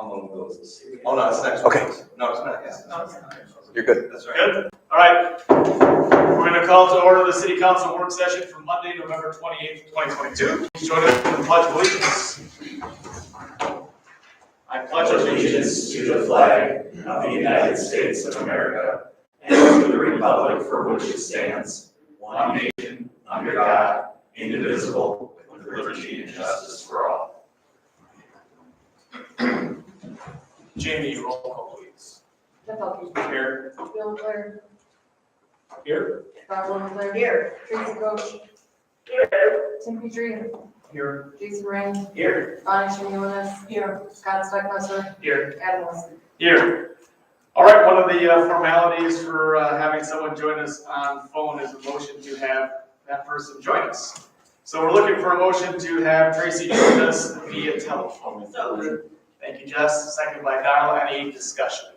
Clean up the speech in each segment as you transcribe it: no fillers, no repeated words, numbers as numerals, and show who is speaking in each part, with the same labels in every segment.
Speaker 1: among those. Oh, no, it's next.
Speaker 2: Okay.
Speaker 1: No, it's not. Yeah.
Speaker 3: No, it's not.
Speaker 2: You're good.
Speaker 1: That's right.
Speaker 3: Good. All right. We're going to call to order the City Council work session for Monday, November 28th, 2022. Please join us in the Pledge of Allegiance. I pledge
Speaker 4: allegiance to the flag of the United States of America and to the republic for which it stands, one nation, under God, indivisible, with liberty and justice for all.
Speaker 3: Jamie, roll call, please.
Speaker 5: Jeff Elke.
Speaker 3: Here.
Speaker 5: Bill Leclerc.
Speaker 3: Here.
Speaker 5: Darla Leclerc. Here. Tracy Coach.
Speaker 4: Here.
Speaker 5: Tim Petrie.
Speaker 3: Here.
Speaker 5: Jason Ryan.
Speaker 3: Here.
Speaker 5: Bonnie Shinnilinus. Here. Scott Stuckmesser.
Speaker 3: Here.
Speaker 5: Adam Wilson.
Speaker 3: Here. All right, one of the formalities for having someone join us on phone is a motion to have that person join us. So we're looking for a motion to have Tracy join us via telephone. Thank you, Jess. Second by Darla. Any discussion?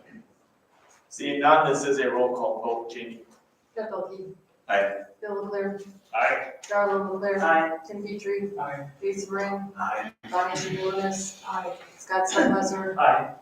Speaker 3: Seeing none, this is a roll call vote. Jamie.
Speaker 5: Jeff Elke.
Speaker 1: Aye.
Speaker 5: Bill Leclerc.
Speaker 3: Aye.
Speaker 5: Darla Leclerc.
Speaker 3: Aye.
Speaker 5: Tim Petrie.
Speaker 3: Aye.
Speaker 5: Jason Ryan.
Speaker 3: Aye.
Speaker 5: Bonnie Shinnilinus. Aye. Scott Stuckmesser.
Speaker 3: Aye.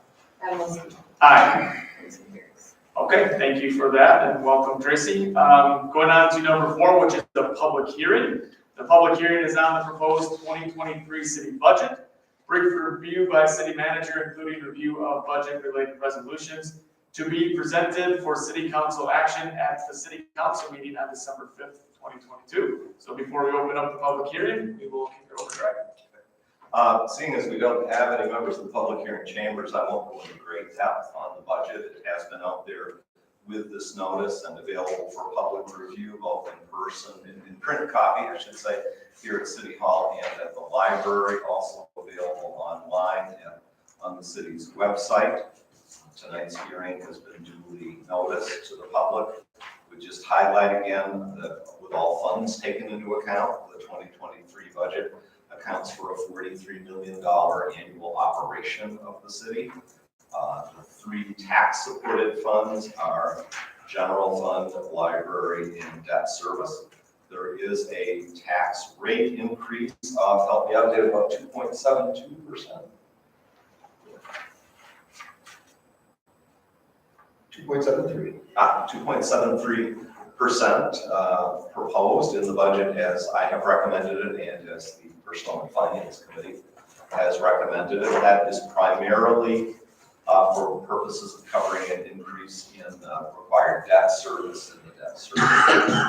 Speaker 5: Adam Wilson.
Speaker 3: Aye.
Speaker 5: Motion carries.
Speaker 3: Okay, thank you for that and welcome, Tracy. Going on to number 4, which is the public hearing. The public hearing is on the proposed 2023 city budget. Brief review by city manager, including review of budget related resolutions to be presented for city council action at the city council meeting on December 5th, 2022. So before we open up the public hearing, we will kick it over to Greg.
Speaker 1: Seeing as we don't have any members of the public hearing chambers, I won't go into great depth on the budget. It has been out there with this notice and available for public review, both in person, in print copy, I should say, here at City Hall and at the library, also available online and on the city's website. Tonight's hearing has been duly noticed to the public. We just highlight again that with all funds taken into account, the 2023 budget accounts for a $43 million annual operation of the city. The 3 tax-supported funds are general fund, library, and debt service. There is a tax rate increase of, help me out there, about 2.72%. 2.73%. 2.73% proposed in the budget as I have recommended it and as the Personnel and Finance Committee has recommended it. That is primarily for purposes of covering an increase in required debt service in the debt service.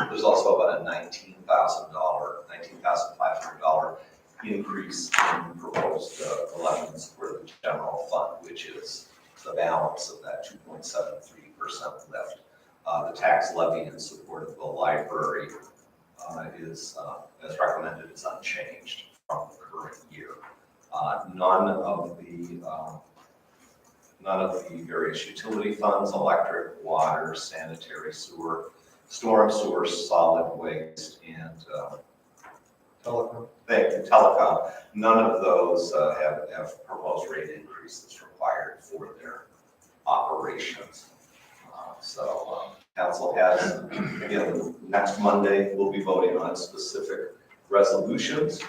Speaker 1: There's also about a $19,500 increase in proposed elections for the general fund, which is the balance of that 2.73% left. The tax levy in support of the library is, as recommended, is unchanged from the current year. None of the various utility funds, electric, water, sanitary, sewer, storm sewer, solid waste, and telecom, none of those have proposed rate increases required for their operations. Council has, again, next Monday, we'll be voting on specific resolutions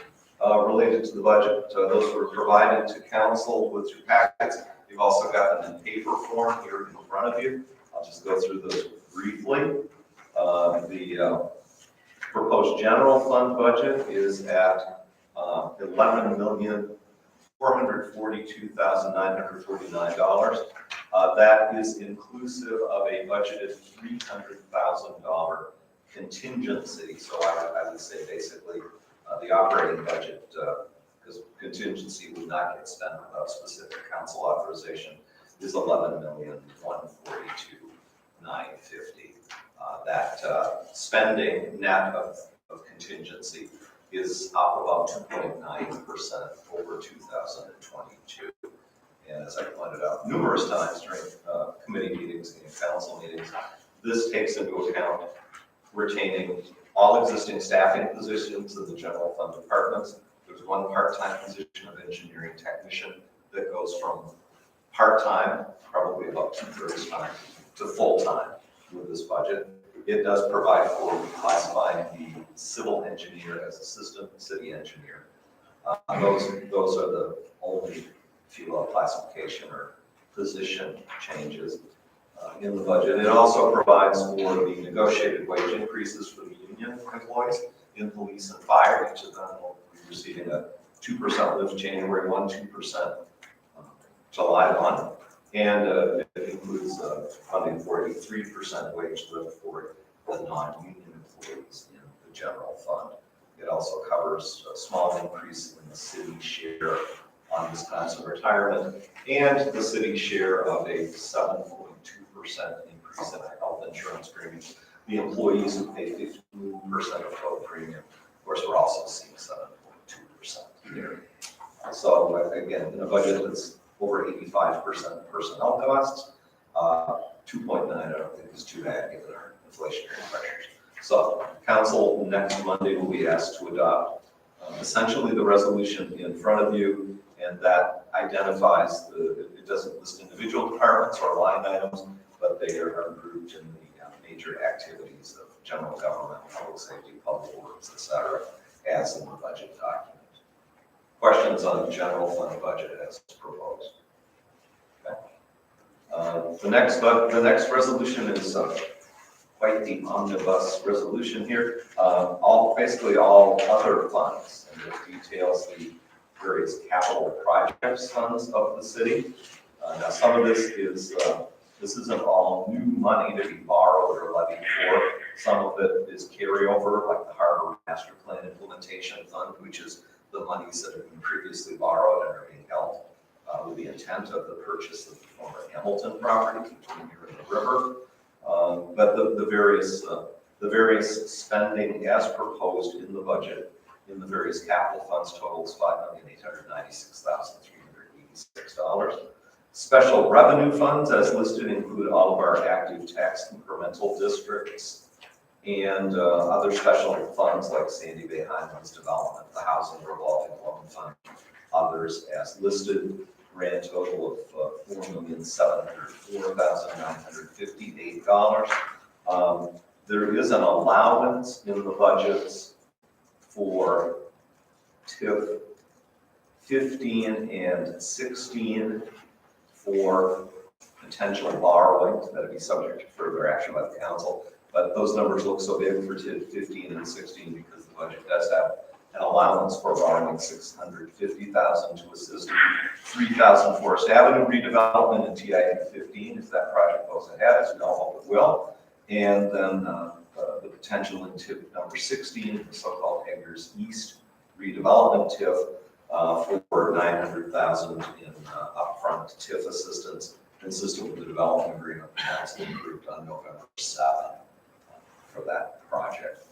Speaker 1: related to the budget. Those were provided to council with your packets. You've also got them in paper form here in front of you. I'll just go through those briefly. The proposed general fund budget is at $11,442,949. That is inclusive of a budgeted $300,000 contingency. So I would say basically the operating budget, because contingency would not get spent without specific council authorization, is $11,142,950. That spending net of contingency is up about 2.9% over 2022. And as I pointed out numerous times during committee meetings and council meetings, this takes into account retaining all existing staffing positions in the general fund departments. There's one part-time position of engineering technician that goes from part-time, probably about 2/3 time, to full-time with this budget. It does provide for reclassifying the civil engineer as assistant city engineer. Those are the only if you will, classification or position changes in the budget. It also provides for the negotiated wage increases for the union employees in police and fire. Each of them will be receiving a 2% lift January 1, 2% July 1. And it includes funding for a 3% wage lift for the non-union employees in the general fund. It also covers a small increase in the city share on Wisconsin retirement and the city share of a 7.2% increase in health insurance premiums. The employees who pay 15% of total premium, of course, we're also seeing 7.2% here. So again, in a budget that's over 85% personnel costs, 2.9 I don't think is too bad given our inflationary pressures. So council next Monday will be asked to adopt essentially the resolution in front of you, and that identifies it doesn't list individual departments or line items, but they are grouped in the major activities of general government, public safety, public works, et cetera, as in the budget document. Questions on the general fund budget as proposed? Okay. The next resolution is quite the omnibus resolution here. Basically all other funds, and it details the various capital projects funds of the city. Now some of this isn't all new money to be borrowed or levied for. Some of it is carryover, like the Harbor Master Plan Implementation Fund, which is the monies that have been previously borrowed and are being held with the intent of the purchase of the former Hamilton property between here and the river. But the various spending as proposed in the budget in the various capital funds totals $5,896,386. Special revenue funds as listed include all of our active tax incremental districts and other special funds like Sandy Bay Highlands Development, the Housing Revolving Loan Fund, others as listed. Grand total of $4,704,958. There is an allowance in the budgets for TIF 15 and 16 for potential borrowings that would be subject to further action by the council. But those numbers look so big for TIF 15 and 16 because the budget does have an allowance for borrowing $650,000 to assist 3000 Forest Avenue redevelopment in TIF 15 if that project goes ahead, as we all hope it will. And then the potential in TIF number 16, the so-called Eggers East redevelopment TIF for $900,000 in upfront TIF assistance, consistent with the development agreement the council approved on November 7th for that project.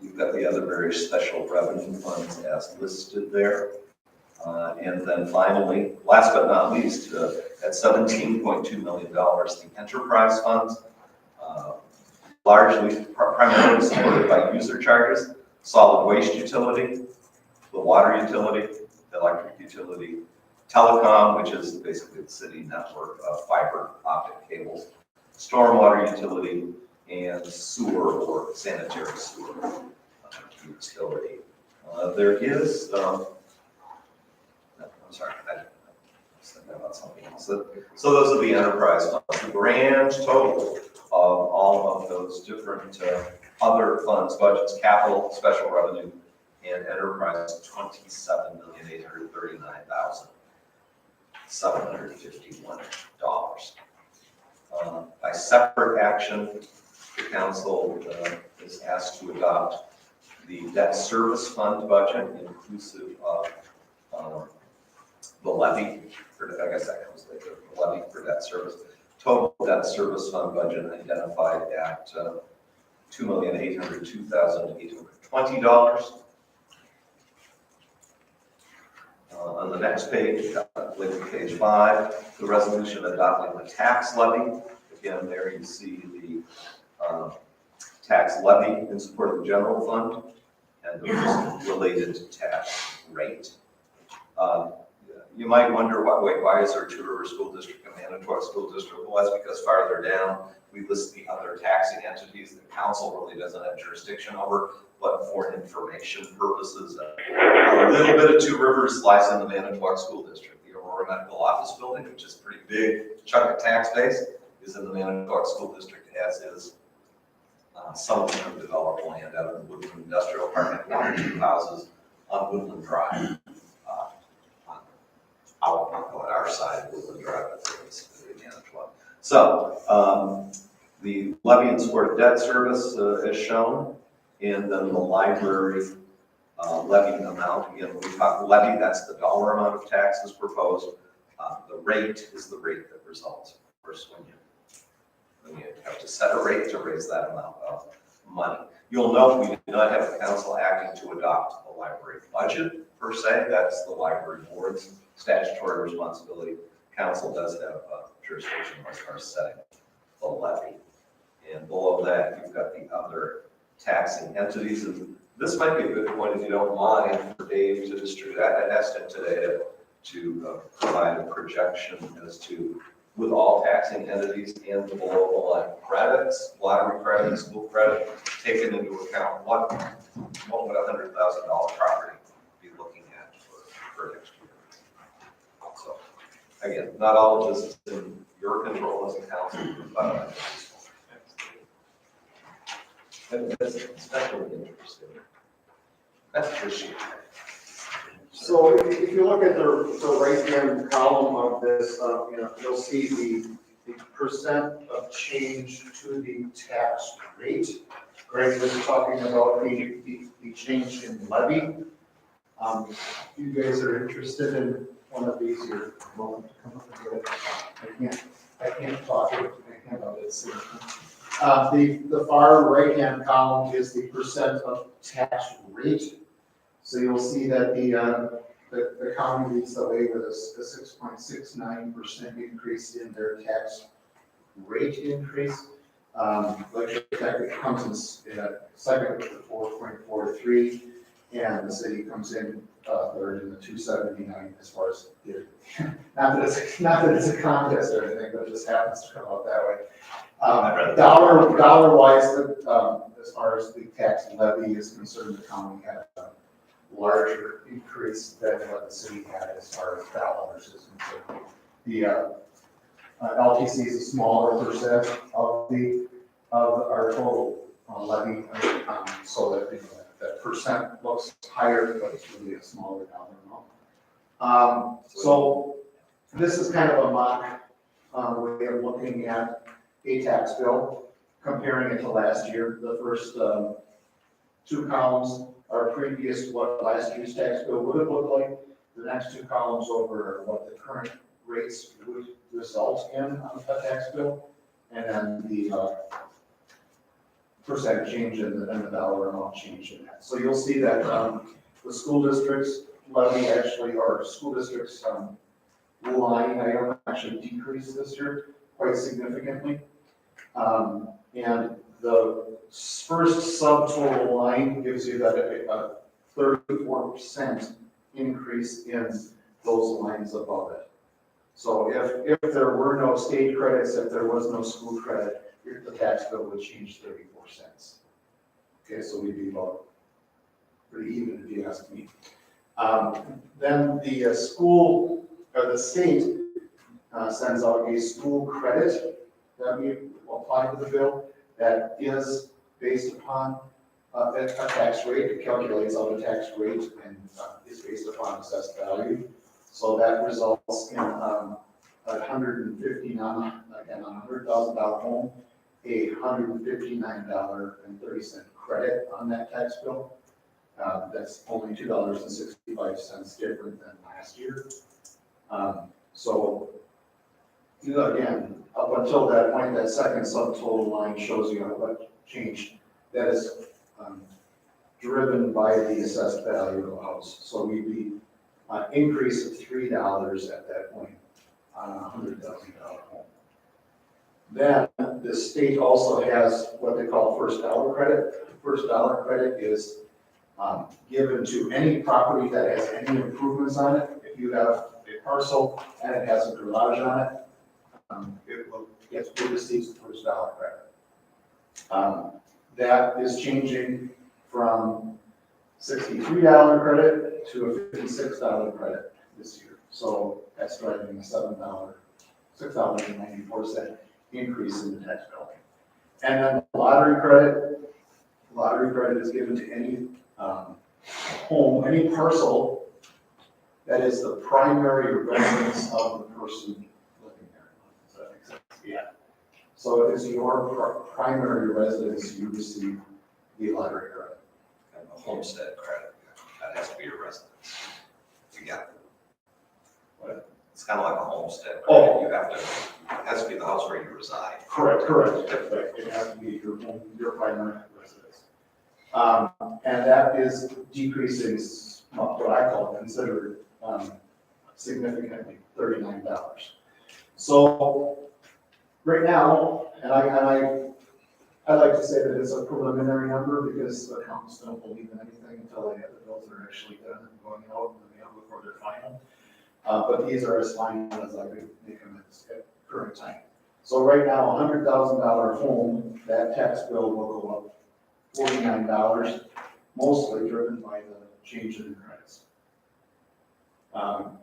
Speaker 1: You've got the other various special revenue funds as listed there. And then finally, last but not least, at $17.2 million, the enterprise funds, primarily supported by user charges, solid waste utility, the water utility, the electric utility, telecom, which is basically the city network of fiber optic cables, stormwater utility, and sewer or sanitary sewer utility. There is, I'm sorry, I said about something else. So those are the enterprise funds. The grand total of all of those different other funds, budgets, capital, special revenue, and enterprise, $27,839,751. By separate action, the council is asked to adopt the debt service fund budget inclusive of the levy, I guess that comes later, the levy for debt service. Total debt service fund budget identified at $2,802,820. On the next page, page 5, the resolution adopting the tax levy. Again, there you see the tax levy in support of the general fund and the related tax rate. You might wonder, why is there Two Rivers School District and Manitowoc School District? Well, that's because farther down, we list the other taxing entities that council really doesn't have jurisdiction over, but for information purposes. A little bit of Two Rivers lies in the Manitowoc School District. The Laboratory Medical Office Building, which is a pretty big chunk of tax base, is in the Manitowoc School District, as is some of the developed land out of the Woodland Industrial Park, and 1 or 2 houses on Woodland Drive. Out on our side of Woodland Drive, that's in Manitowoc. So, the levy and support debt service is shown, and then the library levy amount. Again, when we talk levy, that's the dollar amount of taxes proposed. The rate is the rate that results. Of course, when you have to set a rate to raise that amount of money. You'll note we do not have the council acting to adopt the library budget per se. That's the library board's statutory responsibility. Council does have jurisdiction as far as setting the levy. And below that, you've got the other taxing entities. And this might be a good point, if you don't mind, for Dave to distribute. I asked him today to provide a projection as to, with all taxing entities and the below the line credits, lottery credit, school credit, taken into account, what would a $100,000 property be looking at for next year? So, again, not all of this is in your control as a council, but that's especially interesting. That's appreciated.
Speaker 2: So if you look at the right-hand column of this, you'll see the percent of change to the tax rate. Greg was talking about the change in levy. If you guys are interested in one of these, you're welcome to come up and get it. I can't talk it. I can't have it. The far right-hand column is the percent of tax rate. So you'll see that the county leads the way with a 6.69% increase in their tax rate increase. Lecture Tech comes in second with 4.43, and the city comes in third in the 279 as far as not that it's a contest or anything, but it just happens to come out that way. Dollar wise, as far as the tax levy is concerned, the county had a larger increase than what the city had as far as dollars is concerned. The LTC is a smaller percent of our total levy, so that that percent looks higher, but it's really a smaller dollar amount. So this is kind of a mock way of looking at a tax bill, comparing it to last year. The first 2 columns are previous to what last year's tax bill would have looked like. The next 2 columns over are what the current rates would result in on a tax bill, and then the percent change in the dollar amount change in that. So you'll see that the school district's levy actually, or school district's line item actually decreased this year quite significantly. And the first subtotal line gives you that a 34% increase in those lines above it. So if there were no state credits, if there was no school credit, the tax bill would change 34 cents. Okay, so we'd be about pretty even if you ask me. Then the school, or the state sends out a school credit that we apply to the bill that is based upon a tax rate. It calculates out a tax rate and is based upon assessed value. So that results in $159, again, on a $100,000 home, a $159.30 credit on that tax bill. That's only $2.65 different than last year. So, again, up until that point, that second subtotal line shows you what changed. That is driven by the assessed value of the house. So we'd be an increase of $3 at that point on a $100,000 home. Then the state also has what they call first dollar credit. First dollar credit is given to any property that has any improvements on it. If you have a parcel and it has a garage on it, it receives the first dollar credit. That is changing from $63 credit to a $56 credit this year. So that's driving a $6.94 increase in the tax bill. And then lottery credit is given to any home, any parcel that is the primary residence of the person living there. Does that make sense? Yeah. So if it's your primary residence, you receive the lottery credit.
Speaker 1: And the homestead credit, that has to be your residence. You got it.
Speaker 2: What?
Speaker 1: It's kind of like a homestead
Speaker 2: Oh.
Speaker 1: credit. You have to, it has to be the house where you reside.
Speaker 2: Correct. It has to be your primary residence. And that is decreasing, what I call considered significantly, $39. So right now, and I like to say that it's a preliminary number because the accountants don't believe in anything until they have the bills that are actually done and going out in the mail before they're final. But these are as final as I could make them at current time. So right now, a $100,000 home, that tax bill will go up $49, mostly driven by the change in credits.
Speaker 1: And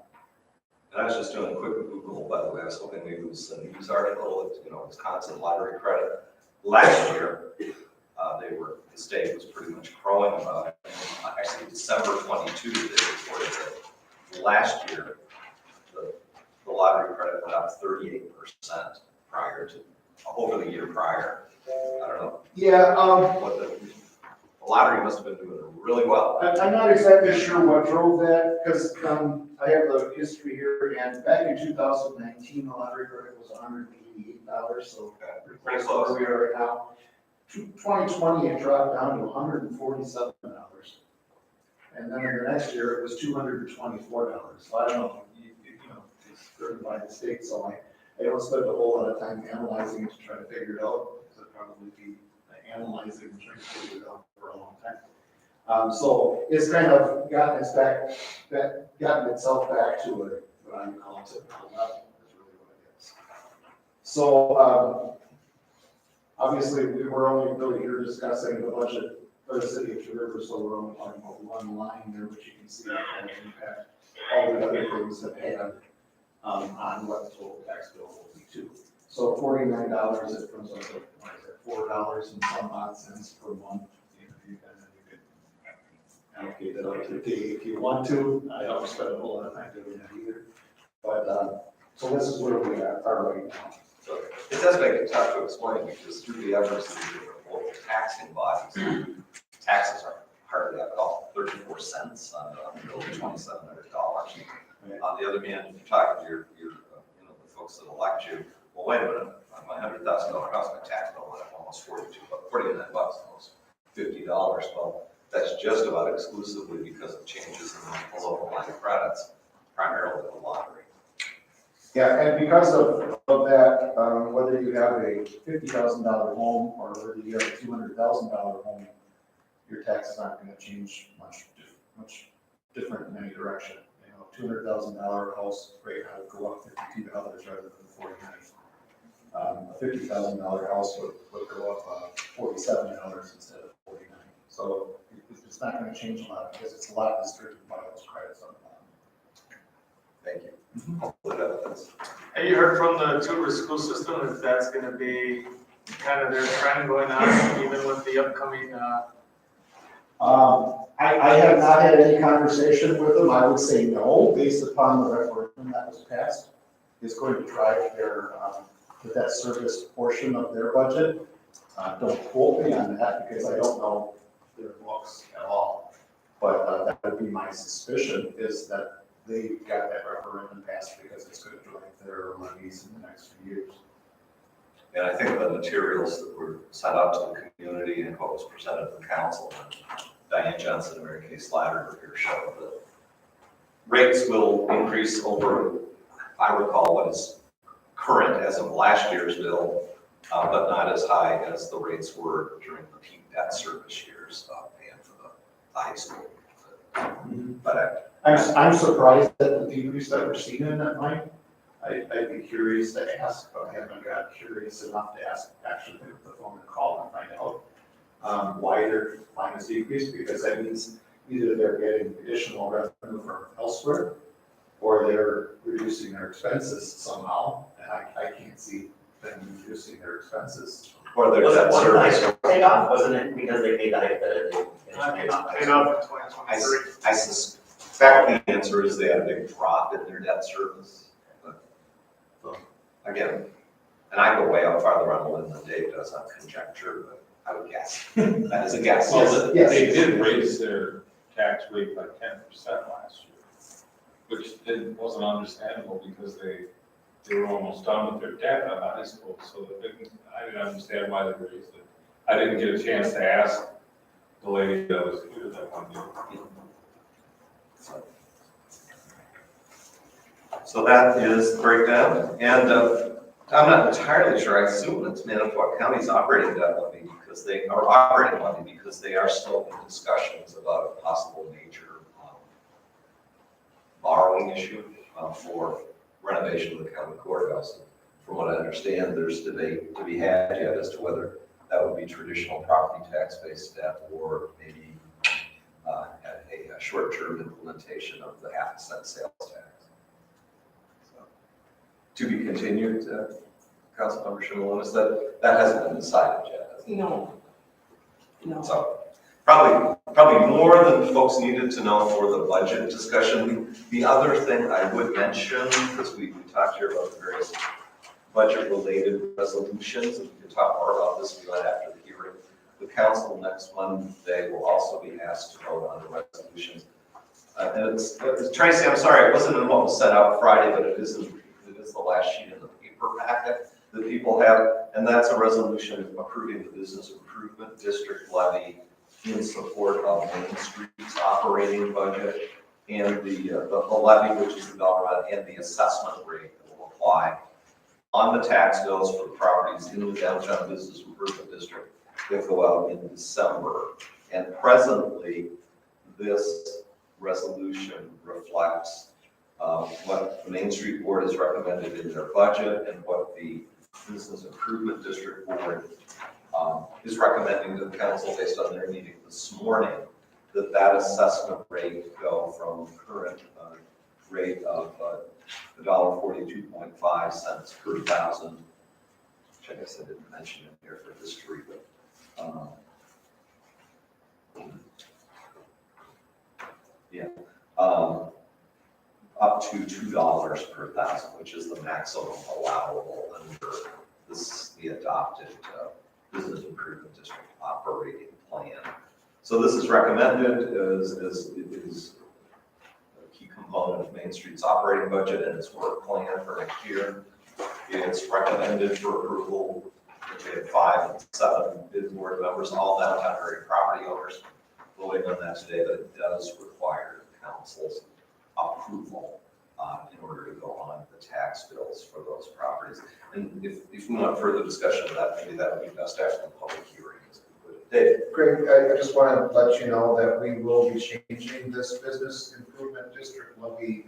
Speaker 1: I was just doing a quick Google, by the way, I was hoping maybe it was a news article, Wisconsin lottery credit. Last year, the state was pretty much crowing about it. Actually, December 22, they reported that last year, the lottery credit went up 38% over the year prior. I don't know,
Speaker 2: Yeah,
Speaker 1: what the lottery must have been doing really well.
Speaker 2: I'm not exactly sure what drove that, because I have the history here, and back in 2019, the lottery credit was $188, so
Speaker 1: Pretty
Speaker 2: close to
Speaker 1: close.
Speaker 2: where we are right now. 2020, it dropped down to $147. And then in the next year, it was $224. So I don't know, it's driven by the state, so I don't spend a whole lot of time analyzing it to try to figure it out, because I'd probably be analyzing and trying to figure it out for a long time. So it's kind of gotten itself back to what I would call a typical level, is really what it is. So, obviously, we're only really here discussing the budget for the city of Two Rivers, so we're only talking about one line there, which you can see that has impact all the other things that had on what the total tax bill will be too. So $49, it comes up to, what is it, $4 and some odd cents per month. You can allocate that out to the day if you want to. I don't spend a whole lot of time doing that either. But, so this is where we are right now.
Speaker 1: So it does make it tough to explain because through the efforts of the different local taxing bodies, taxes are hardly up at all, 34 cents on a bill of $2,700. On the other hand, if you're talking to your the folks that elect you, well, wait a minute, on my $100,000 house, my tax bill went up almost $49, almost $50. Well, that's just about exclusively because of changes in the local line of credits, primarily the lottery.
Speaker 2: Yeah, and because of that, whether you have a $50,000 home or whether you have a $200,000 home, your taxes aren't going to change much different in any direction. $200,000 house rate would go up $52 rather than $49. A $50,000 house would go up $47 instead of $49. So it's not going to change a lot because it's a lot restricted by those credits on the bottom.
Speaker 1: Thank you. Hopefully that's.
Speaker 3: Have you heard from the Two Rivers school system if that's gonna be kind of their trend going on, even with the upcoming,
Speaker 2: I have not had any conversation with them. I would say no, based upon the referendum that was passed. It's going to drive their, the debt service portion of their budget. Don't quote me on that because I don't know their books at all. But that would be my suspicion, is that they got that referendum passed because it's going to drive their levies in the next few years.
Speaker 1: And I think the materials that were sent out to the community and what was presented to the council, Diane Johnson and Mary Kay Slatter were here showed that rates will increase over, I recall what is current as of last year's bill, but not as high as the rates were during the peak debt service years and for the high school. But
Speaker 2: I'm surprised at the decrease that we're seeing in that line. I'd be curious to ask, but I haven't got curious enough to ask, actually pick up the phone and call and find out why their line is decreased, because that means either they're getting additional revenue from elsewhere, or they're reducing their expenses somehow, and I can't see them reducing their expenses.
Speaker 1: Or their debt
Speaker 4: Wasn't
Speaker 1: service.
Speaker 4: it paid off, wasn't it, because they paid the hypothetical?
Speaker 3: Paid off in 2023.
Speaker 1: I suspect the answer is they had a big drop in their debt service. But again, and I go way out farther on the limb than Dave does on conjecture, but I would guess. That is a guess.
Speaker 6: Well,
Speaker 2: Yes.
Speaker 6: they did raise their tax rate by 10% last year, which wasn't understandable because they were almost done with their debt on the high school, so I didn't understand why they raised it. I didn't get a chance to ask the lady that was here that one day.
Speaker 1: So that is the breakdown, and I'm not entirely sure, I assume it's Manitowoc County's operating debt levy because they are operating levy because they are still in discussions about a possible major borrowing issue for renovation of the county courthouse. From what I understand, there's debate to be had yet as to whether that would be traditional property tax-based debt or maybe a short-term implementation of the 0.5 cent sales tax. So, to be continued, Councilmember Shimalonis, that hasn't been decided yet. has it?
Speaker 5: No. No.
Speaker 1: So probably more than folks needed to know for the budget discussion. The other thing I would mention, because we talked here about the various budget-related resolutions, and we can talk more about this right after the hearing. The council next Monday will also be asked to vote on the resolutions. And it's Tracy, I'm sorry, it wasn't in what was sent out Friday, but it is the last sheet in the paper packet that people have, and that's a resolution approving the business improvement district levy in support of Main Street's operating budget and the levy, which is the dollar amount, and the assessment rate that will apply on the tax bills for the properties in the downtown business improvement district that go out in December. And presently, this resolution reflects what the Main Street Board has recommended in their budget and what the Business Improvement District Board is recommending to the council based on their meeting this morning, that assessment rate go from the current rate of $1.42.5 cents per thousand, which I guess I didn't mention in here for history, but up to $2 per thousand, which is the maximum allowable under the adopted Business Improvement District operating plan. So this is recommended as a key component of Main Street's operating budget and its work plan for next year. It's recommended for approval. We have 5 and 7 bid board members, all downtown area property owners, voting on that today, but it does require council's approval in order to go on the tax bills for those properties. And if we want further discussion of that, maybe that would be best after the public hearing is concluded. Dave?
Speaker 2: Greg, I just want to let you know that we will be changing this business improvement district levy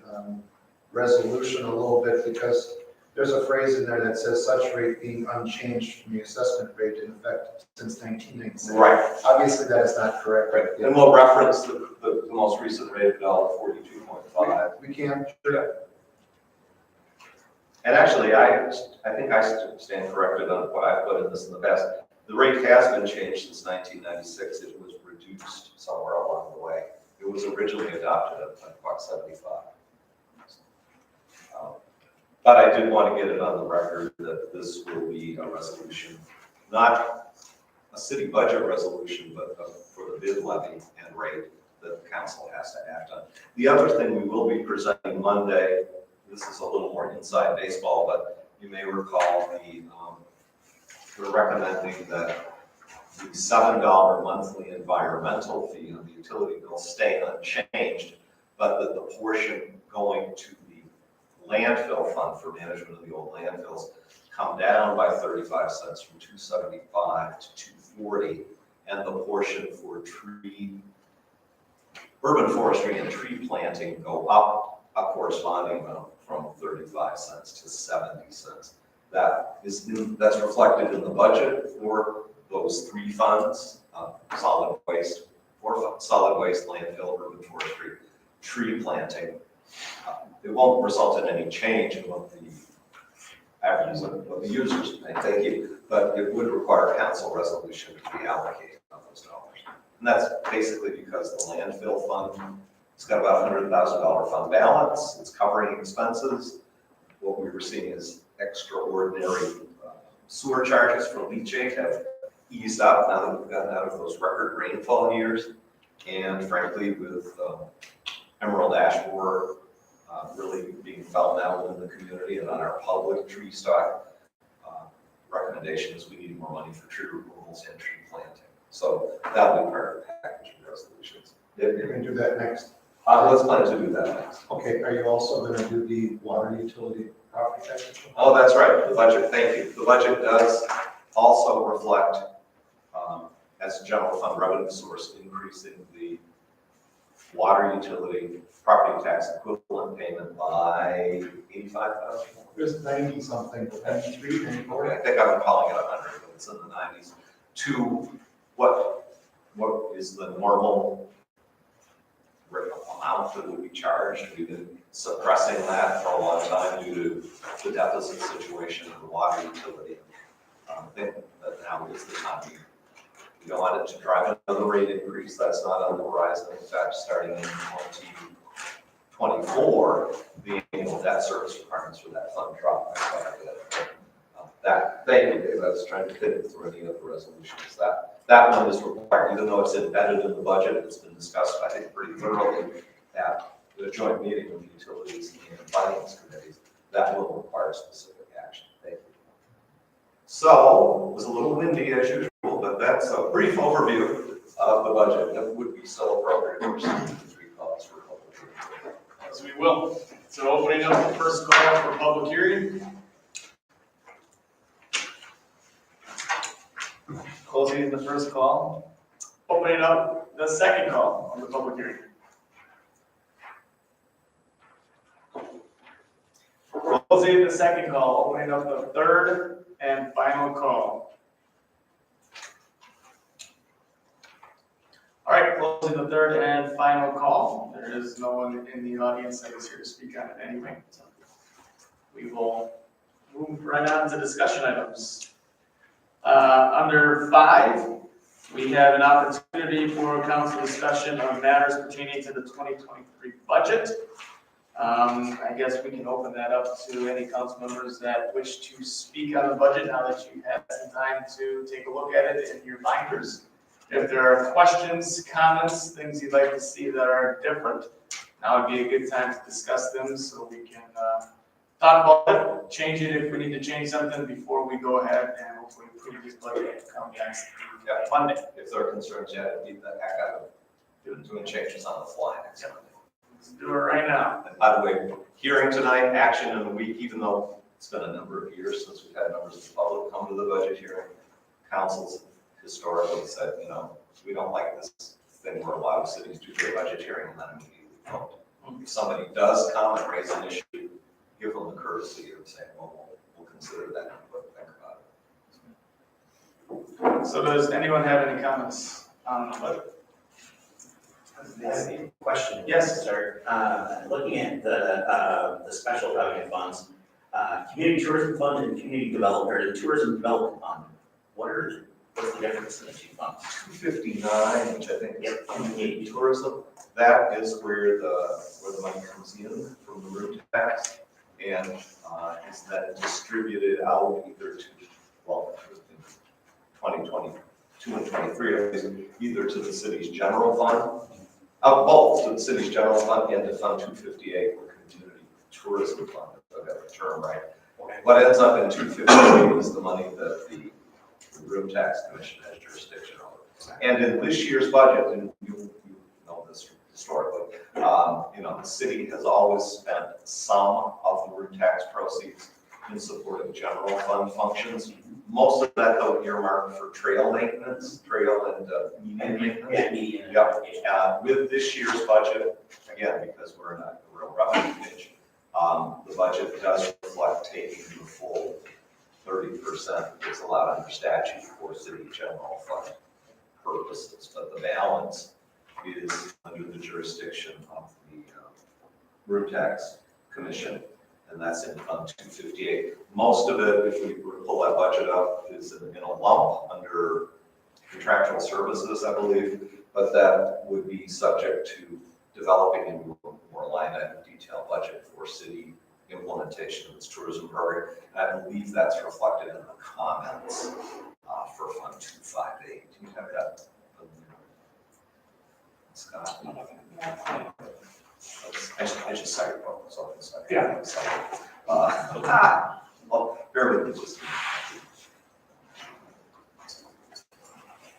Speaker 2: resolution a little bit because there's a phrase in there that says such rate being unchanged from the assessment rate in effect since 1996.
Speaker 1: Right.
Speaker 2: Obviously, that is not correct.
Speaker 1: Right, and we'll reference the most recent rate of $1.42.5.
Speaker 2: We can.
Speaker 1: Sure. And actually, I think I stand corrected on what I've put in this in the past. The rate has been changed since 1996. It was reduced somewhere along the way. It was originally adopted at $1.75. But I did want to get it on the record that this will be a resolution, not a city budget resolution, but for the bid levy and rate that the council has to act on. The other thing we will be presenting Monday, this is a little more inside baseball, but you may recall we're recommending that the $7 monthly environmental fee on the utility bill stay unchanged, but that the portion going to the landfill fund for management of the old landfills come down by 35 cents from $2.75 to $2.40, and the portion for urban forestry and tree planting go up a corresponding amount from 35 cents to 70 cents. That's reflected in the budget for those 3 funds, solid waste, landfill, urban forestry, tree planting. It won't result in any change in what the users pay, thank you, but it would require council resolution to be allocated on those dollars. And that's basically because the landfill fund, it's got about $100,000 fund balance, it's covering expenses. What we were seeing is extraordinary sewer charges for leachate have eased up now that we've gotten out of those record rainfall years. And frankly, with Emerald Ash Borer really being felt now within the community and on our public tree stock, recommendation is we need more money for tree removals and tree planting. So that'll be part of the package of resolutions.
Speaker 2: You're gonna do that next.
Speaker 1: Let's plan to do that next.
Speaker 2: Okay, are you also gonna do the water utility property tax?
Speaker 1: Oh, that's right, the budget, thank you. The budget does also reflect, as a general fund revenue source, increasing the water utility property tax equivalent payment by $85,000.
Speaker 2: There's 90 something, 93, 94.
Speaker 1: I think I'm calling it 100, but it's in the 90s, to what is the normal amount that would be charged. We've been suppressing that for a long time due to the deficit situation of the water utility. I think that now is the time. We don't want it to drive another rate increase. That's not on the horizon. In fact, starting in 2024, the annual debt service requirements for that fund drop by quite a bit. Thank you, Dave. I was trying to fit it through any of the resolutions. That one is required, even though it's embedded in the budget. It's been discussed, I think, pretty thoroughly at the joint meeting of the utilities and finance committees. That will require specific action. Thank you. So it was a little windy as usual, but that's a brief overview of the budget. That would be so appropriate for some of the three calls for public hearing.
Speaker 3: As we will. So opening up the first call for public hearing. Closing the first call. Opening up the second call on the public hearing. Closing the second call, opening up the third and final call. All right, closing the third and final call. There is no one in the audience that is here to speak on it anyway. So we will move right on to discussion items. Under 5, we have an opportunity for council discussion on matters pertaining to the 2023 budget. I guess we can open that up to any council members that wish to speak on the budget now that you've had some time to take a look at it in your binders. If there are questions, comments, things you'd like to see that are different, now would be a good time to discuss them so we can talk about it, change it if we need to change something before we go ahead and hopefully approve this budget come next Monday.
Speaker 1: If there are concerns, yeah, beat the heck out of it. Doing changes on the fly next Monday.
Speaker 3: Let's do it right now.
Speaker 1: And by the way, hearing tonight, action in a week, even though it's been a number of years since we've had members of the public come to the budget hearing, councils historically said, we don't like this thing where a lot of cities do their budget hearing and then immediately vote. If somebody does come and raise an issue, give them the courtesy of saying, well, we'll consider that and think about it.
Speaker 3: So does anyone have any comments on the budget?
Speaker 4: I have a question.
Speaker 3: Yes.
Speaker 4: Sir. Looking at the special revenue funds, community tourism fund and community development, or the tourism development fund, what's the difference in the two funds?
Speaker 1: 259, which I think is
Speaker 4: Yep.
Speaker 1: community tourism, that is where the money comes in from the room tax and is then distributed out either to, well, in 2022 and 23, either to the city's general fund, both to the city's general fund and to Fund 258, or community tourism fund, if I've got the term right. What ends up in 258 is the money that the room tax commission has jurisdiction over. And in this year's budget, and you know this historically, the city has always spent some of the room tax proceeds in support of general fund functions. Most of that though earmarked for trail maintenance, trail and median maintenance.
Speaker 4: Yeah, median.
Speaker 1: Yeah, with this year's budget, again, because we're in a real revenue pinch, the budget does reflect taking the full 30% that's allowed under statute for city general fund purposes, but the balance is under the jurisdiction of the room tax Commission, and that's in Fund 258. Most of it, if we were to pull that budget up, is in a lump under contractual services, I believe, but that would be subject to developing into a more line item detailed budget for city implementation of its tourism program. And I believe that's reflected in the comments for Fund 258. Do you have that? Scott? I just cited both, so it's like.
Speaker 3: Yeah.
Speaker 1: Well, bear with me just a minute.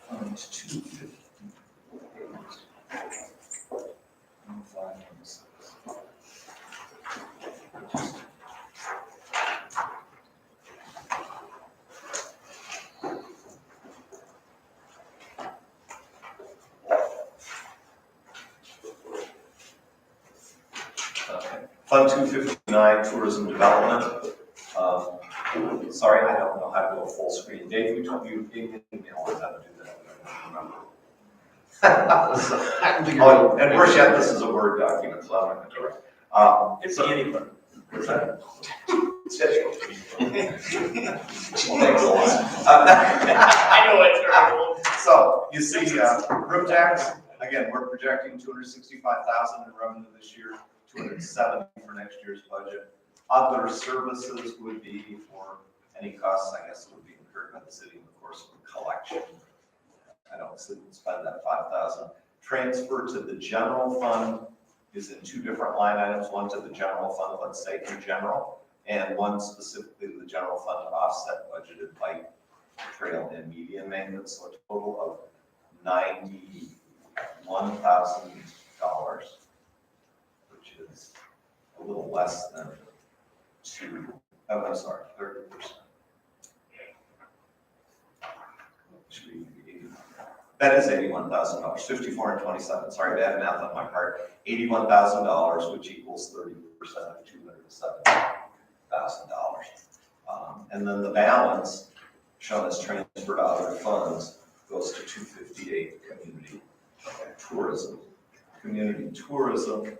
Speaker 1: Fund 258. Fund 259, tourism development. Sorry, I don't know how to go full screen. Dave, you told me you gave me an email on how to do that. I don't remember. Oh, and worse yet, this is a Word document, so I'm not going to do it.
Speaker 3: It's anywhere.
Speaker 1: What's that?
Speaker 3: I know it's terrible.
Speaker 1: So you see, room tax, again, we're projecting 265,000 in revenue this year, 270 for next year's budget. Other services would be for any costs, I guess, would be incurred by the city, and of course, collection. I don't spend that 5,000. Transfer to the general fund is in two different line items, one to the general fund, let's say in general, and one specifically to the general fund to offset budgeted bike trail and median maintenance, so a total of $91,000, which is a little less than 30%. Should be 80. That is $81,000, 54 and 27, sorry, bad math on my part. $81,000, which equals 30% of $207,000. And then the balance, shown as transferred to other funds, goes to 258 community tourism. Community tourism,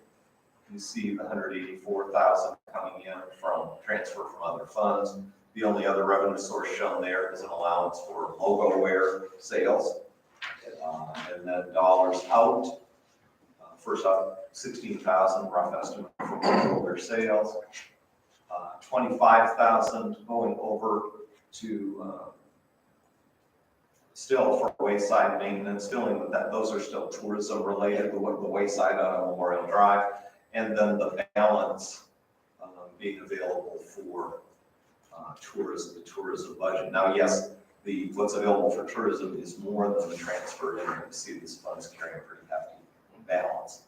Speaker 1: you see the 184,000 coming in from transfer from other funds. The only other revenue source shown there is an allowance for logo wear sales. And then dollars out. First up, 16,000 rough estimate for logo wear sales. 25,000 going over to still for wayside maintenance, feeling that those are still tourism related, the wayside on Memorial Drive, and then the balance being available for tourism, the tourism budget. Now, yes, what's available for tourism is more than the transfer, and you see these funds carrying a pretty hefty balance.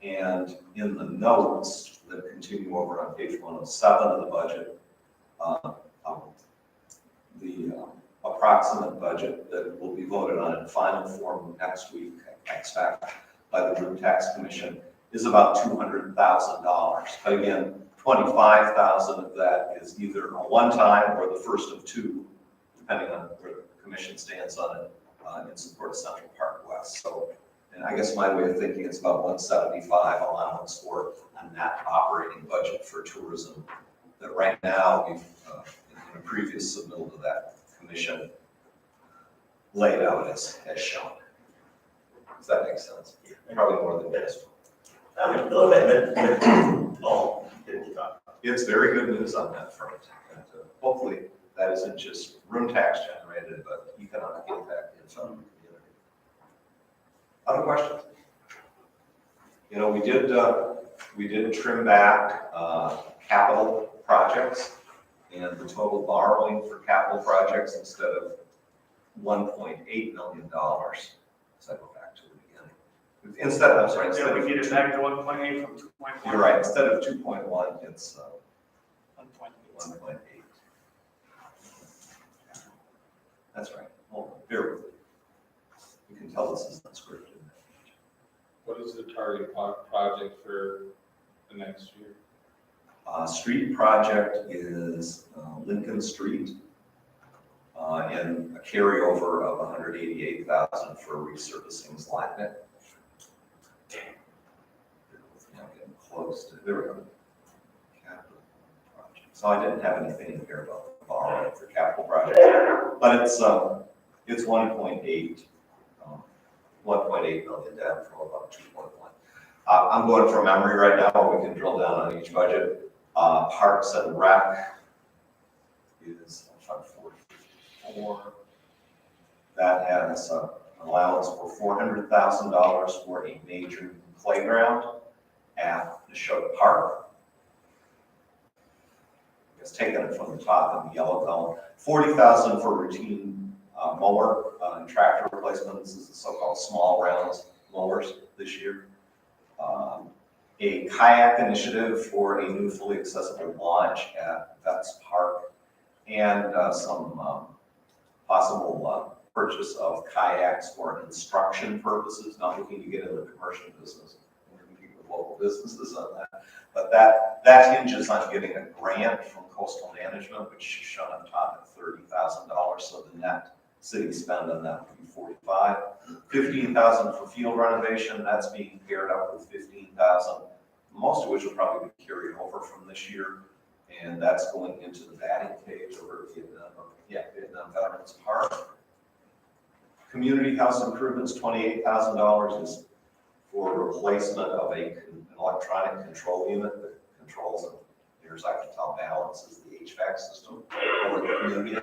Speaker 1: And in the notes that continue over on page 107 of the budget, the approximate budget that will be voted on in final form next week, I expect, by the Room Tax Commission is about $200,000. But again, 25,000 of that is either a one-time or the first of two, depending on where the commission stands on it, in support of Central Park West. So, and I guess my way of thinking is about 175 allowance for a net operating budget for tourism that right now we've, in a previous submittal to that commission, laid out as shown. Does that make sense? Probably more than this.
Speaker 4: A little bit, but all didn't talk.
Speaker 1: It's very good news on that front. And hopefully that isn't just room tax generated, but economic impact in some community. Other questions? You know, we did trim back capital projects, and the total borrowing for capital projects instead of $1.8 million. So I go back to the beginning. Instead of
Speaker 3: Yeah, we get it back to 1.8 from 2.1.
Speaker 1: You're right, instead of 2.1, it's 1.8. That's right. Well, bear with me. You can tell this is unscripted.
Speaker 6: What is the target project for the next year?
Speaker 1: Street project is Lincoln Street, and a carryover of 188,000 for resurfacing Zlatnik. Now getting close to, there we go. So I didn't have anything in here about borrowing for capital projects, but it's 1.8 million down from about 2.1. I'm going from memory right now, we can drill down on each budget. Parks and Rec is Fund 44. That has an allowance for $400,000 for a major playground at Neshota Park. It's taking it from the top in the yellow column. $40,000 for routine mower and tractor replacements. This is the so-called small rounds mowers this year. A kayak initiative for a new fully accessible launch at Vets Park, and some possible purchase of kayaks for instruction purposes, not looking to get into the commercial business. We're competing with local businesses on that. But that hinges on getting a grant from coastal management, which is shown on top at $30,000. So the net city spend on that would be $45,000. $15,000 for field renovation. That's being paired up with $15,000, most of which will probably be carried over from this year. And that's going into the batting cage over at Vietnam Veterans Park. Community house improvements, $28,000 is for replacement of an electronic control unit that controls and, as I can tell, balances the HVAC system over the community.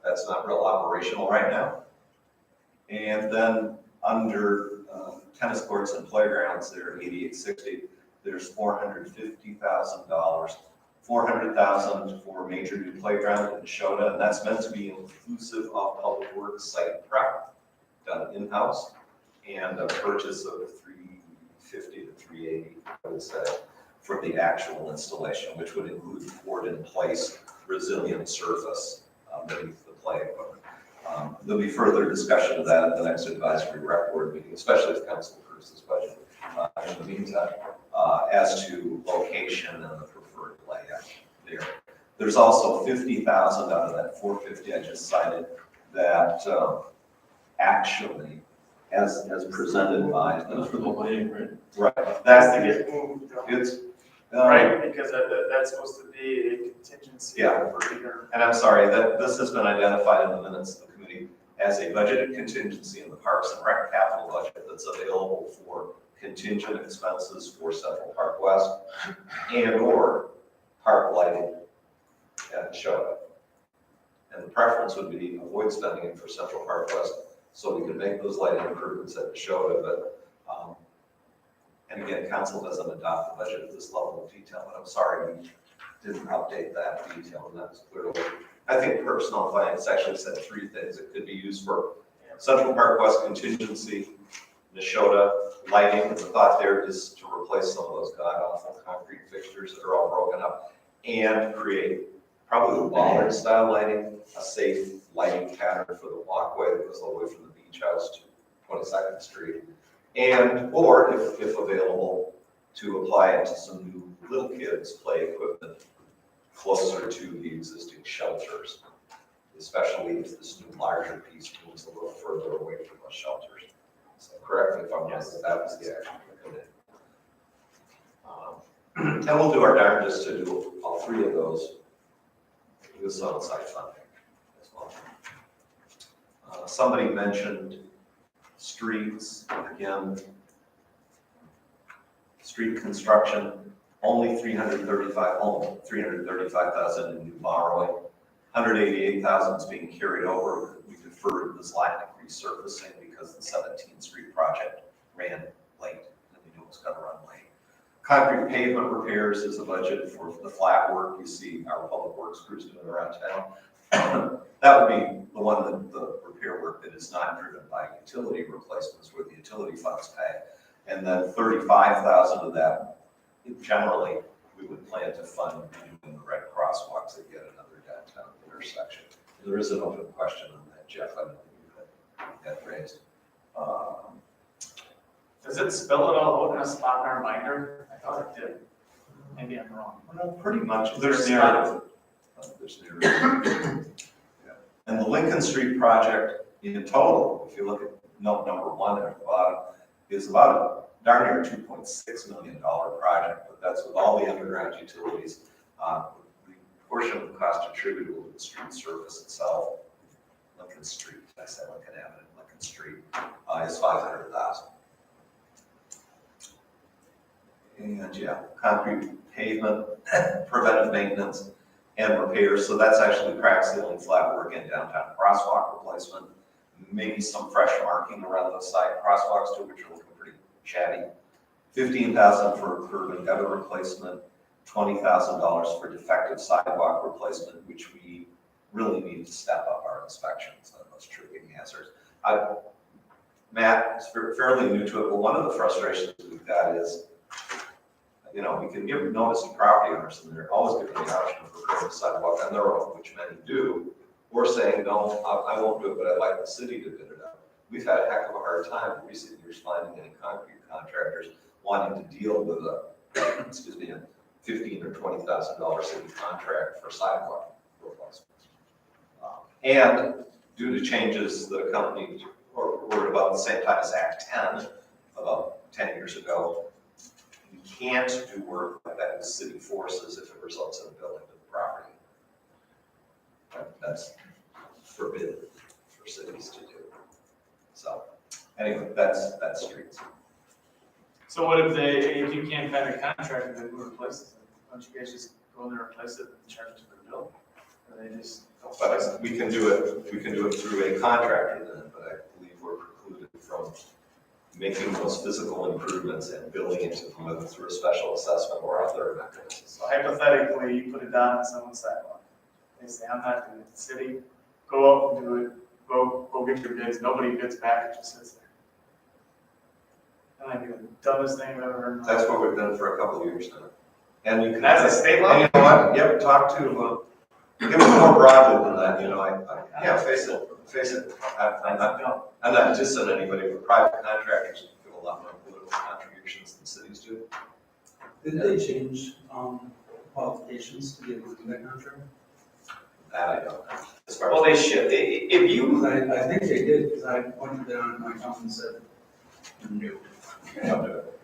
Speaker 1: That's not real operational right now. And then under tennis courts and playgrounds, they're 8860. There's $450,000. $400,000 for a major new playground in Neshota, and that's meant to be inclusive of public works site prep done in-house, and a purchase of $350 to $380, I would say, for the actual installation, which would include poured-in-place resilient surface beneath the play equipment. There'll be further discussion of that at the next advisory rec board meeting, especially if council approves this budget. In the meantime, as to location and the preferred layout there. There's also $50,000 out of that $450 I just cited that actually, as presented by
Speaker 4: For the lighting, right?
Speaker 1: right.
Speaker 3: That's to get moved, though.
Speaker 1: It's
Speaker 3: Right, because that's supposed to be a contingency.
Speaker 1: Yeah.
Speaker 3: For either.
Speaker 1: And I'm sorry that this has been identified in the minutes of the committee as a budgeted contingency in the Parks and Rec capital budget that's available for contingent expenses for Central Park West and or park lighting at Neshota. And the preference would be avoid spending it for Central Park West so we can make those lighting improvements at Neshota. But and again, council doesn't adopt the budget at this level of detail, but I'm sorry we didn't update that detail, and that was clearly, I think personnel finance actually said three things. It could be used for Central Park West contingency, Neshota lighting. The thought there is to replace some of those god-awful concrete fixtures that are all broken up and create probably bollard style lighting, a safe lighting pattern for the walkway that goes all the way from the beach house to 22nd Street. And, or if available, to apply it to some new little kids play equipment closer to the existing shelters, especially if this new larger piece moves a little further away from those shelters. So correct me if I'm wrong, that was the action committed. And we'll do our darndest to do all three of those with some outside funding as well. Somebody mentioned streets, again, street construction, only 335,000 in new borrowing, 188,000 is being carried over. We deferred this Zlatnik resurfacing because the 17th Street project ran late, and we knew it was going to run late. Concrete pavement repairs is a budget for the flat work you see our public works crews doing around town. That would be the one that the repair work that is not driven by utility replacements where the utility funds pay. And then 35,000 of that, generally, we would plan to fund doing the red crosswalks at yet another downtown intersection. There is an open question on that, Jeff, I don't think you had raised.
Speaker 3: Does it spell it all out in a spot in our binder? I thought it did. Maybe I'm wrong.
Speaker 1: Well, pretty much,
Speaker 3: There's
Speaker 1: there's narrative. There's narrative. Yeah. And the Lincoln Street project in total, if you look at note number 1 at the bottom, is about a darn near $2.6 million project, but that's with all the underground utilities. portion of the cost attributable to the street surface itself, Lincoln Street, I said Lincoln Avenue, Lincoln Street, is $500,000. And yeah, concrete pavement, preventive maintenance, and repairs. So that's actually crack sealing, flat work, and downtown crosswalk replacement. Maybe some fresh marking around the site crosswalks too, which are looking pretty shabby. $15,000 for curb and gutter replacement, $20,000 for defective sidewalk replacement, which we really need to step up our inspections on those tripping hazards. Matt is fairly new to it, but one of the frustrations we've got is, we can give notice to property owners, and they're always given the option of repairing the sidewalk on their own, which many do, or saying, no, I won't do it, but I'd like the city to bid it out. We've had a heck of a hard time in recent years finding any concrete contractors wanting to deal with a $15,000 or $20,000 city contract for sidewalk replacements. And due to changes that accompanied, or were about the same time as Act 10, about 10 years ago, you can't do work like that with city forces if it results in a building to the property. That's forbidden for cities to do. So, anyway, that's streets.
Speaker 3: So what if you can't find a contractor that replaces it? Don't you guys just go there and replace it and charge it for the bill? Or they just don't replace it?
Speaker 1: But we can do it through a contractor then, but I believe we're precluded from making those physical improvements and billing into them, whether through a special assessment or other mechanisms.
Speaker 3: So hypothetically, you put it down on someone's sidewalk. They say, I'm not doing it. The city, go up and do it. Go get your bids. Nobody bids back. It just sits there. That might be the dumbest thing I've ever heard. in my
Speaker 1: That's
Speaker 3: life.
Speaker 1: what we've done for a couple of years now. And you can.
Speaker 3: That's a state law?
Speaker 1: And you know what? Yep, talk to, give it more broadly than that, yeah, face it. I'm not dissing anybody, but private contractors do a lot more political contributions than cities do.
Speaker 5: Did they change qualifications to be able to do that contract?
Speaker 1: That I don't know. As far
Speaker 3: Well,
Speaker 1: as-
Speaker 3: they should. If you,
Speaker 5: I think they did, because I pointed down at my accountant and said, no.
Speaker 1: Don't do it.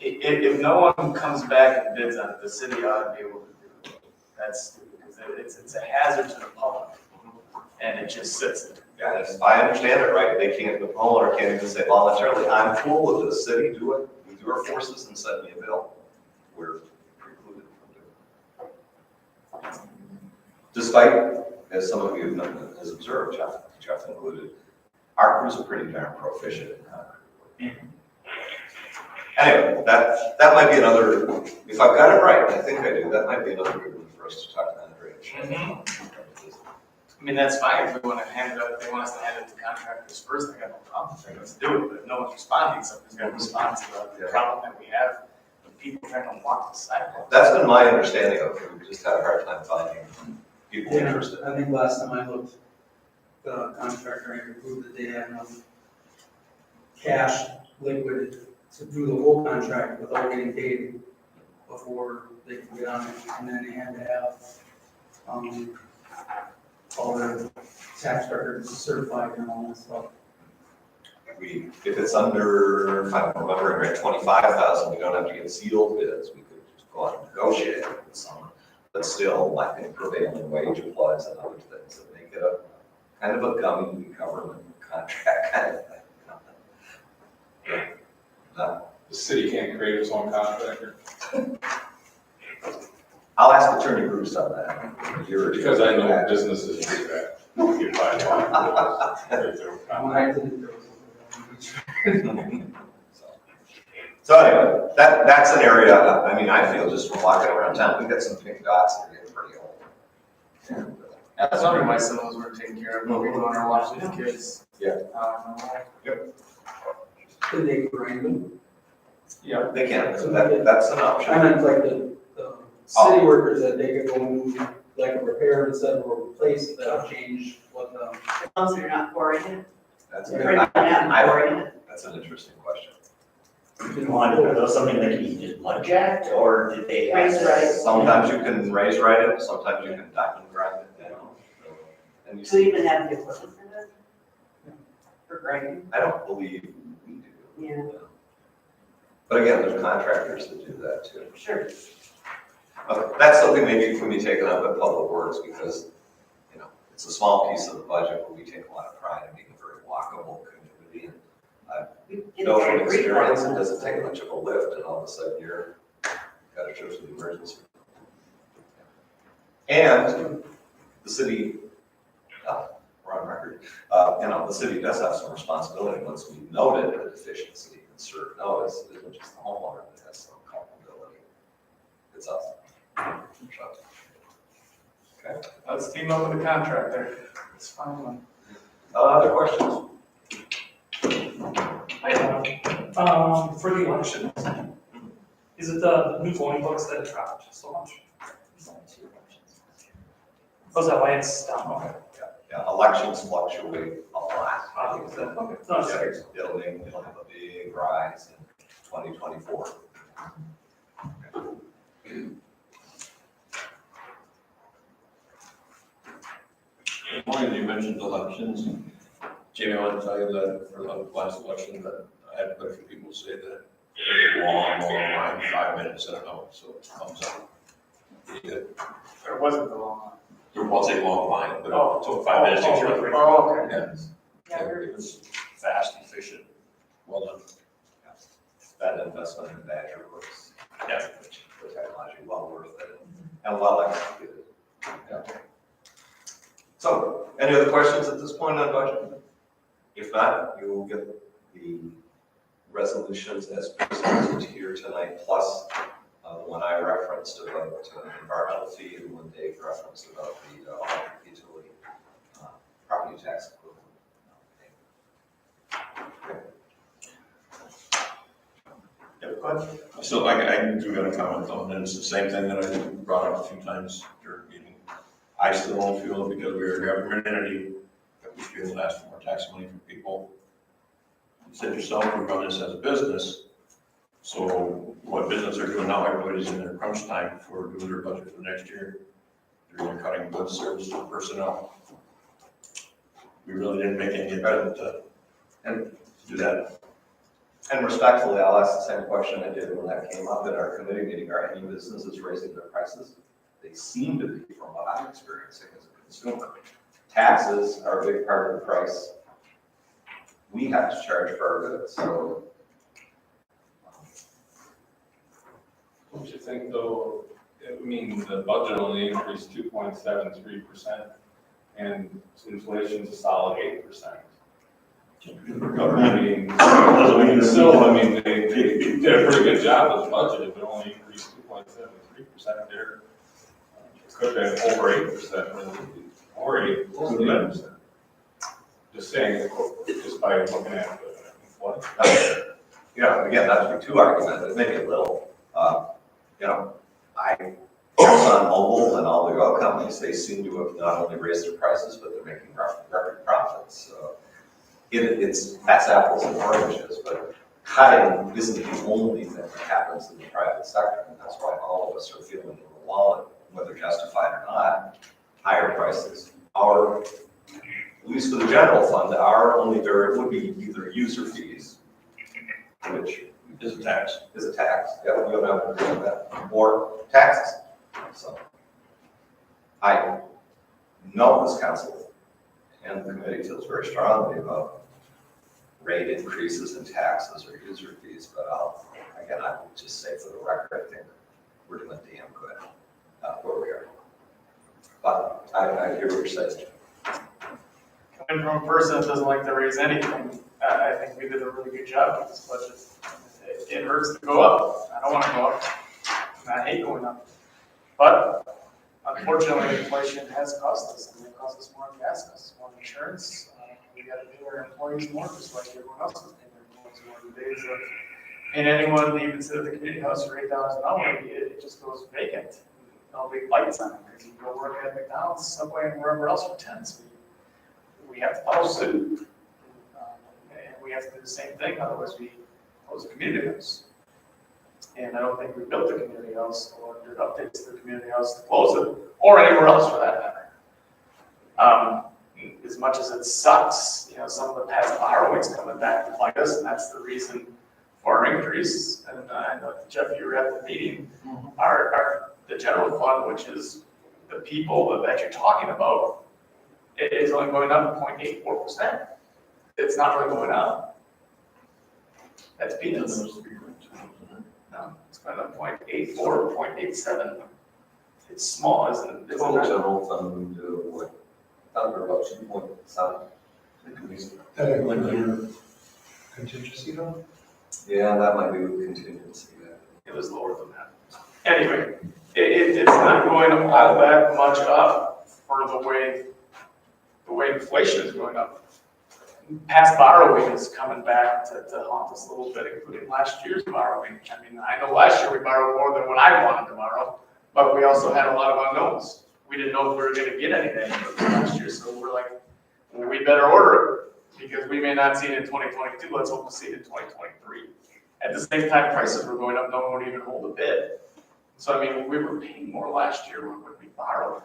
Speaker 3: if no one comes back and bids on it, the city ought to be able to do it. That's stupid, because it's a hazard to the public, and it just sits there.
Speaker 1: Yeah, if I understand it right, they can't, the homeowner can't even say voluntarily, I'm cool with the city, do it with your forces and send me a bill. We're precluded from doing it. Despite, as some of you has observed, Jeff included, our crews are pretty darn proficient in concrete work. Anyway, that might be another, if I've got it right, and I think I do, that might be another good one for us to talk about drainage.
Speaker 3: I mean, that's fine if we want to hand it up, if they want us to hand it to contractors first, I got no problem, for us to do it, but if no one's responding, somebody's got to respond to the problem that we have, with people trying to walk the sidewalk.
Speaker 1: That's been my understanding of it, we just had a hard time finding people
Speaker 5: Yeah,
Speaker 1: interested.
Speaker 5: I think last time I looked, the contractor had approved that they had enough cash liquid to do the whole contract without getting paid before they could get on it, and then they had to have, all their tax records certified and all that stuff.
Speaker 1: If it's under, if I'm remembering right, 25,000, we don't have to get sealed bids, we could just go out and negotiate with someone. But still, I think prevailing wage applies and other things that make it a kind of a gummy government contract kind of thing.
Speaker 6: The city can't create its own contractor,
Speaker 1: I'll ask Attorney Bruce on that.
Speaker 6: because I know businesses do that. You buy
Speaker 5: When I did it, there was
Speaker 1: So anyway, that's an area, I mean, I feel just from walking around town, we've got some pink dots that are getting pretty old. And,
Speaker 3: I was wondering why some of those weren't taken care of, but we going to watch these kids.
Speaker 1: Yeah.
Speaker 5: Did they grind them?
Speaker 1: Yeah, they can, so that's an
Speaker 5: I
Speaker 1: option.
Speaker 5: meant like the city workers that they could go and do like a repair instead of a replace, that'll change what the.
Speaker 7: As long as you're not pouring it,
Speaker 1: That's
Speaker 7: or you're not pouring it.
Speaker 1: That's an interesting question.
Speaker 4: Are those something that can be just mud jacked, or did they?
Speaker 7: Raised right.
Speaker 1: Sometimes you can raise right it, sometimes you can diamond grind it, And you
Speaker 7: Do you
Speaker 1: see,
Speaker 7: even have the equipment for that? For grinding?
Speaker 1: I don't believe we do.
Speaker 7: Yeah.
Speaker 1: But again, there's contractors that do that too.
Speaker 7: Sure.
Speaker 1: That's something maybe can be taken up at Public Works because, it's a small piece of the budget, but we take a lot of pride in being a very walkable community. And I know from experience, it doesn't take much of a lift and all of a sudden you're got to trip to the emergency. And the city, we're on record, the city does have some responsibility once we've noted a deficiency and serve notice. It isn't just the homeowner that has some culpability. It's us. Okay.
Speaker 3: Let's team up with the contractor. It's fine.
Speaker 1: Other questions?
Speaker 8: I have, for the elections, is it the new voting books that have dropped so much? Oh, is that why it's down? Okay.
Speaker 1: Yeah, elections fluctuate a lot. I think that
Speaker 8: Okay, no, it's fair.
Speaker 1: it'll have a big rise in 2024.
Speaker 9: Morning, you mentioned elections. Jamie, I want to tell you that for the last election, that I had quite a few people say that it was a long line, 5 minutes and out, so it comes up.
Speaker 3: There wasn't a long line.
Speaker 9: There was a long line, but
Speaker 3: Oh.
Speaker 9: it took 5 minutes to get through.
Speaker 3: Oh, okay.
Speaker 9: Yeah,
Speaker 7: Yeah,
Speaker 9: it was fast, efficient, well done.
Speaker 1: That investment in Badger Works.
Speaker 9: Yeah.
Speaker 1: The technology, well worth it and well executed. Yeah. So, any other questions at this point on budget? If not, you will get the resolutions as presented here tonight, plus the one I referenced about environmental fee and one Dave referenced about the utility property tax equivalent.
Speaker 9: Yeah, go ahead. So I do got a comment on, and it's the same thing that I brought up a few times during the meeting. I still don't feel that because we are a government entity, that we should be able to ask for more tax money from people. You said yourself, we run this as a business, so what business are doing now, everybody's in their crunch time for doing their budget for next year. They're either cutting goods, services, or personnel. We really didn't make any attempt to do that.
Speaker 1: And respectfully, I'll ask the same question I did when that came up at our committee meeting. Are any businesses raising their prices? They seem to be, from what I'm experiencing as a consumer. Taxes are a big part of the price. We have to charge for our goods, so.
Speaker 6: Don't you think though, I mean, the budget only increased 2.73% and inflation's a solid 8%. I mean, they did a pretty good job with the budget, if it only increased 2.73% there. It could have been over 8%, or 8%. Just saying, just by looking at what.
Speaker 1: Again, not to be too argumentative, maybe a little. I on mobile and all the oil companies, they seem to have not only raised their prices, but they're making record profits. So that's apples and oranges, but cutting isn't the only thing that happens in the private sector, and that's why all of us are feeling in the wallet, whether justified or not, higher prices. At least for the general fund, our only variable would be either user fees, which
Speaker 9: Is a tax.
Speaker 1: is a tax, yeah, we don't have to agree on that, or taxes. So I know this council and the committee feels very strongly about rate increases in taxes or user fees, but I would just say for the record, I think we're doing damn good where we are. But I hear what you're saying.
Speaker 3: Coming from a person that doesn't like to raise anything, I think we did a really good job with this budget. It hurts to go up. I don't want to go up. And I hate going up. But unfortunately, inflation has cost us. And it cost us more in gas, cost us more in insurance. We got to pay our employees more, just like everyone else is paying their employees more. The days of paying anyone even sit at the community house for $8 an hour, it just goes vacant. No big lights on it, because you go work at McDonald's, Subway, and wherever else for tents. We have to follow suit. And we have to do the same thing, otherwise we close the community house. And I don't think we built the community house or did updates to the community house to close it, or anywhere else for that matter. As much as it sucks, some of the past borrowings coming back to bite us, and that's the reason for our increase. And I know, Jeff, you were at the meeting. the general fund, which is the people that you're talking about, it is only going up 0.84%. It's not really going up. That's peanuts. No, it's going up 0.84, 0.87. It's small, isn't it?
Speaker 1: Total general fund, we do what, under about 2.7.
Speaker 2: That include contingency though?
Speaker 1: Yeah, that might be with contingency.
Speaker 3: It was lower than that. Anyway, it's not going all that much up for the way inflation is going up. Past borrowing is coming back to haunt us a little bit, including last year's borrowing. I mean, I know last year we borrowed more than what I wanted to borrow, but we also had a lot of unknowns. We didn't know if we were gonna get anything last year, so we're like, well, we better order it, because we may not see it in 2022, let's hope to see it in 2023. At the same time, prices were going up, no one would even hold a bid. So I mean, we were paying more last year when we borrowed.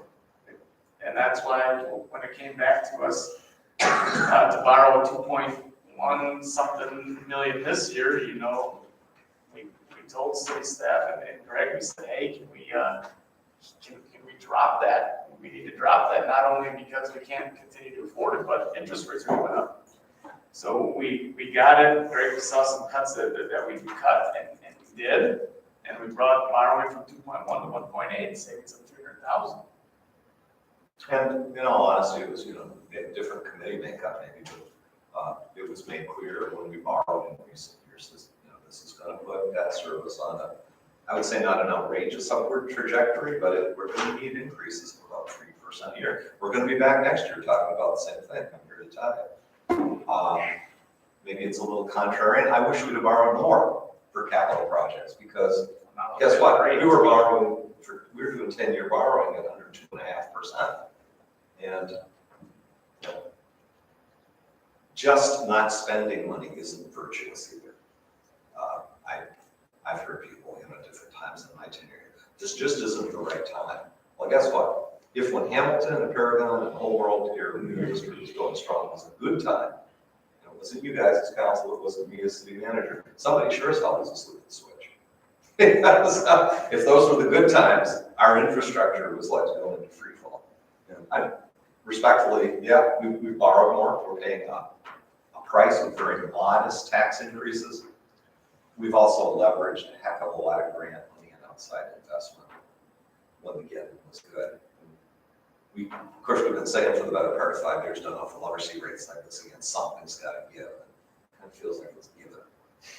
Speaker 3: And that's why when it came back to us to borrow 2.1 something million this year, you know, we told city staff and Greg, we said, hey, can we drop that? We need to drop that, not only because we can't continue to afford it, but interest rates are going up. So we got it. Greg saw some cuts that we could cut, and we did. And we brought borrowing from 2.1 to 1.8, savings of 300,000.
Speaker 1: And in all honesty, it was, a different committee makeup maybe, but it was made clear when we borrowed in recent years, this is going to put debt service on I would say not an outrageous upward trajectory, but we're going to need increases of about 3% a year. We're going to be back next year talking about the same thing. I'm here to tell you. Maybe it's a little contrarian. I wish we'd have borrowed more for capital projects, because guess what? We were doing 10-year borrowing at under 2.5%. And just not spending money isn't virtuous either. I've heard people, at different times in my tenure, this just isn't the right time. Well, guess what? If when Hamilton and Paragon and the whole world here, the industry was going strong, was a good time, it wasn't you guys as council, it wasn't me as city manager, somebody sure as hell was asleep at the switch. If those were the good times, our infrastructure was like going into free fall. I respectfully, yeah, we borrowed more, we're paying a price with very modest tax increases. We've also leveraged a heck of a lot of grant money and outside investment when the getting was good. Of course, we've been saying for the better part of 5 years, don't know if we'll ever see rates like this again. Something's got to give. It kind of feels like it's given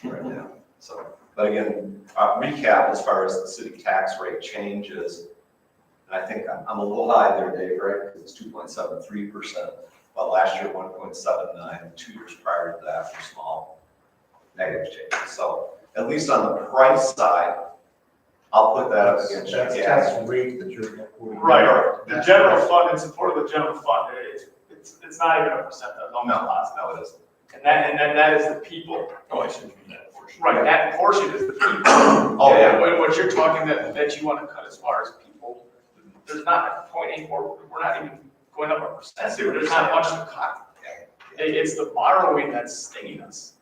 Speaker 1: right now. So, but again, recap as far as the city tax rate changes. And I think I'm a little high there, Dave, right? Because it's 2.73%. Well, last year 1.79. 2 years prior to that were small negative changes. So at least on the price side, I'll put that up against
Speaker 2: That's
Speaker 1: gas.
Speaker 2: tax rate that you're quoting.
Speaker 3: Right, the general fund, in support of the general fund, it's not even a percent, that's almost lost.
Speaker 1: No, it isn't.
Speaker 3: And that is the people.
Speaker 9: Oh, I see what you mean, that portion.
Speaker 3: Right, that portion is the people.
Speaker 1: Oh, yeah.
Speaker 3: What you're talking that you want to cut as far as people, there's not a 0.84, we're not even going up a percent, there's not much to cut. It's the borrowing that's stinging us.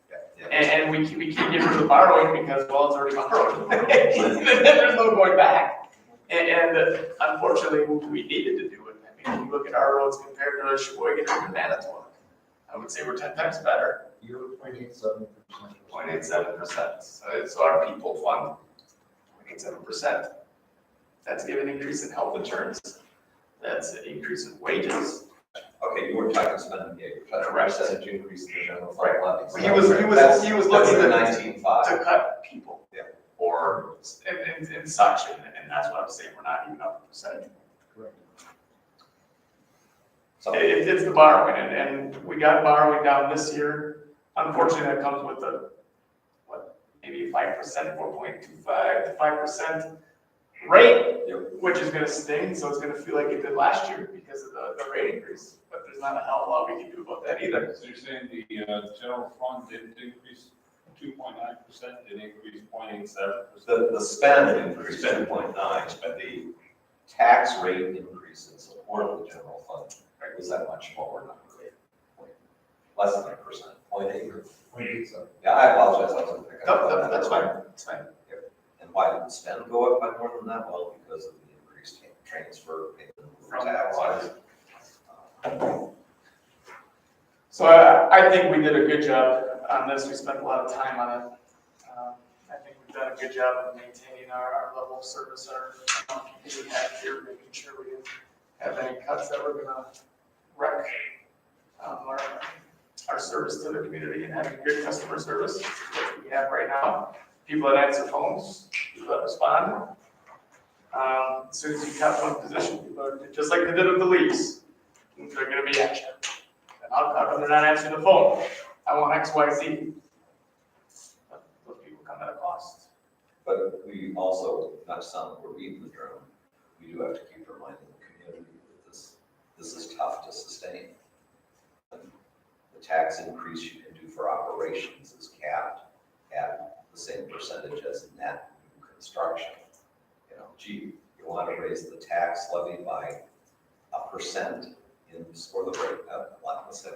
Speaker 3: And we can't get rid of the borrowing because, well, it's already borrowed. There's no going back. And unfortunately, we needed to do it. I mean, if you look at our roads compared to Sheboygan and Manitowoc, I would say we're 10 times better.
Speaker 2: You're 0.87%.
Speaker 3: 0.87%. So our people fund 0.87%. That's given an increase in health insurance. That's an increase in wages.
Speaker 1: Okay, you weren't talking spending, yeah, you're talking
Speaker 3: Right.
Speaker 1: percentage increase in the general fund levy.
Speaker 3: He was looking
Speaker 1: at
Speaker 3: at
Speaker 1: 19.5.
Speaker 3: to cut people.
Speaker 1: Yeah.
Speaker 3: Or and such, and that's what I'm saying, we're not even up a percentage.
Speaker 2: Correct.
Speaker 1: So
Speaker 3: It's the borrowing, and we got borrowing down this year. Unfortunately, that comes with maybe 5%, 4.25 to 5% rate, which is gonna sting, so it's gonna feel like it did last year because of the rate increase. But there's not a hell of a lot we can do about that either.
Speaker 6: So you're saying the general fund didn't increase 2.9%, it increased 0.87%?
Speaker 1: the spend increased 2.9, but the tax rate increase in support of the general fund was that much lower number. Less than 1%, 0.8.
Speaker 2: 0.87.
Speaker 1: Yeah, I apologize, I wasn't picking up on that.
Speaker 3: That's fine, that's fine.
Speaker 1: And why did the spend go up by more than that? Well, because of the increased transfer payment for taxes.
Speaker 3: So I think we did a good job on this. We spent a lot of time on it. I think we've done a good job of maintaining our level of service, our people we have here, making sure we didn't have any cuts that were gonna wreck our service to the community and having good customer service that we have right now. People that answer phones, people that respond. As soon as you have one position, people are, just like they did with the leaves, they're gonna be action. How come they're not answering the phone? I want X, Y, Z. But those people come at a cost.
Speaker 1: But we also, not to sound like we're beating the drum, we do have to keep reminding the community that this is tough to sustain. The tax increase you can do for operations is capped at the same percentage as net new construction. You know, gee, you want to raise the tax levy by 1% in support of the rate, let's say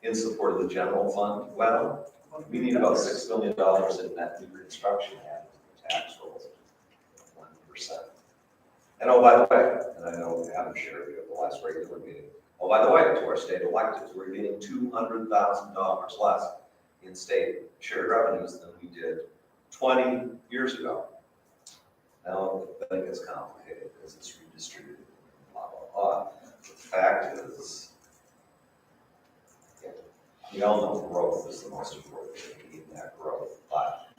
Speaker 1: in support of the general fund. Well, we need about $6 million in net new construction added to the tax rolls, 1%. And oh, by the way, and I know we haven't shared it at the last regular meeting. Oh, by the way, to our state electeds, we're getting $200,000 less in state shared revenues than we did 20 years ago. Now, the thing gets complicated because it's redistributed, blah, blah, blah. The fact is, we all know growth is the most important thing, we need that growth, but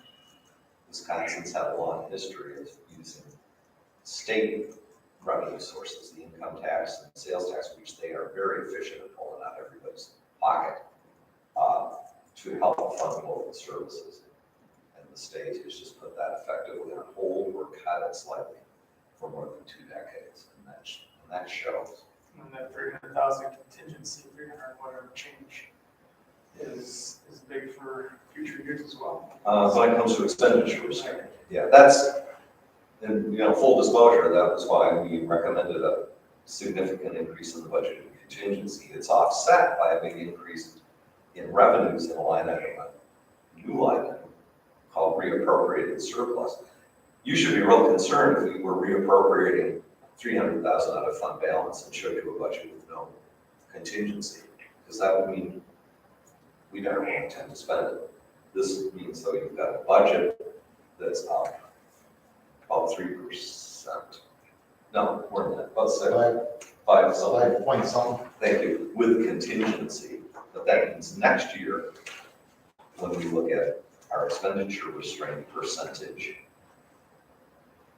Speaker 1: Wisconsin's had a long history of using state revenue sources, the income tax and sales tax, which they are very efficient at pulling out everybody's pocket, to help fund local services. And the state has just put that effectively on hold or cut it slightly for more than 2 decades, and that shows.
Speaker 3: And that 300,000 contingency, 300 whatever change is big for future years as well.
Speaker 1: When it comes to expenditures, yeah, that's, and full disclosure, that was why we recommended a significant increase in the budget and contingency. It's offset by a big increase in revenues in a line item, a new line item called reappropriated surplus. You should be real concerned if we were reappropriating 300,000 out of fund balance and showed you a budget with no contingency, because that would mean we never intend to spend it. This means though you've got a budget that's up about 3%. No, more than that, about 5 something.
Speaker 2: 5 point something.
Speaker 1: Thank you, with contingency. But that means next year, when we look at our expenditure restraint percentage,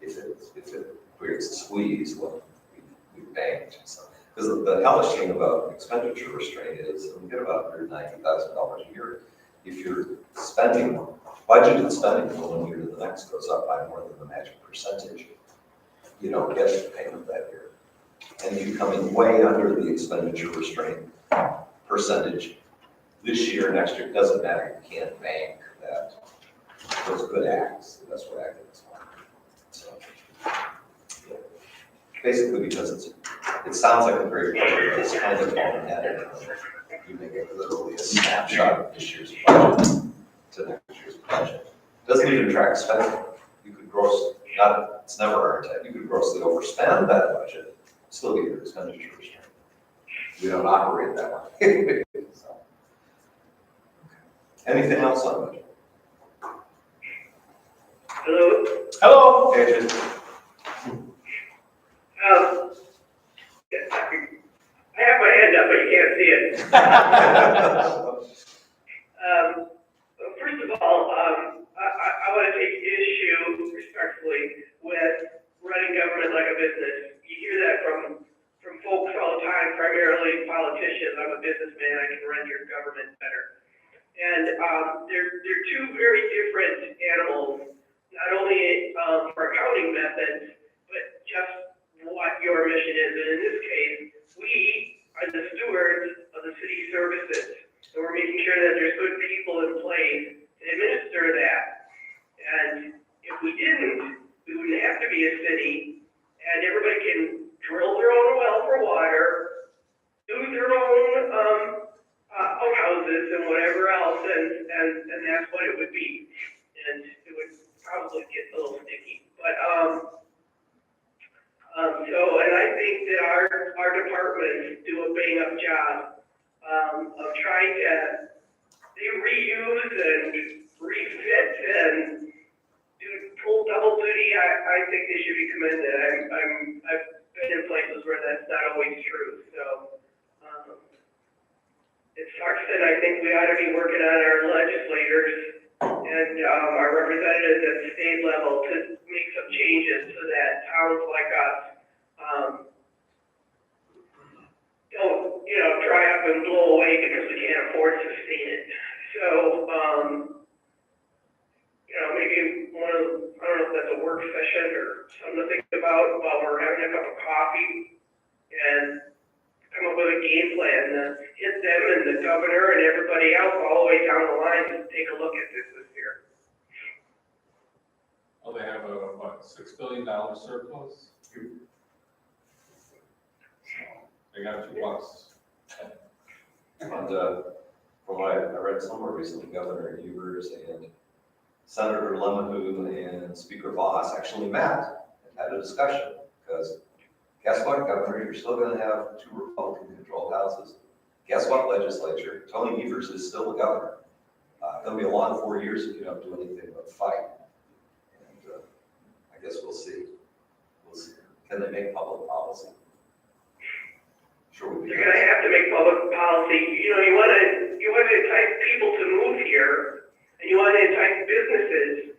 Speaker 1: if it creates a squeeze, well, we banked. So, because the hellish thing about expenditure restraint is we get about $190,000 a year. If you're spending, budgeted spending from one year to the next goes up by more than the magic percentage, you don't get the payment that year. And if you're coming way under the expenditure restraint percentage this year, next year, it doesn't matter. You can't bank that those good acts, the best way I can explain. So, yeah. Basically, because it sounds like a great budget, but it's kind of all-headed. You make it literally a snapshot of this year's budget to next year's budget. Doesn't even track spending. You could it's never our intent. You could grossly overspend that budget, still get your expenditure restraint. We don't operate that way. So. Anything else on budget?
Speaker 10: Hello.
Speaker 3: Hello.
Speaker 1: Hey, Jason.
Speaker 10: I have my hand up, but you can't see it. First of all, I want to take issue respectfully with running government like a business. You hear that from folks all the time, primarily politicians. I'm a businessman, I can run your government better. And they're two very different animals, not only for accounting methods, but just what your mission is. And in this case, we are the stewards of the city services. So we're making sure that there's good people in place to administer that. And if we didn't, we wouldn't have to be a city, and everybody can drill their own well for water, do their own outhouses and whatever else, and that's what it would be. And it would probably get a bang up job, of trying to reuse and refit and do full double duty. I think they should be commended. I've been in places where that's not always true, so, it sucks, and I think we ought to be working on our legislators and, our representatives at the state level to make some changes so that towns like us, don't, dry up and blow away because we can't afford to sustain it. So, maybe I don't know if that's a work session or something to think about while we're having a cup of coffee and come up with a game plan to hit them and the governor and everybody else all the way down the line to take a look at this year.
Speaker 6: Well, they have a, what, $6 billion surplus? So, they got $2.
Speaker 1: And, from what I read somewhere recently, Governor Evers and Senator Lemon and Speaker Voss actually met and had a discussion, because guess what, Governor, you're still gonna have 2 Republican-controlled houses. Guess what, legislature, Tony Evers is still the governor. It'll be a long 4 years if you don't do anything but fight. And, I guess we'll see. We'll see. Can they make public policy? Sure would be.
Speaker 10: You're gonna have to make public policy. You wanna entice people to move here, and you wanna entice businesses.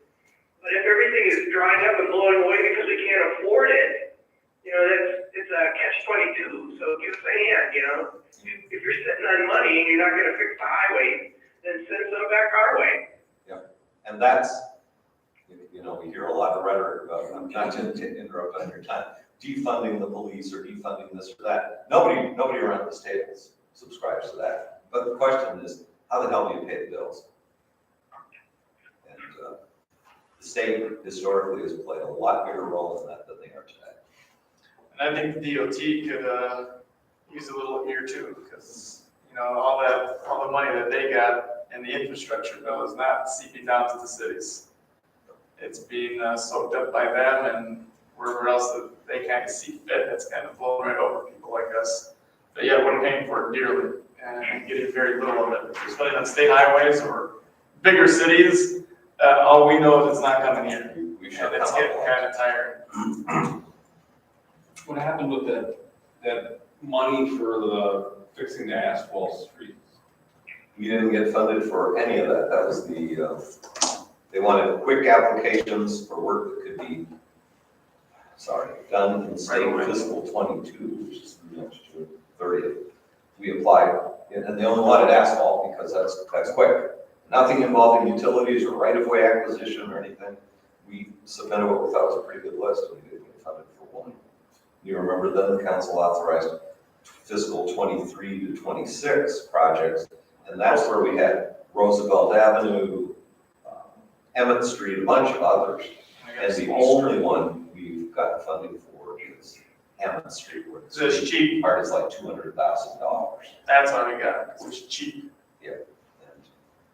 Speaker 10: But if everything is drying up and blowing away because we can't afford it, it's a catch-22. So give us a hand. If you're sitting on money and you're not gonna fix the highway, then send some back our way.
Speaker 1: And that's, we hear a lot of rhetoric about, I'm not to interrupt on your time, defunding the police or defunding this or that. Nobody around this table subscribes to that. But the question is, how the hell do you pay the bills? And the state historically has played a lot bigger role in that than they are today.
Speaker 3: And I think the DOT could, use a little here too, because, all the money that they got in the infrastructure bill is not seeping down to the cities. It's being soaked up by them and wherever else that they kind of see fit. It's kind of blowing right over people like us. But yeah, we're paying for it dearly and getting very little of it. Especially on state highways or bigger cities, all we know is it's not coming here.
Speaker 1: We should
Speaker 3: It's
Speaker 1: come
Speaker 3: getting
Speaker 1: up
Speaker 3: kind of tired.
Speaker 6: What happened with that money for the fixing the asphalt streets?
Speaker 1: We didn't get funded for any of that. That was they wanted quick applications for work that could be, done in state fiscal 22, which is next June 30th. We applied, and they only wanted asphalt because that's quick. Nothing involving utilities or right-of-way acquisition or anything. We submitted what we thought was a pretty good list, and we didn't get funded for one. You remember then the council authorized fiscal 23 to 26 projects, and that's where we had Roosevelt Avenue, Emmett Street, a bunch of others. And the only one we've gotten funding for is Emmett Street, where
Speaker 3: So it's cheap.
Speaker 1: part is like $200,000.
Speaker 3: That's why we got it, because it's cheap.
Speaker 1: And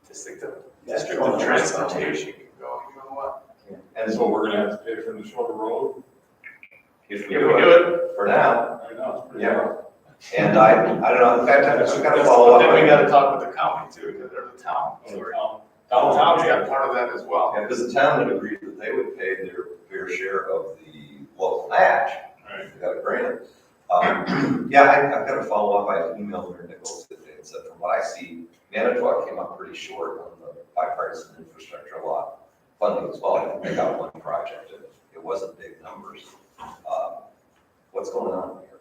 Speaker 3: Just think the district of transportation can go, what?
Speaker 1: And
Speaker 6: So we're gonna have to pay for the shorter road?
Speaker 1: if
Speaker 3: If
Speaker 1: we
Speaker 3: we
Speaker 1: do
Speaker 3: do
Speaker 1: it,
Speaker 3: it,
Speaker 1: for now,
Speaker 6: I know, it's pretty
Speaker 1: Yeah.
Speaker 6: hard.
Speaker 1: and I don't know, in fact, I just gotta follow up.
Speaker 3: then we gotta talk with the county too, because they're the town. So we're- Downtown's got part of that as well.
Speaker 1: Yeah, because the town had agreed that they would pay their fair share of the local match.
Speaker 6: Right.
Speaker 1: They got a grant. Yeah, I've got to follow up. I emailed Mayor Nichols today and said, from what I see, Manitowoc came up pretty short on the bipartisan infrastructure law funding as well. I think they got one project, and it wasn't big numbers. What's going on here?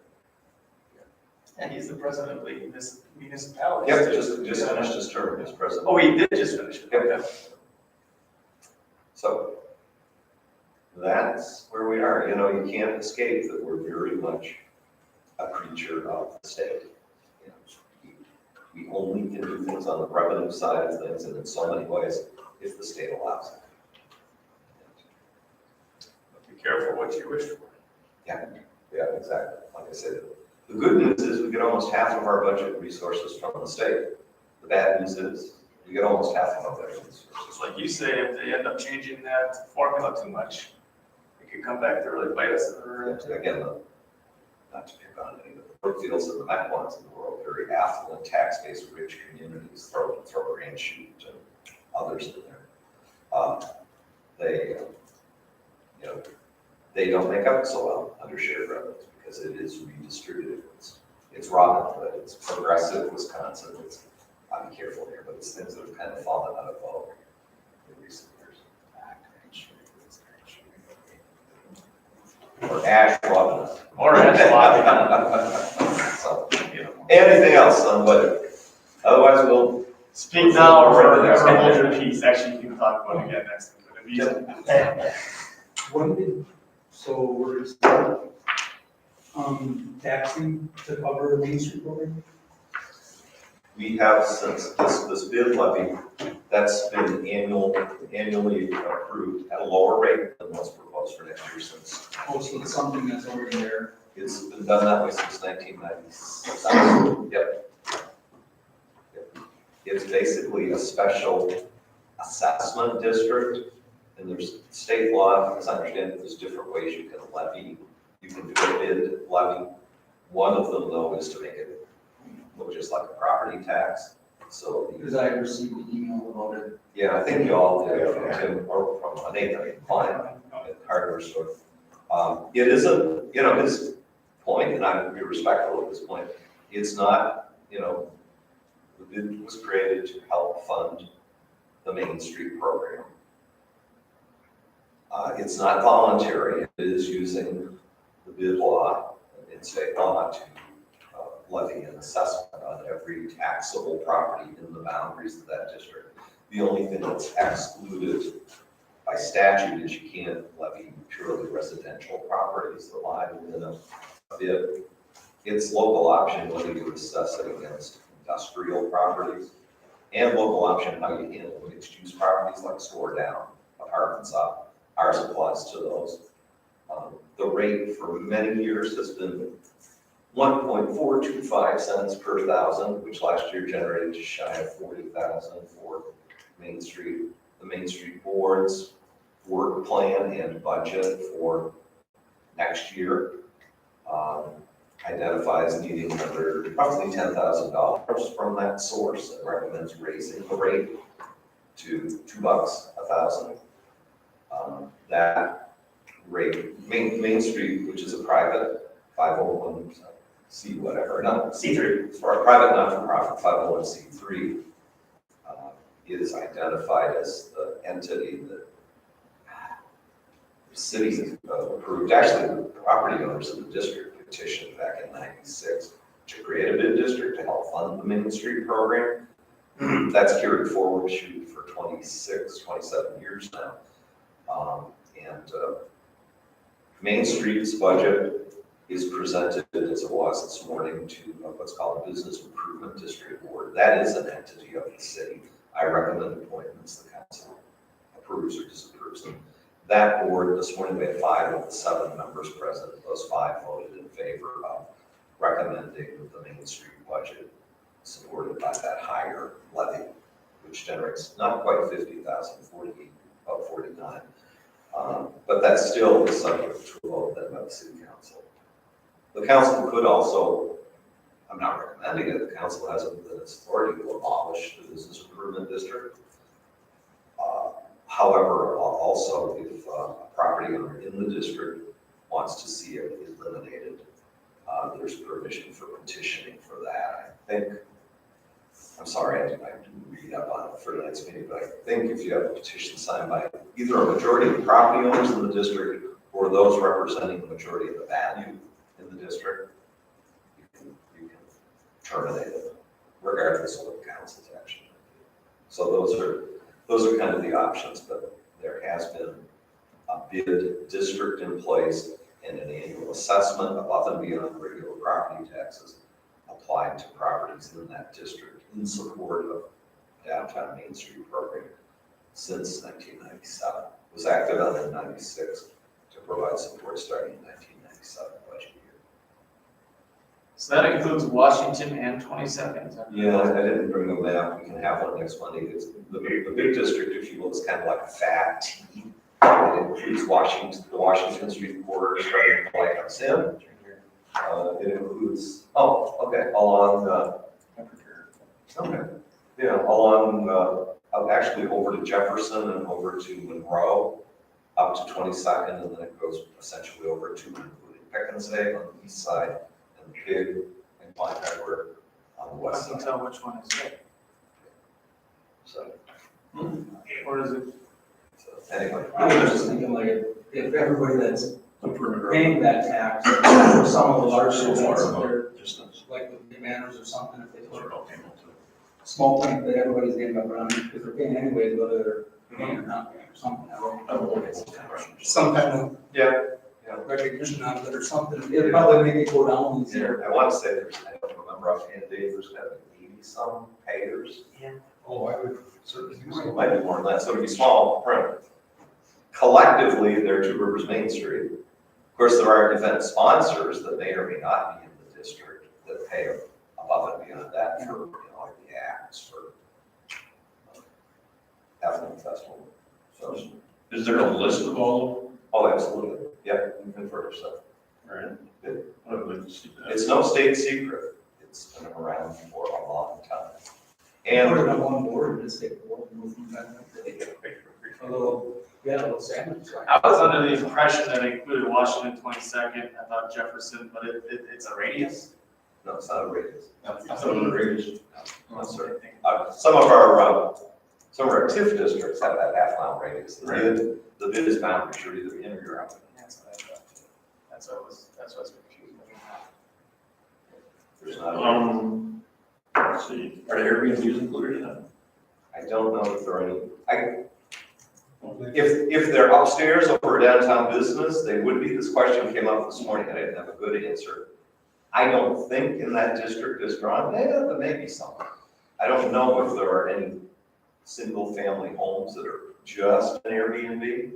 Speaker 3: And he's the president of the municipality.
Speaker 1: Yep, just finished his term as president.
Speaker 3: Oh, he did just finish it.
Speaker 1: Yep.
Speaker 3: Okay.
Speaker 1: So that's where we are. You can't escape that we're very much a creature of the state. We only can do things on the revenue side of things, and in so many ways, if the state allows it.
Speaker 3: Be careful what you wish for.
Speaker 1: Yeah, exactly. Like I said, the good news is we get almost half of our budget resources from the state. The bad news is we get almost half of our budget resources.
Speaker 3: Just like you say, if they end up changing that formula too much, it could come back to really bite us in the rear end.
Speaker 1: Again, not to pick on any of the Brookfields and the Mequons in the world, very affluent, tax-based, rich communities, throw Grand Chute and others in there. They, you know, they don't make up so well under shared revenues because it is redistributed. It's Robin Hood, it's progressive Wisconsin, I'll be careful here, but it's things that have kind of fallen out of vogue in recent years. Or Ash Robin Hood.
Speaker 3: Or Ash
Speaker 1: So, you know, anything else on budget? Otherwise, we'll.
Speaker 3: Speak now or hold your peace. Actually, you can talk about it again next week.
Speaker 5: When did, so we're gonna start, taxing to cover Main Street program?
Speaker 1: We have since this bid levy, that's been annually approved at a lower rate than what's proposed for next year since.
Speaker 5: Oh, so it's something that's already there.
Speaker 1: It's been done that way since 1997. Yep. It's basically a special assessment district, and there's state law, as I understand it, there's different ways you can levy. You can do a bid levy. One of them, though, is to make it look just like a property tax. So,
Speaker 5: Because I received an email about it.
Speaker 1: yeah, I think you all did from Tim or from Nathan Klein at the hardware store. It isn't, you know, his point, and I would be respectful of his point, it's not, you know, the bid was created to help fund the Main Street program. It's not voluntary, it is using the bid law and state law to levy an assessment on every taxable property in the boundaries of that district. The only thing that's excluded by statute is you can't levy purely residential properties that lie within a bid. It's local option whether you assess it against industrial properties and local option how you handle mixed use properties like store down, apartments up. Ours applies to those. The rate for many years has been 1.425 cents per thousand, which last year generated just shy of 40,000 for Main Street. The Main Street Board's work plan and budget for next year identifies needing another roughly $10,000 from that source and recommends raising the rate to $2 a thousand. That rate, Main Street, which is a private 501c whatever, not C3, for a private not-for-profit 501c3, is identified as the entity that the city approved. Actually, the property owners of the district petitioned back in '96 to create a bid district to help fund the Main Street program. That's carried forward for 26, 27 years now. Main Street's budget is presented as it was this morning to what's called a Business Improvement District Board. That is an entity of the city. I recommend appointments the council approves or disapproves them. That board, this morning we had 5 of the 7 members present. Those 5 voted in favor of recommending the Main Street budget supported by that higher levy, which generates not quite 50,000, about 49. But that's still the subject to a vote then by the city council. The council could also, I'm not recommending it, the council has its authority to abolish the Business Improvement District. However, also if a property owner in the district wants to see it eliminated, there's permission for petitioning for that. I think, I'm sorry, I didn't read up on it for tonight's meeting, but I think if you have a petition signed by either a majority of the property owners in the district or those representing the majority of the value in the district, you can terminate it regardless of what the council's action. So those are kind of the options, but there has been a bid district in place and an annual assessment above and beyond regular property taxes applied to properties in that district in support of downtown Main Street program since 1997. It was acted on in 96 to provide support starting in 1997 budget year.
Speaker 3: So that includes Washington and 22nd.
Speaker 1: Yeah, I didn't bring a map. We can have one next Monday. It's the big district, if you will, is kind of like a fat T. It includes Washington, the Washington Street corridor starting from White House Inn It includes, okay, along, okay, yeah, along, actually over to Jefferson and over to Monroe, up to 22nd, and then it goes essentially over to including Pickensay on the east side, and Pig and Pine Hardware on the
Speaker 3: I
Speaker 1: west
Speaker 3: can
Speaker 1: side.
Speaker 3: tell which one is it.
Speaker 1: So,
Speaker 3: Or is it?
Speaker 1: anyway.
Speaker 5: I was just thinking like, if everybody that's
Speaker 9: The perimeter.
Speaker 5: paying that tax, for some of the large
Speaker 9: So
Speaker 5: events,
Speaker 9: far
Speaker 5: they're
Speaker 9: about distance.
Speaker 5: like with Big Manners or something, if they
Speaker 9: Those
Speaker 5: put
Speaker 9: are all came up to.
Speaker 5: small thing that everybody's getting up around, because they're paying anyways, whether they're paying or not paying or something.
Speaker 9: I don't know, it's kind of-
Speaker 5: Some kind of
Speaker 1: Yeah,
Speaker 5: recognition out of it or something, it'd probably make it go down easier.
Speaker 1: I want to say there's, I don't remember offhand, Dave, there's got to be 80-some payers.
Speaker 2: Oh, I would certainly do
Speaker 1: So it
Speaker 2: so.
Speaker 1: might be more than that, so it'd be small print. Collectively, they're Two Rivers Main Street. Of course, there are event sponsors that may or may not be in the district that pay above and beyond that for, like the acts for having a festival. So,
Speaker 9: Is there a list of all
Speaker 1: oh, absolutely, yeah, you can further stuff.
Speaker 9: of them? Right. I would like to see that.
Speaker 1: It's no state secret, it's been around for a long time.
Speaker 5: Put it
Speaker 1: And
Speaker 5: on one board and just take the board and move from that. A little, a little sandwich.
Speaker 3: I was under the impression that it included Washington 22nd, I thought Jefferson, but it's a radius.
Speaker 1: no, it's not a radius.
Speaker 6: I thought it was raised.
Speaker 1: No, sir. Some of our TIF districts have that half-mile radius. The bid is boundary, you're either in or you're out.
Speaker 3: That's what I thought. That's what's confusing me.
Speaker 1: There's not,
Speaker 9: Let's see, are the Airbnbs included in that?
Speaker 1: I don't know if there are any, if they're upstairs over downtown business, they would be. This question came up this morning and I didn't have a good answer. I don't think in that district is drawn, there may be some. I don't know if there are any single-family homes that are just an Airbnb.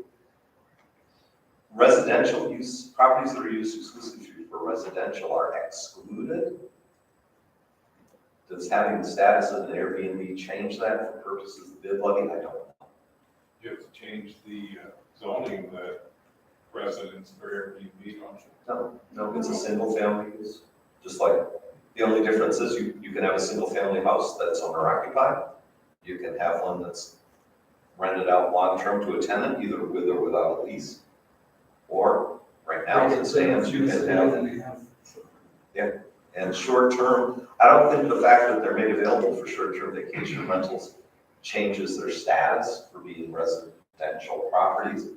Speaker 1: Residential use, properties that are used exclusively for residential are excluded. Does having the status of an Airbnb change that for purposes of bid levy? I don't know.
Speaker 6: You have to change the zoning, the residence for Airbnb, don't you?
Speaker 1: No, it's a single-family use. Just like, the only difference is you can have a single-family house that's owner-occupied. You can have one that's rented out long-term to a tenant, either with or without a lease. Or, right now, as it stands, you can have, and short-term, I don't think the fact that they're made available for short-term vacation rentals changes their status for being residential properties.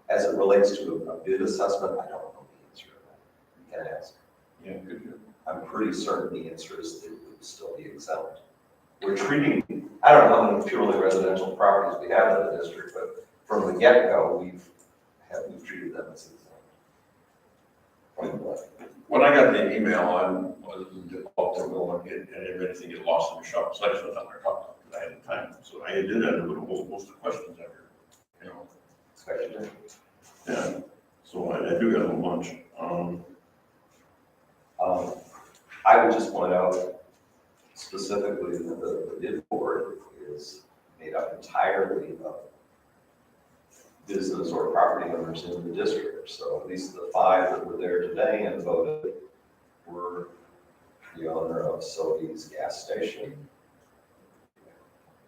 Speaker 1: As it relates to a bid assessment, I don't know the answer to that. You can ask.
Speaker 9: Yeah, good.
Speaker 1: I'm pretty certain the answer is they would still be exempt. We're treating, I don't know how many purely residential properties we have in the district, but from the get-go, we've treated them as exempt.
Speaker 9: When I got the email, I wasn't involved to go and get, I didn't really think it lost in the shuffle, so I just went down there and talked to them, because I had time. So I did end up with a whole host of questions after, you know.
Speaker 1: Especially.
Speaker 9: Yeah, so I do got a whole bunch.
Speaker 1: I would just point out specifically that the bid board is made up entirely of business or property owners in the district. So at least the 5 that were there today and voted were the owner of Sobeys gas station,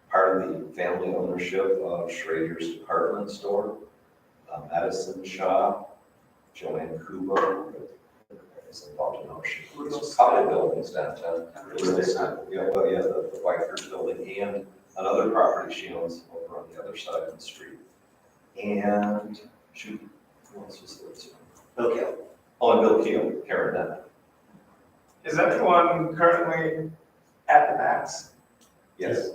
Speaker 1: part of the family ownership of Schrader's department store, Medicine Shop, Joanne Kuba, is involved in ownership. There's a couple of buildings downtown. The Whiteford building and another property she owns over on the other side of the street. And, shoot, who else was there? Bill Keel. Oh, and Bill Keel, Karen Denton.
Speaker 3: Is that the one currently at the max?
Speaker 1: Yes.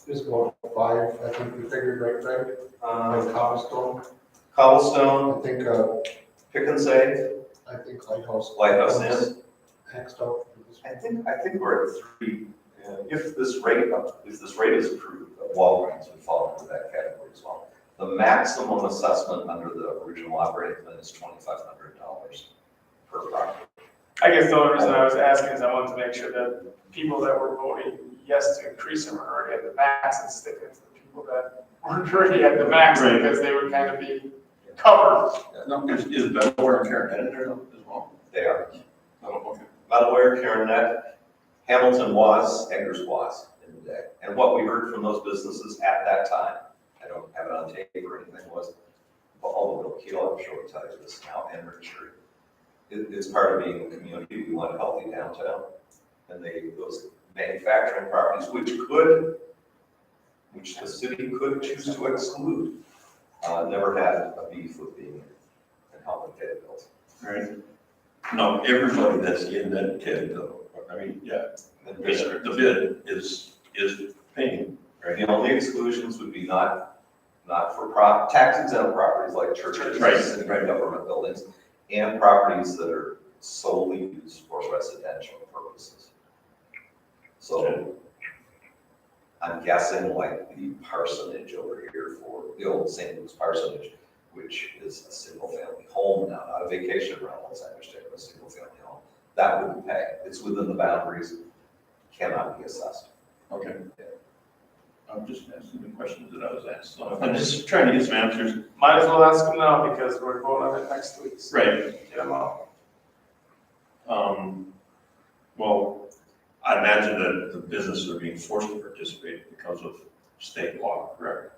Speaker 2: There's about 5, I think we figured, right? Cobblestone,
Speaker 1: Cobblestone,
Speaker 2: I think
Speaker 1: Pickensay,
Speaker 2: Lighthouse.
Speaker 1: Lighthouse Inn.
Speaker 2: Next up.
Speaker 1: I think we're at 3. If this rate is approved, Walgreens would fall into that category as well. The maximum assessment under the original operating plan is $2,500 per property.
Speaker 3: I guess the only reason I was asking is I wanted to make sure that people that were voting yes to increase them are already at the max and stick it to the people that weren't already at the max
Speaker 9: Right.
Speaker 3: because they would kind of be covered.
Speaker 9: No, is Belmore and Karen Denton there as well?
Speaker 1: They are.
Speaker 9: Oh, okay.
Speaker 1: By the way, Karen, that Hamilton was, Eggers was in the day. And what we heard from those businesses at that time, I don't have it on tape or anything, was, although Bill Keel, I'm sure will tell you this now, and Richard, it's part of being a community. We want a healthy downtown. And those manufacturing properties, which the city could choose to exclude, never had a beef with being in helping pay the bills.
Speaker 9: Right. No, everybody that's in that TID though, I mean, yeah,
Speaker 1: And
Speaker 9: the bid is paying.
Speaker 1: the only exclusions would be not for tax exempt properties like churches,
Speaker 9: Right,
Speaker 1: city
Speaker 9: right.
Speaker 1: government buildings, and properties that are solely used for residential purposes. So I'm guessing like the parsonage over here for the old St. Louis parsonage, which is a single family home now, not a vacation rental, as I understand, but a single family home. That wouldn't pay. It's within the boundaries, cannot be assessed.
Speaker 9: Okay. I'm just asking the questions that I was asked. So I'm just trying to get some answers.
Speaker 3: Might as well ask them now because we're voting on it next week. So
Speaker 9: Right.
Speaker 3: get them out.
Speaker 9: Well, I imagine that the businesses are being forced to participate because of state law, correct?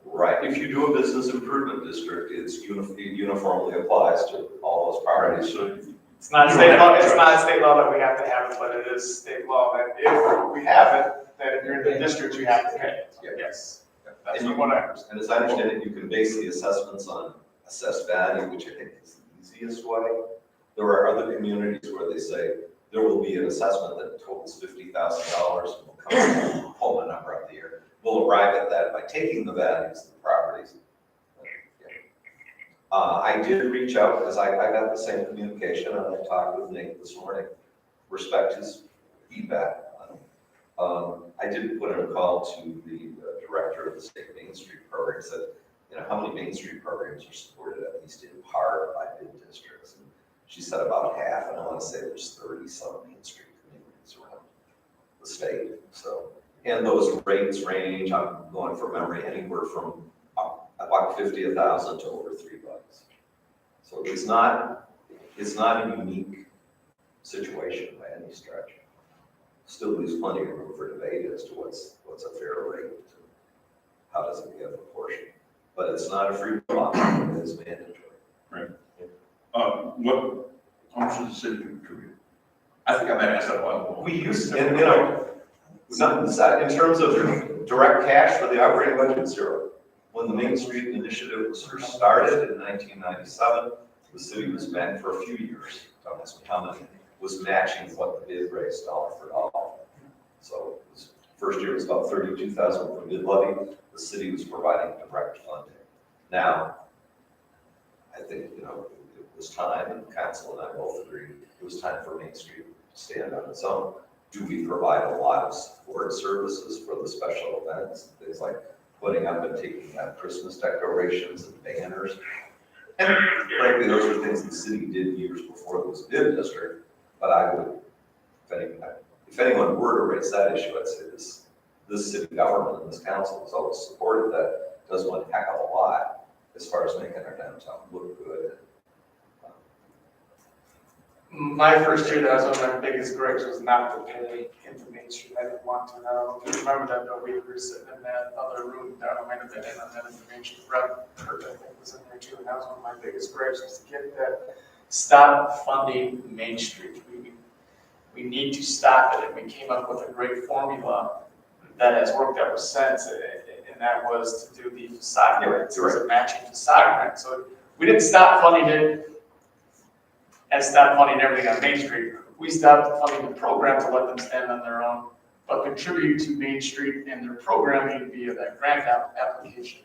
Speaker 1: Right, if you do a business improvement district, it uniformly applies to all those properties.
Speaker 9: So
Speaker 3: It's not
Speaker 9: You
Speaker 3: state
Speaker 9: don't have
Speaker 3: law,
Speaker 9: a
Speaker 3: it's
Speaker 9: choice.
Speaker 3: not state law that we have to have it, but it is state law that if we have it, that if you're in the district, you have to pay it.
Speaker 1: Yeah.
Speaker 3: Yes. That's
Speaker 1: And you-
Speaker 3: what I understand.
Speaker 1: And as I understand it, you can base the assessments on assessed value, which I think is the easiest way. There are other communities where they say there will be an assessment that totals $50,000 and will come, pull a number out of the air. We'll arrive at that by taking the values of the properties. I did reach out because I got the same communication and I talked with Nate this morning, respect his feedback. I did put in a call to the director of the state Main Street program, said, how many Main Street programs are supported at least in part by bid districts? And she said about half, and I want to say there's 30-some Main Street communities around the state. So, and those rates range, I'm going from memory, anywhere from about 50, 1,000 to over $3. So it's not a unique situation by any stretch. Still leaves plenty of room for debate as to what's a fair rate, and how does it get proportioned. But it's not a free option, it is mandatory.
Speaker 9: how much does the city contribute? I think I might ask that a while ago.
Speaker 1: We used, and in terms of direct cash for the operating budget, zero. When the Main Street Initiative was first started in 1997, the city was meant for a few years, don't ask me how many, was matching what the bid raised dollar for dollar. So first year was about 32,000 for bid levy. The city was providing direct funding. Now, I think, it was time, and council and I both agreed, it was time for Main Street to stand on its own. Do we provide a lot of support services for the special events, things like putting up and taking out Christmas decorations and banners? And frankly, those are things the city did years before it was a bid district, but I would, if anyone were to raise that issue, I'd say this city government and this council has always supported that, does one heck of a lot as far as making our downtown look good.
Speaker 3: My first year, that was one of my biggest gripes was not to pay into Main Street. I didn't want to. I don't know if you remember that, but we were sitting in that other room down, I might have been in on that information. Brett Kurt, I think, was in there too, and that was one of my biggest gripes, was to get that, stop funding Main Street. We need to stop it, and we came up with a great formula that has worked ever since, and that was to do the facade grants. It was a matching facade grant. So we didn't stop funding it and stop funding everything on Main Street. We stopped funding the program to let them stand on their own, but contribute to Main Street and their programming via that grant application.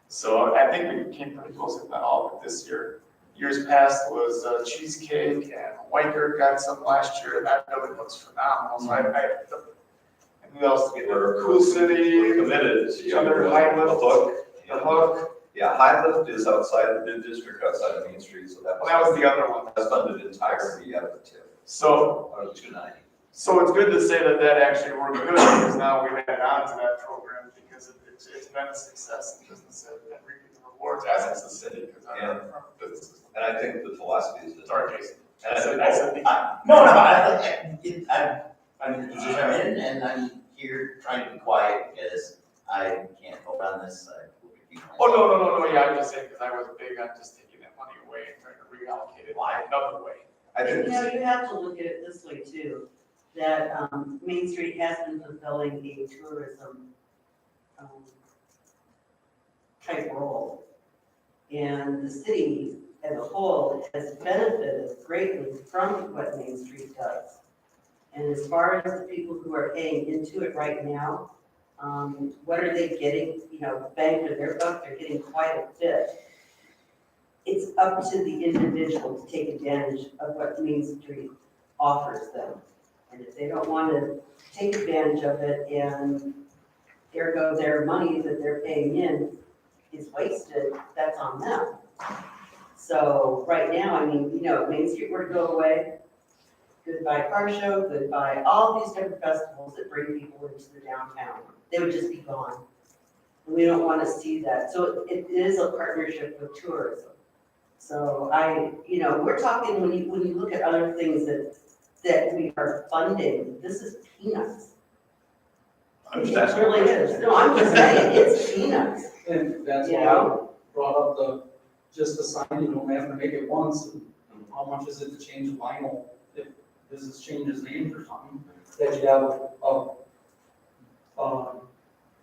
Speaker 3: So I think we came pretty close, if not all of it this year. Years past was Cheesecake, and Whiteker got some last year, and that building looks phenomenal. So and who else did we get? Cool City,
Speaker 1: Committed
Speaker 3: the other High
Speaker 1: the
Speaker 3: Lift,
Speaker 1: hook.
Speaker 3: the Hook.
Speaker 1: Yeah, High Lift is outside the bid district, outside of Main Street, so
Speaker 3: That was the other one.
Speaker 1: that's funded entirely out of the TIF,
Speaker 3: So
Speaker 1: out of 290.
Speaker 3: So it's good to say that that actually worked good, because now we've added on to that program, because it's been a success, and businesses have reaped the towards us as a city, because our businesses.
Speaker 1: And I think the philosophy is.
Speaker 3: Sorry, Jason.
Speaker 1: And I think,
Speaker 3: I said,
Speaker 4: I'm a musician and I'm here trying to be quiet because I can't vote on this. I will repeat myself.
Speaker 3: oh, no, yeah, I'm just saying, because I was big on just taking that money away and trying to reallocate it another way.
Speaker 1: I think
Speaker 7: You know, you have to look at it this way too, that, Main Street has been fulfilling a tourism, type role. And the city as a whole has benefited greatly from what Main Street does. And as far as the people who are paying into it right now, what are they getting, you know, bang for their buck? They're getting quite a bit. It's up to the individual to take advantage of what Main Street offers them. And if they don't want to take advantage of it and ergo their money that they're paying in is wasted, that's on them. So right now, I mean, you know, if Main Street were to go away, goodbye car show, goodbye all these different festivals that bring people into the downtown, they would just be gone. And we don't want to see that. So it is a partnership with tourism. So you know, we're talking, when you look at other things that we are funding, this is peanuts.
Speaker 9: I'm just
Speaker 7: It
Speaker 9: asking.
Speaker 7: really is. No, I'm just saying, it's peanuts.
Speaker 5: And that's
Speaker 7: You
Speaker 5: why I
Speaker 7: know?
Speaker 5: brought up just the sign, you don't have to make it once, and how much is it to change vinyl? If business changes names or something, that you have a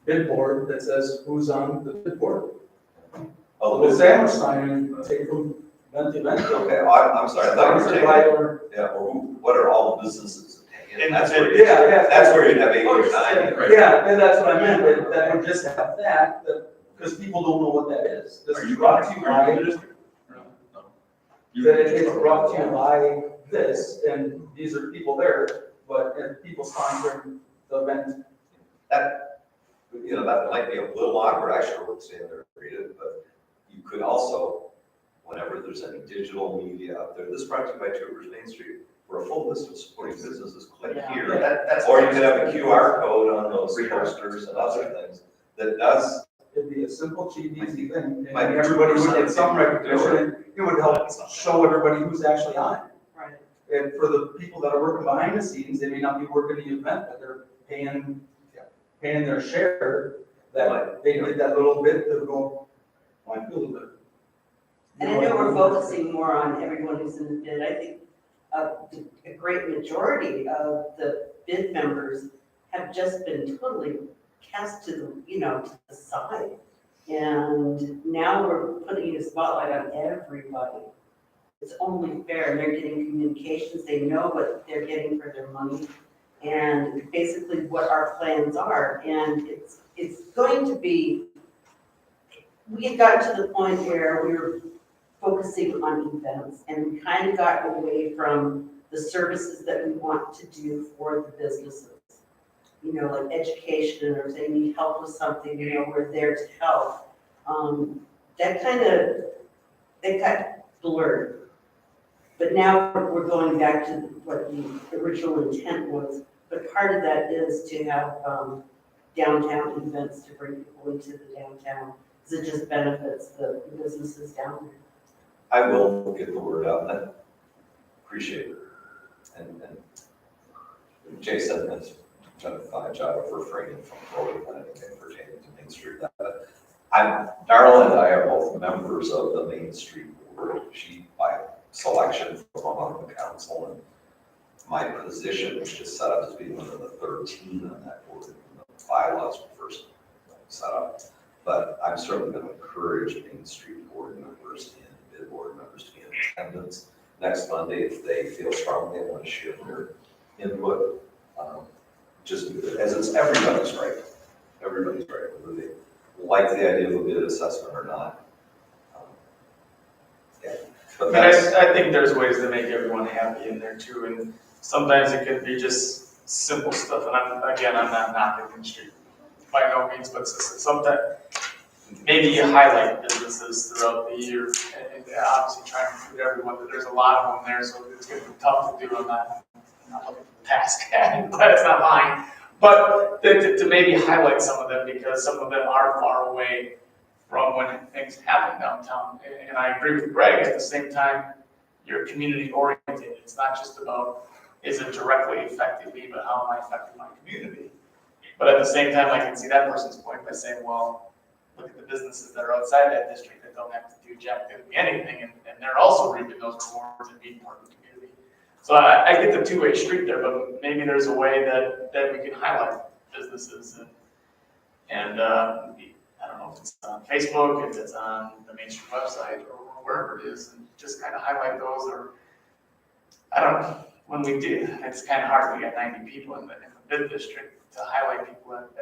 Speaker 5: bid board that says who's on the bid board.
Speaker 1: oh,
Speaker 5: The
Speaker 1: the
Speaker 5: sandwich sign, and take from event to event.
Speaker 1: okay, I'm sorry, I thought you were taking, yeah, or what are all the businesses that take it? That's where,
Speaker 5: Yeah.
Speaker 1: that's where you'd have 80 or 90, right?
Speaker 5: Yeah, and that's what I meant, that would just have that, because people don't know what that is. This is brought to you by, that it's brought to you by this, and these are people there, but if people sponsoring the event.
Speaker 1: That, you know, that might be a little awkward, I sure would stand there and read it, but you could also, whenever there's any digital media out there, this brought to you by Troopers Main Street, for a full list of supporting businesses, click
Speaker 7: Yeah.
Speaker 1: here.
Speaker 2: That's.
Speaker 1: Or you could have a QR code on those posters and other things that does,
Speaker 5: It'd be a simple, cheap, easy thing, and
Speaker 1: Might be
Speaker 5: everybody would get
Speaker 1: 2%
Speaker 5: some recognition, and it would help show everybody who's actually on it.
Speaker 7: Right.
Speaker 5: And for the people that are working behind the scenes, they may not be working the event, but they're paying their share, that they did that little bit to go, well, I feel a little bit.
Speaker 7: And I know we're focusing more on everyone who's in the bid. I think a great majority of the bid members have just been totally cast to the, you know, to the side. And now we're putting a spotlight on everybody. It's only fair, and they're getting communications, they know what they're getting for their money, and basically what our plans are. And it's going to be, we had gotten to the point where we were focusing on events, and we kind of got away from the services that we want to do for the businesses. You know, like education, or if they need help with something, you know, we're there to help. That got blurred. But now we're going back to what the original intent was. But part of that is to have downtown events to bring people into the downtown, because it just benefits the businesses down there.
Speaker 1: I will get the word out, and I appreciate it. And Jason has done a fine job of refraining from quoting anything pertaining to Main Street. But Darla and I are both members of the Main Street Board. She, by selection from among the council, and my position was just set up as being one of the 13 on that board. The bylaws were first set up. But I'm certainly going to encourage Main Street Board members and bid board members to be in attendance next Monday if they feel strongly and want to share their input. Just as it's everybody's right. Everybody's right, whether they like the idea of a bid assessment or not. Yeah. But
Speaker 3: But
Speaker 1: that's,
Speaker 3: I think there's ways to make everyone happy in there too, and sometimes it could be just simple stuff, and I'm not knocking Main Street by no means, but sometimes, maybe you highlight businesses throughout the year, and obviously try and include everyone, but there's a lot of them there, so it's gonna be tough to do. I'm not looking past that, but it's not mine. But to maybe highlight some of them, because some of them are far away from when things happen downtown. And I agree with Greg, at the same time, you're community oriented. It's not just about, is it directly affecting me, but how am I affecting my community? But at the same time, I can see that person's point by saying, well, look at the businesses that are outside that district that don't have to do jack diddly anything, and they're also reaping those rewards and being part of the community. So I get the two-way street there, but maybe there's a way that we can highlight businesses and I don't know if it's on Facebook, if it's on the Main Street website or wherever it is, and just kind of highlight those, or I don't know, when we do, it's kind of hard, we got 90 people in the bid district to highlight people at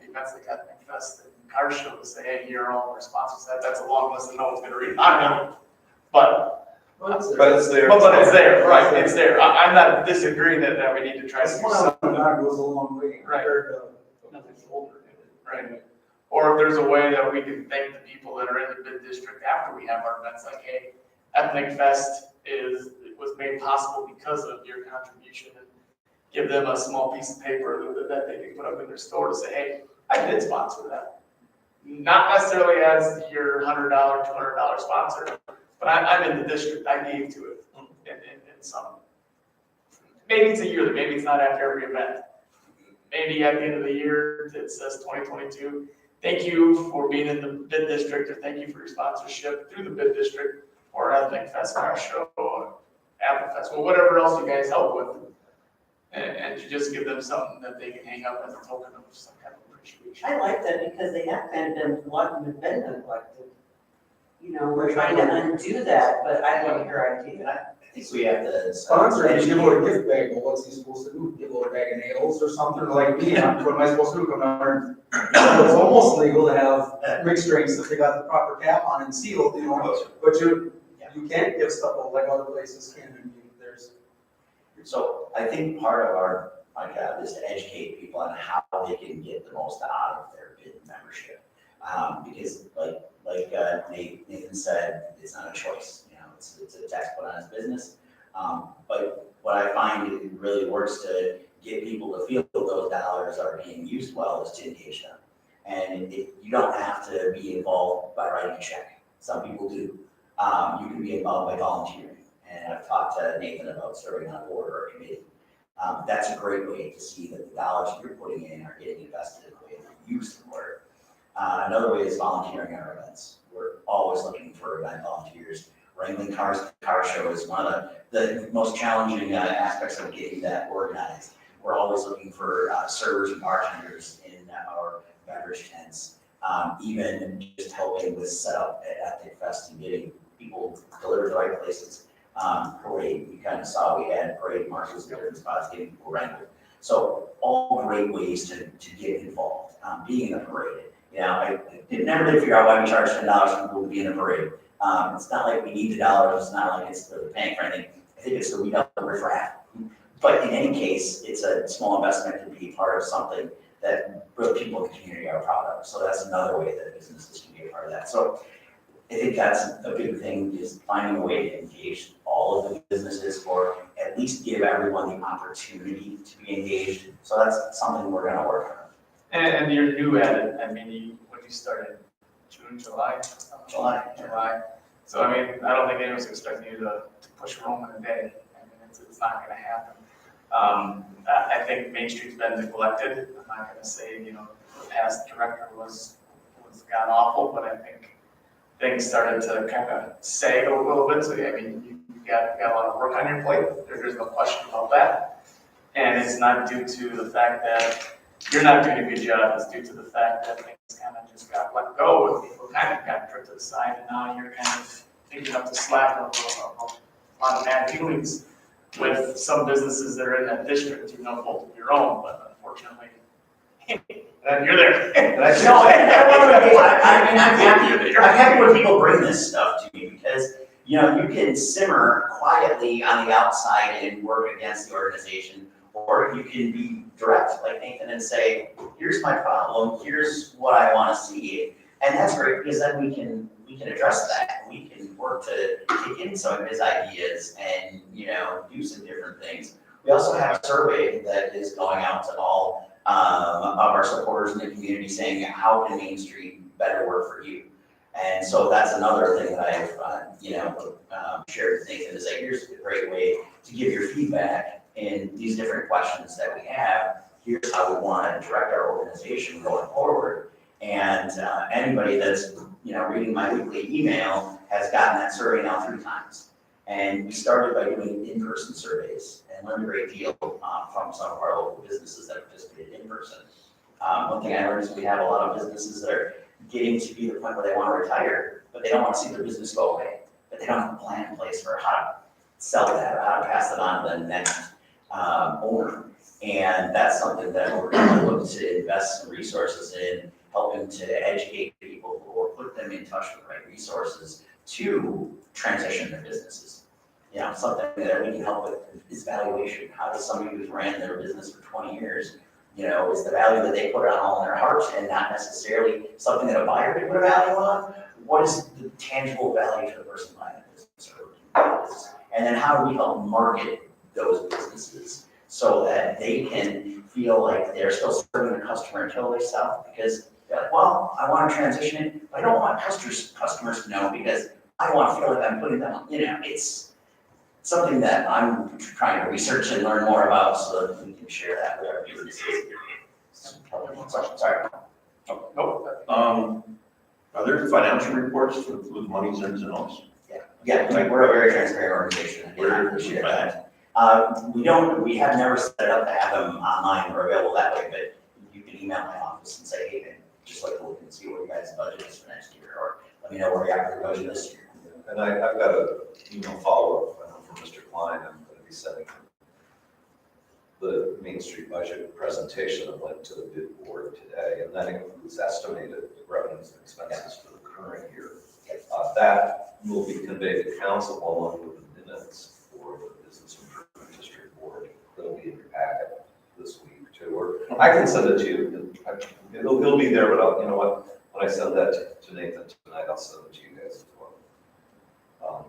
Speaker 3: the events like Ethnic Fest and Car Show to say, hey, here are all the sponsors. That's a long list and no one's gonna read. I know, but
Speaker 1: But it's there.
Speaker 3: but it's there, right, it's there. I'm not disagreeing that we need to try to do
Speaker 5: Smile
Speaker 3: something.
Speaker 5: that goes a long way
Speaker 3: Right.
Speaker 5: compared to nothing's older.
Speaker 3: Right. Or if there's a way that we can thank the people that are in the bid district after we have our events, like, hey, Ethnic Fest was made possible because of your contribution, and give them a small piece of paper that they can put up in their store to say, hey, I did sponsor that. Not necessarily as your $100, $200 sponsor, but I'm in the district, I gave to it in some. Maybe it's a yearly, maybe it's not after every event. Maybe at the end of the year, it says 2022, thank you for being in the bid district, or thank you for your sponsorship through the bid district, or Ethnic Fest, Car Show, or Apple Festival, whatever else you guys help with. And to just give them something that they can hang up as a token of some kind of appreciation.
Speaker 7: I like that because they have kind of been neglected. You know, we're trying to undo that, but I love your idea.
Speaker 4: I think we have to.
Speaker 5: Sponsor, you give out a gift bag, well, what's he supposed to do? Give out a bag of nails or something like me? What am I supposed to do? Come down there and, it's almost legal to have mixed drinks if they got the proper cap on and sealed, you know, but you can't give stuff out like other places can. I mean, there's.
Speaker 4: So I think part of my job is to educate people on how they can get the most out of their bid membership. Because like Nathan said, it's not a choice, you know, it's a tax put on his business. But what I find it really works to get people to feel those dollars are being used well is to engage them. And you don't have to be involved by writing a check. Some people do. You can be involved by volunteering. And I've talked to Nathan about serving on a board or a committee. That's a great way to see that the dollars you're putting in are getting invested in the way they're used for it. Another way is volunteering at our events. We're always looking for event volunteers. Wrangling Car Show is one of the most challenging aspects of getting that organized. We're always looking for servers and bartenders in our beverage tents. Even just helping with setup at Ethnic Fest and getting people delivered to the right places. Parade, you kind of saw we had parade marshals in different spots getting people wrangled. So all great ways to get involved. Being in a parade. You know, I never did figure out why we charge $10 for people to be in a parade. It's not like we need the dollars, it's not like it's the bank or anything. I think it's so we don't riffraff. But in any case, it's a small investment to be part of something that really people in the community are proud of. So that's another way that businesses can be a part of that. So I think that's a big thing, is finding a way to engage all of the businesses, or at least give everyone the opportunity to be engaged. So that's something we're gonna work on.
Speaker 3: And you're new at it, I mean, when you started, June, July? July. So I mean, I don't think anyone's expecting you to push Rome in a day. I mean, it's not gonna happen. I think Main Street's been neglected. I'm not gonna say, you know, the past director was god awful, but I think things started to kind of sag a little bit. So I mean, you got a lot of work on your plate. There's no question about that. And it's not due to the fact that you're not doing a good job. It's due to the fact that things kind of just got let go and people kind of got put to the side, and now you're kind of picking up the slack of a lot of bad feelings with some businesses that are in that district, you know, both of your own, but unfortunately, you're there.
Speaker 4: I'm happy when people bring this stuff to me, because, you know, you can simmer quietly on the outside and work against the organization, or you can be direct like Nathan and say, here's my problem, here's what I want to see. And that's great, because then we can address that. We can work to take in some of his ideas and, you know, do some different things. We also have a survey that is going out to all of our supporters in the community saying, how can Main Street
Speaker 11: better work for you. And so that's another thing that I've, shared with Nathan, is like, here's a great way to give your feedback in these different questions that we have. Here's how we want to direct our organization going forward. And anybody that's, reading my weekly email has gotten that survey now 3 times. And we started by doing in-person surveys and learned a great deal from some of our local businesses that participated in person. One thing I learned is we have a lot of businesses that are getting to be the point where they want to retire, but they don't want to see their business go away. But they don't have a plan in place for how to sell that or how to pass it on to the next owner. And that's something that we're going to look to invest some resources in, helping to educate people or put them in touch with the right resources to transition their businesses. Something that we can help with is valuation. How does somebody who's ran their business for 20 years, is the value that they put on all in their hearts and not necessarily something that a buyer can put a value on? What is the tangible value to the person buying the business or the business? And then how do we help market those businesses so that they can feel like they're still serving the customer until they sell? Because they're like, well, I want to transition it, but I don't want customers to know because I don't want to feel like I'm putting them on, it's something that I'm trying to research and learn more about so that we can share that with our businesses. Sorry.
Speaker 9: Nope. Are there financial reports with monies ins and outs?
Speaker 11: Yeah, we're a very transparent organization, and I appreciate that. We have never set it up to have them online or available that way, but you can email my office and say, hey, man, just like to look and see what your guys' budget is for next year, or let me know where you're at with your budget this year.
Speaker 1: And I've got a follow-up from Mr. Klein. I'm going to be sending him the Main Street budget presentation and link to the bid board today, and that includes estimated revenues and expenses for the current year. That will be conveyed to council along with the minutes for the Business Improvement District Board. That'll be in your packet this week too, or I can send it to you. It'll be there, but you know what? When I send that to Nathan tonight, I'll send it to you guys as well.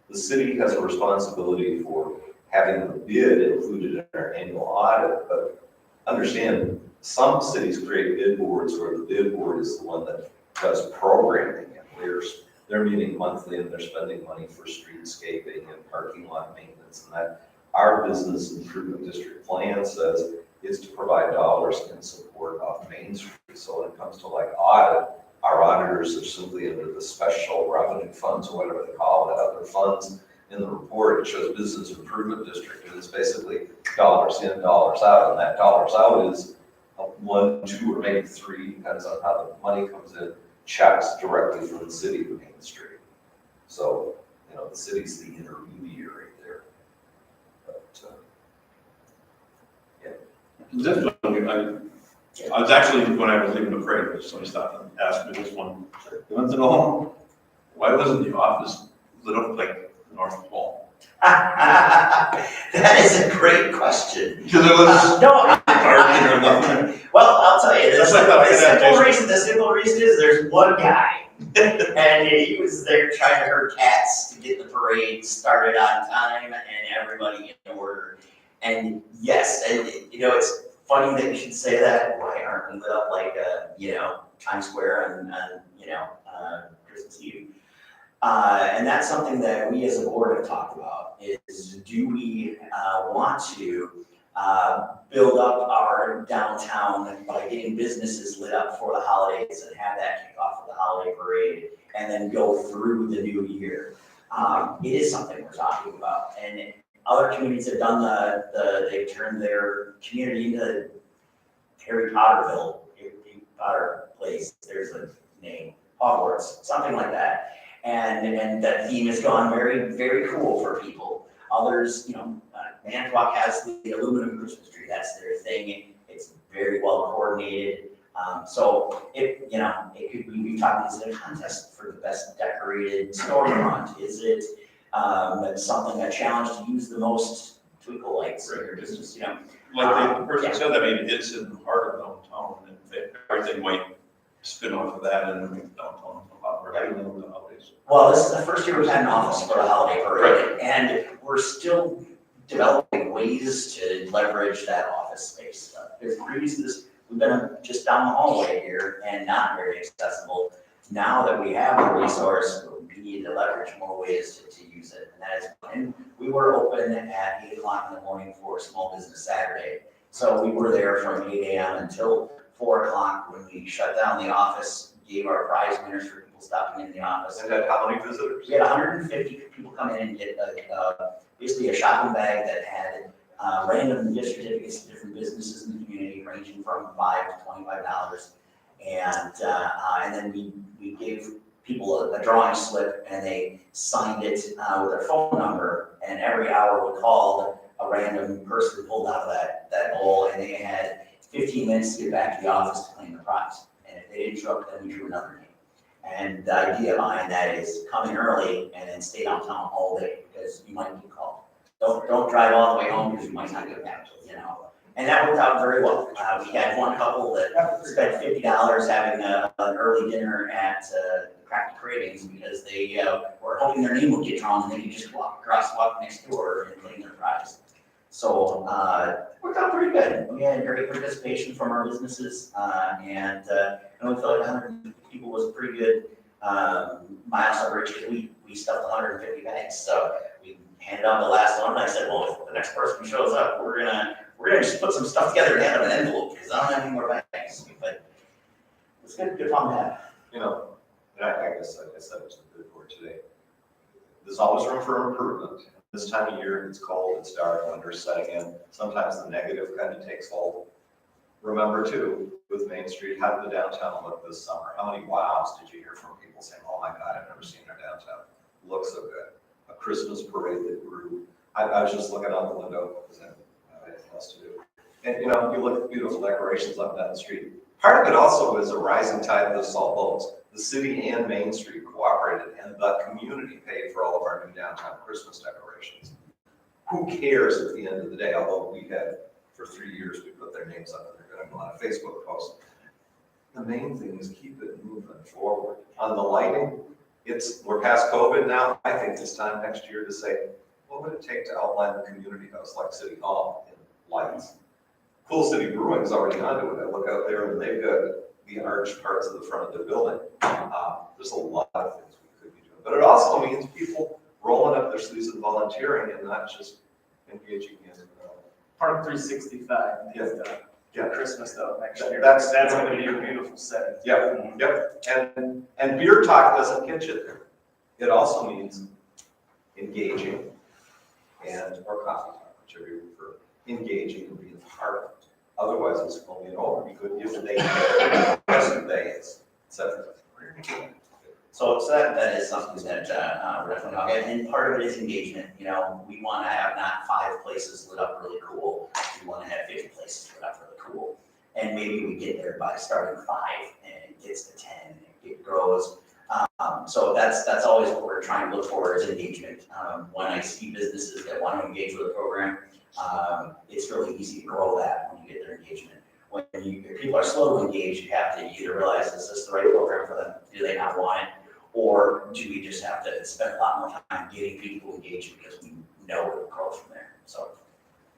Speaker 1: The city has a responsibility for having the bid included in our annual audit, but understand some cities create bid boards where the bid board is the one that does programming, and they're meeting monthly and they're spending money for streetscaping and parking lot maintenance, and that our Business Improvement District plan says is to provide dollars in support of Main Street. So when it comes to like audit, our auditors are simply under the special revenue funds or whatever they call it, other funds. In the report, it shows Business Improvement District, and it's basically dollars in, dollars out, and that dollars out is 1, 2, or maybe 3, depends on how the money comes in, checks directly from the city to Main Street. So, the city's the intermediary there. But,
Speaker 9: This one, I was actually, when I was leaving the parade, somebody stopped and asked me this one. You want to know why wasn't the office lit up like the North Pole?
Speaker 11: That is a great question.
Speaker 9: Because it was parking or nothing.
Speaker 11: Well, I'll tell you,
Speaker 9: That's like that.
Speaker 11: the simple reason is there's one guy, and he was there trying to herd cats to get the parade started on time and everybody in order. And yes, and it's funny that you should say that. Why aren't we lit up like Times Square on Christmas Eve? And that's something that we as a board have talked about, is do we want to build up our downtown by getting businesses lit up for the holidays and have that kick off of the holiday parade and then go through the new year? It is something we're talking about. And other communities have done they've turned their community into Harry Potterville, Harry Potter place, there's a name, Hogwarts, something like that. And that theme has gone very, very cool for people. Others, Manitowoc has the aluminum Christmas tree. That's their thing. It's very well coordinated. So it could be, we talked, is it a contest for the best decorated storefront? Is it a challenge to use the most twinkle lights in your business,
Speaker 9: Like the person said, it's in the heart of downtown, and everything might spin off of that and make downtown a lot more lively with the holidays.
Speaker 11: Well, this is the first year we've had an office for the holiday parade, and we're still developing ways to leverage that office space. Because previous to this, we've been just down the hallway here and not very accessible. Now that we have the resource, we need to leverage more ways to use it. And that is, and we were open at 8 o'clock in the morning for Small Business Saturday. So we were there from 8 a.m. until 4 o'clock when we shut down the office, gave our prize winners for people stopping in the office.
Speaker 1: And had how many visitors?
Speaker 11: We had 150 people come in and get basically a shopping bag that had random gift certificates to different businesses in the community, ranging from $5 to $25. And then we gave people a drawing slip, and they signed it with their phone number. And every hour we called, a random person pulled out of that bowl, and they had 15 minutes to get back to the office to claim the prize. And if they didn't show up, then we drew another name. And the idea behind that is come in early and then stay downtown all day, because you might get called. Don't drive all the way home, because you might not get back, And that worked out very well. We had one couple that spent $50 having an early dinner at Crafty Cravings, because they were hoping their name would get drawn and they could just walk next door and claim their prize. So it worked out pretty good. We had great participation from our businesses, and we felt like 150 people was a pretty good milestone. We stuffed 150 bags, so we handed out the last one. And I said, well, if the next person shows up, we're gonna just put some stuff together and hand them an envelope, because I don't have any more bags. But it's good fun to have.
Speaker 1: And I guess, like I said, it's a good word today. There's always room for improvement. This time of year, it's cold, it's dark, winter's setting in. Sometimes the negative kind of takes hold. Remember too, with Main Street, how did the downtown look this summer? How many wows did you hear from people saying, oh my God, I've never seen our downtown. Looks so good. A Christmas parade that grew. I was just looking out the window because I have anything else to do. And you look at the beautiful decorations up down the street. Part of it also is a rising tide of the salt boats. The city and Main Street cooperated, and the community paid for all of our new downtown Christmas decorations. Who cares at the end of the day? Although we had, for 3 years, we put their names up, and they're going to go on a Facebook post. The main thing is keep it moving forward. On the lighting, we're past COVID now. I think it's time next year to say, what would it take to outline the community house like City Hall in lights? Cool City Brewing's already onto it. I look out there and they've got the arched parts of the front of the building. There's a lot of things we could be doing, but it also means people rolling up their sleeves and volunteering and not just engaging in.
Speaker 3: Park 365 is
Speaker 1: Yeah.
Speaker 3: Christmas though next year.
Speaker 1: That's
Speaker 3: going to be a beautiful setting.
Speaker 1: Yep. And beer talk doesn't get you there. It also means engaging or coffee talk, whichever you prefer, engaging and being part of it. Otherwise, it's only an over. You couldn't give the day, the rest of the day, etc.
Speaker 11: So that is something that we're definitely talking about, and part of it is engagement. We want to have not 5 places lit up really cool. We want to have 50 places lit up really cool, and maybe we get there by starting 5, and it gets to 10, and it grows. So that's always what we're trying to look for is engagement. When I see businesses that want to engage with the program, it's really easy to grow that when you get their engagement. When if people are slow to engage, you have to either realize, is this the right program for them? Do they not want it? Or do we just have to spend a lot more time getting people engaged because we know it will grow from there? So.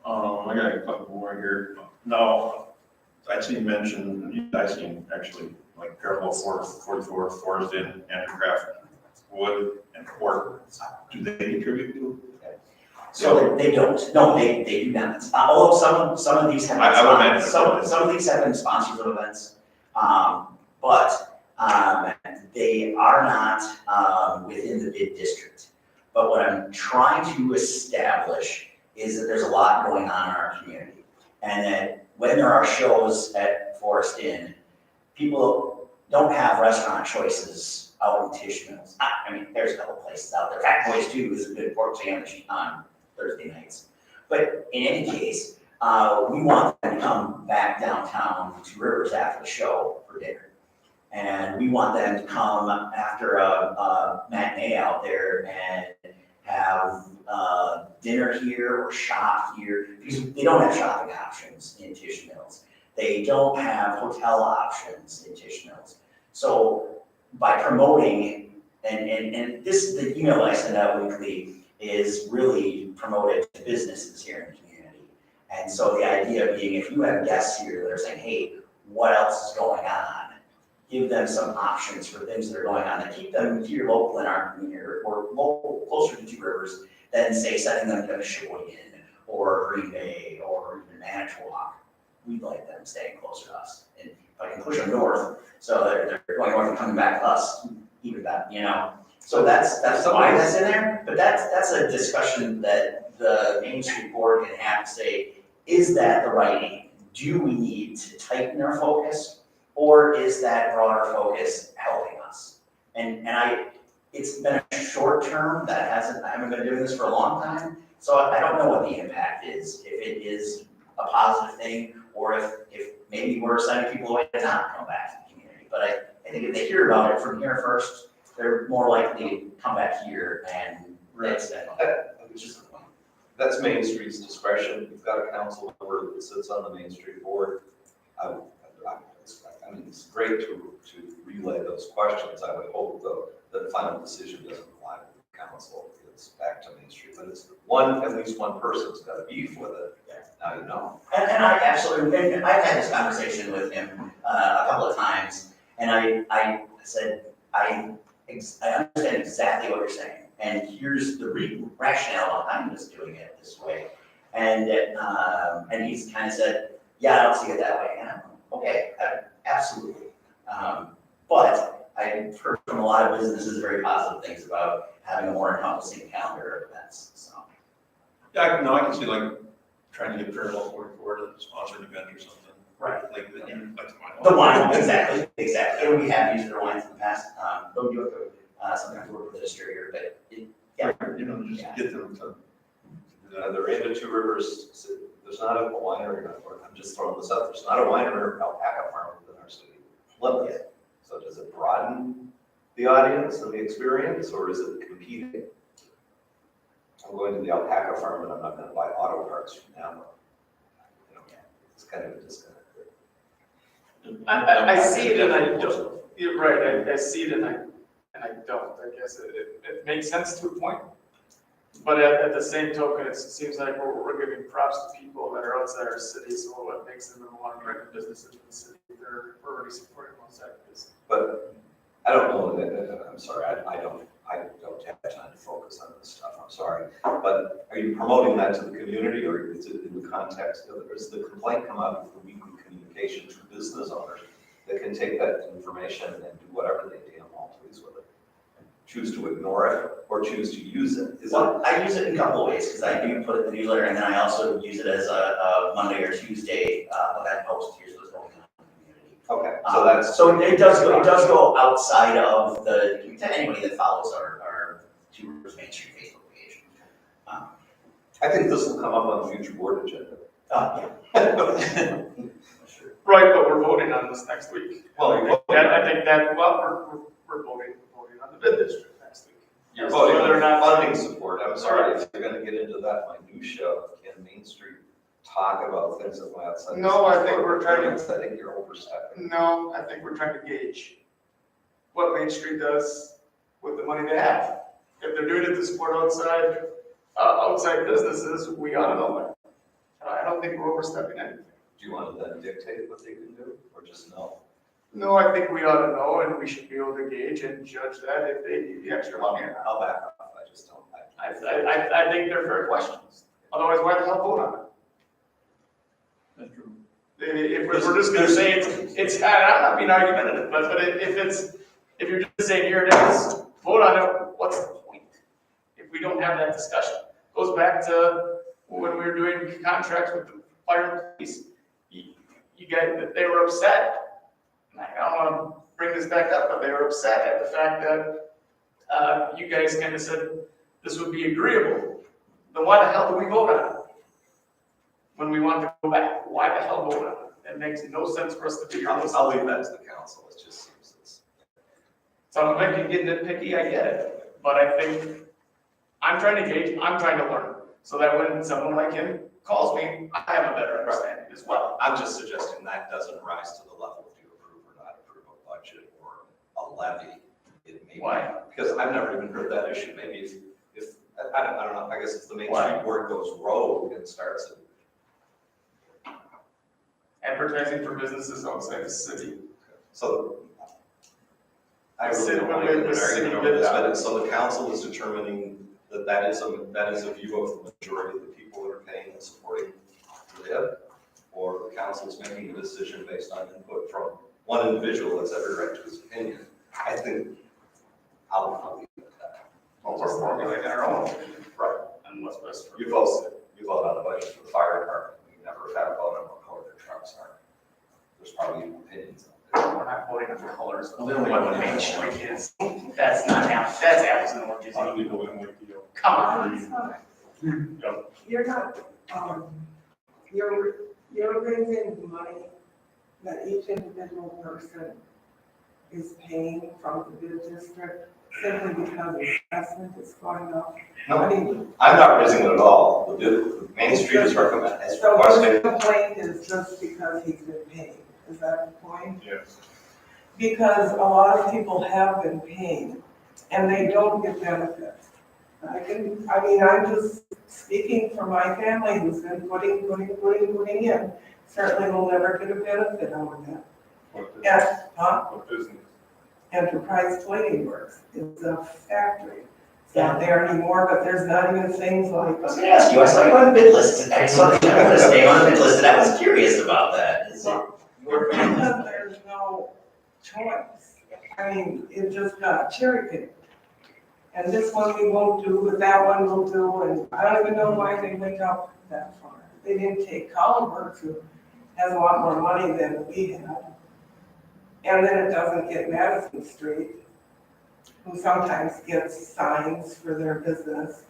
Speaker 9: I got a couple more here. Now, I see you mentioned, you guys can actually, like Parallel 44, Forest Inn, Handicraft, Wood, and Port. Do they contribute to?
Speaker 11: So they don't. No, they do not. Although some of these have been some of these have been sponsors of events, but they are not within the bid district. But what I'm trying to establish is that there's a lot going on in our community, and that when there are shows at Forest Inn, people don't have restaurant choices out in Tisch Mills. I mean, there's a couple places out there. Fat Boys 2 is a good pork sandwich on Thursday nights. But in any case, we want them to come back downtown to Rivers after the show for dinner. And we want them to come after a matinee out there and have dinner here or shop here, because they don't have shopping options in Tisch Mills. They don't have hotel options in Tisch Mills. So by promoting, and this, the email I send out weekly is really promoted to businesses here in the community. And so the idea being, if you have guests here that are saying, hey, what else is going on. Give them some options for things that are going on, and keep them here local in our community, or local, closer to Two Rivers, than say sending them to Sheboygan, or Green Bay, or even Manitowoc. We'd like them staying closer to us, and if I can push them north, so they're going north and coming back to us, even that, you know. So that's why that's in there, but that's a discussion that the Main Street Board can have to say, is that the right aim? Do we need to tighten our focus, or is that broader focus helping us? And it's been a short term, I haven't been doing this for a long time, so I don't know what the impact is, if it is a positive thing, or if maybe we're sending people away to not come back to the community. But I think if they hear about it from here first, they're more likely to come back here and extend on it, which is the point.
Speaker 1: That's Main Street's discretion. You've got a council member that sits on the Main Street board. I mean, it's great to relay those questions. I would hope, though, that the final decision doesn't apply to the council. It's back to Main Street, but it's at least one person's got a beef with it. Now you know.
Speaker 11: And I absolutely, and I've had this conversation with him a couple of times, and I said, I understand exactly what you're saying, and here's the rationale behind us doing it this way. And he's kind of said, yeah, I don't see it that way. And I'm okay, absolutely. But I've heard from a lot of businesses very positive things about having a more encompassing calendar of events, so.
Speaker 9: Yeah, I can see like trying to get Fairwell 44 to sponsor an event or something.
Speaker 11: Right.
Speaker 9: Like
Speaker 11: The wine, exactly. And we have used their wines in the past, but we do have to, sometimes work with the distributor, but yeah.
Speaker 9: You know, just get them to.
Speaker 1: They're into Two Rivers. There's not a winery, I'm just throwing this out, there's not a winery or alpaca farm within our city limits. So does it broaden the audience and the experience, or is it competing? I'm going to the alpaca farm and I'm not gonna buy auto parts from them. You know, it's kind of a disconnect there.
Speaker 3: I see it and I don't, you're right, I see it and I don't, I guess it makes sense to a point. But at the same token, it seems like we're giving props to people that are outside our city, so what makes them want to bring businesses to the city, they're already supporting one side of this.
Speaker 1: But I don't know, I'm sorry, I don't have time to focus on this stuff, I'm sorry. But are you promoting that to the community, or is it in the context of, does the complaint come out of the weekly communication to business owners that can take that information and do whatever they damn well please with it? Choose to ignore it or choose to use it?
Speaker 11: Well, I use it in a couple of ways, because I do put it in the newsletter, and then I also use it as a Monday or Tuesday, event post, here's what's going on in the community.
Speaker 1: Okay, so that's.
Speaker 11: So it does go outside of to anybody that follows our Two Rivers Main Street Facebook page.
Speaker 1: I think this will come up on the future board agenda.
Speaker 11: Yeah.
Speaker 3: Right, but we're voting on this next week.
Speaker 1: Well,
Speaker 3: I think that, well, we're voting on the bid district next week.
Speaker 1: You're voting
Speaker 3: Whether or
Speaker 1: on
Speaker 3: not-
Speaker 1: funding support. I'm sorry, if you're gonna get into that minutia, can Main Street talk about things that went outside?
Speaker 3: No, I think we're trying to-
Speaker 1: I think you're overstepping.
Speaker 3: No, I think we're trying to gauge what Main Street does with the money they have. If they're doing it to support outside businesses, we ought to know that. I don't think we're overstepping anything.
Speaker 1: Do you want to then dictate what they can do, or just no?
Speaker 3: No, I think we ought to know, and we should be able to gauge and judge that if they need the extra money or not.
Speaker 1: I'll back off, I just don't.
Speaker 3: I think they're fair questions. Otherwise, why the hell vote on it?
Speaker 9: That's true.
Speaker 3: If we're just gonna say it's, I'm not being argumentative, but if you're just saying, here it is, vote on it, what's the point? If we don't have that discussion. Goes back to when we were doing contracts with the fire and police. You guys, they were upset. And I don't wanna bring this back up, but they were upset at the fact that, you guys kind of said this would be agreeable. Then why the hell do we vote on it? When we want to go back, why the hell vote on it? It makes no sense for us to figure this
Speaker 1: I'll
Speaker 3: out.
Speaker 1: leave that to the council, it just seems it's.
Speaker 3: So I'm like, you get nitpicky, I get it, but I think, I'm trying to gauge, I'm trying to learn, so that when someone like him calls me, I have a better understanding as well.
Speaker 1: I'm just suggesting that doesn't rise to the level of you approve or not approve a budget or a levy. It may be-
Speaker 3: Why?
Speaker 1: Because I've never even heard that issue, maybe if, I don't know, I guess if the Main
Speaker 3: Why?
Speaker 1: Street board goes rogue and starts it.
Speaker 3: advertising for businesses outside the city.
Speaker 1: So I
Speaker 3: The
Speaker 1: really
Speaker 3: city-
Speaker 1: don't want to get an
Speaker 3: the city
Speaker 1: argument over
Speaker 3: did
Speaker 1: this,
Speaker 3: that.
Speaker 1: but so the council is determining that that is a view of the majority of the people that are paying and supporting the bid, or the council is making a decision based on input from one individual that's every right to his opinion. I think I'll leave it at that.
Speaker 3: Well, we're formulating our own,
Speaker 1: Right.
Speaker 3: and what's best for.
Speaker 1: You vote on the budget for the fire department. We never had a vote on what color their trucks are. There's probably opinions on
Speaker 3: We're not voting on the colors.
Speaker 9: Well, the only
Speaker 3: What
Speaker 9: one
Speaker 3: the
Speaker 9: that
Speaker 3: main
Speaker 9: has-
Speaker 3: street is, that's not apples, that's apples and oranges.
Speaker 6: How do we go in with you?
Speaker 3: Come on.
Speaker 12: You're not, you're raising money that each individual person is paying from the bid district simply because assessment is going up.
Speaker 1: No.
Speaker 12: I mean,
Speaker 1: I'm not raising it at all. The Main Street is recommended, has
Speaker 12: so his
Speaker 1: requested.
Speaker 12: complaint is just because he's been paid, is that the point?
Speaker 6: Yes.
Speaker 12: Because a lot of people have been paying and they don't get benefits. I'm just speaking for my family who's been putting in, certainly will never get a benefit out of that.
Speaker 6: What business?
Speaker 12: Yeah,
Speaker 6: What business?
Speaker 12: Enterprise Plating Works is a factory. It's not there anymore, but there's not even things like.
Speaker 11: I was gonna ask you, I saw you on the bid list, I saw the name on the bid list, and I was curious about that. Is it your
Speaker 12: Because there's no choice. I mean, it just got cherry picked. And this one we won't do, but that one we'll do, and I don't even know why they went up that far. They didn't take Collinsburg, who has a lot more money than we had. And then it doesn't get Madison Street, who sometimes gets signs for their business.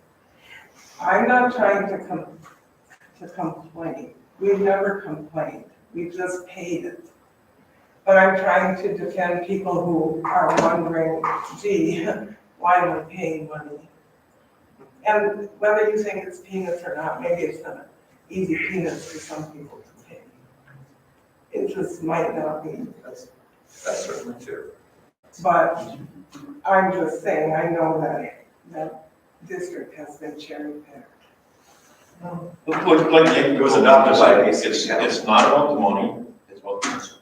Speaker 12: I'm not trying to complain. We've never complained. We've just paid it. But I'm trying to defend people who are wondering, gee, why am I paying money? And whether you think it's peanuts or not, maybe it's not easy peanuts for some people to pay. It just might not be.
Speaker 1: That's certainly true.
Speaker 12: But I'm just saying, I know that district has been cherry picked.
Speaker 9: It was adopted by, it's not about the money, it's about the principle.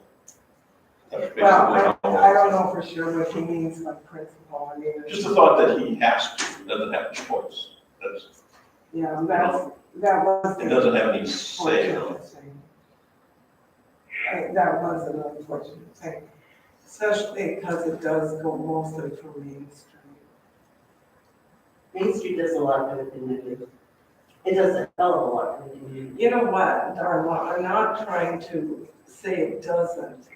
Speaker 9: That's basically
Speaker 12: Well,
Speaker 9: how-
Speaker 12: I don't know for sure what he means by principle. I mean,
Speaker 9: Just the thought that he has to, doesn't have a choice. That's,
Speaker 12: yeah, that was.
Speaker 9: it doesn't have any say.
Speaker 12: Unfortunate thing. That was an unfortunate thing, especially because it does go mostly for Main Street.
Speaker 7: Main Street does a lot of good things. It does a hell of a lot of good things.
Speaker 12: You know what, Darla, I'm not trying to say it doesn't,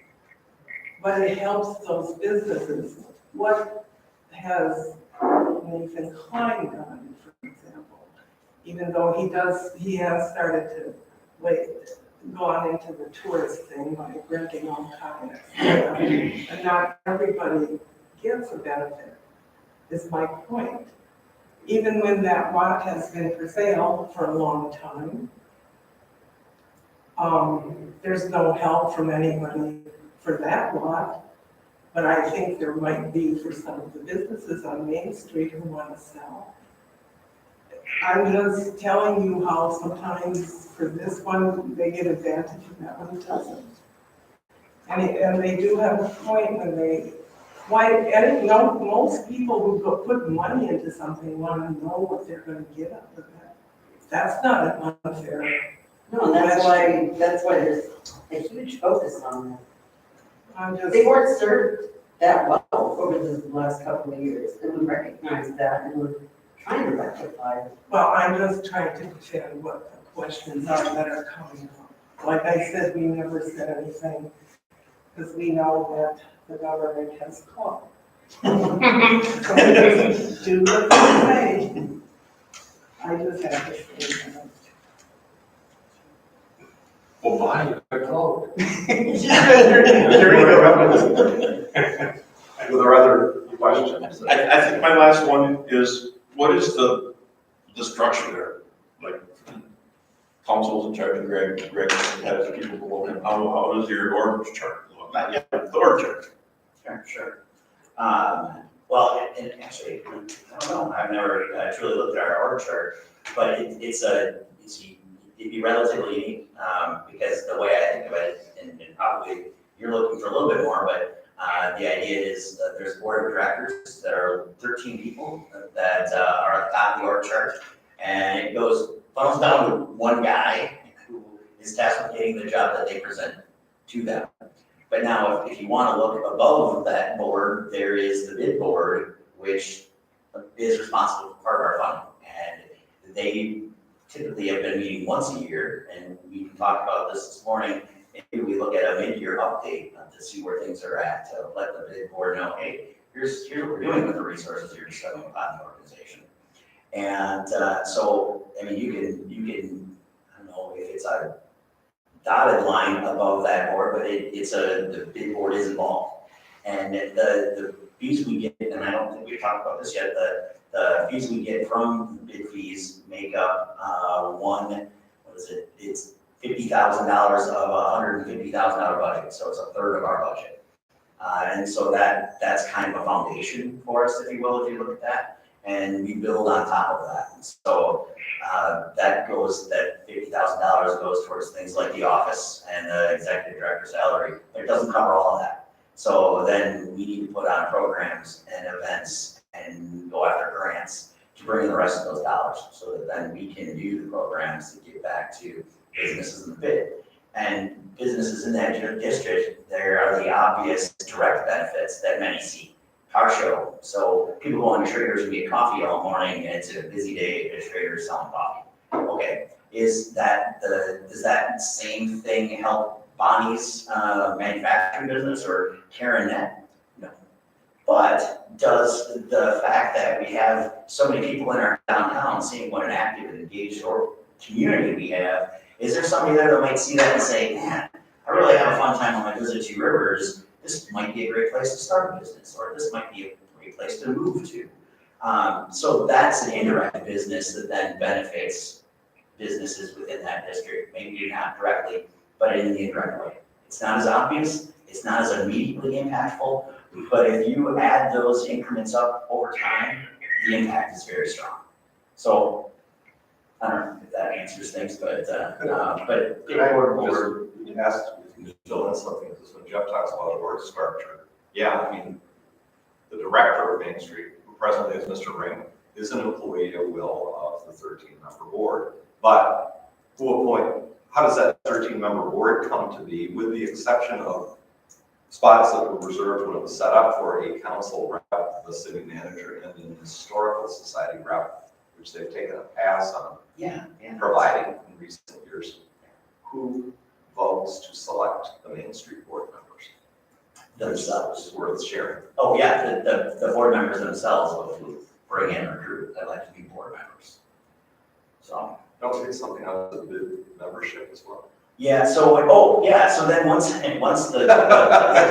Speaker 12: but it helps those businesses. What has Nathan Klein done, for example? Even though he has started to gone into the tourist thing by renting all kinds. And not everybody gets a benefit, is my point. Even when that lot has been for sale for a long time, there's no help from anybody for that lot. But I think there might be for some of the businesses on Main Street who want to sell. I'm just telling you how sometimes for this one, they get advantage and that one doesn't. And they do have a point when most people who put money into something want to know what they're going to get out of that. That's not unfair.
Speaker 7: No, that's why there's a huge focus on that.
Speaker 12: I'm just.
Speaker 7: They weren't served that well over the last couple of years, and we recognize that, and we're trying to rectify it.
Speaker 12: Well, I'm just trying to defend what the questions are that are coming up. Like I said, we never said anything, because we know that the government has called. So we just do what they say. I just have to say that.
Speaker 9: Well, why?
Speaker 1: Were there other questions?
Speaker 9: I think my last one is, what is the structure there? Like, council's in charge of Greg has people below him. How does your org chart look? Not yet, but the org chart.
Speaker 11: Sure. Well, and actually, I don't know, I've never truly looked at our org chart, but it'd be relatively unique, because the way I think of it, directors that are 13 people that are at the top of the org chart. And it funnels down to one guy who is tasked with getting the job that they present to them. But now, if you want to look above that board, there is the bid board, which is responsible for part of our funding. And they typically have been meeting once a year, and we can talk about this morning. Maybe we look at a mid-year update to see where things are at, to let the bid board know, hey, here's what we're doing with the resources you're spending upon the organization. And so, I mean, you can, I don't know if it's a dotted line above that board, but the bid board is involved. And the fees we get, and I don't think we've talked about this yet, the fees we get from bid fees make up it's $50,000 of a $150,000 budget, so it's a third of our budget. And so that's kind of a foundation for us, if you will, if you look at that. And we build on top of that. And so that $50,000 goes towards things like the office and the executive director salary. It doesn't cover all of that. So then we need to put on programs and events and go after grants to bring in the rest of those dollars, so that then we can do the programs to give back to businesses in the bid. And businesses in that district, there are the obvious direct benefits that many see. Car show, so people go on to Traeger's and get coffee all morning, and it's a busy day at Traeger's selling coffee. Okay, does that same thing help Bonnie's manufacturing business or Karen Net? No. But does the fact that we have so many people in our downtown seeing what an active and engaged community we have, is there somebody there that might see that and say, man, I really have a fun time on my visit to Rivers, this might be a great place to start a business, or this might be a great place to move to. So that's an indirect business that then benefits businesses within that district, maybe not directly, but in the indirect way. It's not as obvious, it's not as immediately impactful, but if you add those increments up over time, the impact is very strong. So, I don't know if that answers things, but
Speaker 1: You asked if you fill in something, because when Jeff talks about org structure, yeah, I mean, the director of Main Street, who presently is Mr. Ring, is an employee at will of the 13-member board. But how does that 13-member board come to be, with the exception of spots that were reserved when it was set up for a council rep, the city manager, and an historical society rep, which they've taken a pass on providing in recent years? Who votes to select the Main Street board members?
Speaker 11: Themselves.
Speaker 1: It's worth sharing.
Speaker 11: Oh, yeah, the board members themselves will bring in recruit that like to be board members. So.
Speaker 1: Don't say something else with the membership as well.
Speaker 11: Yeah, so then once the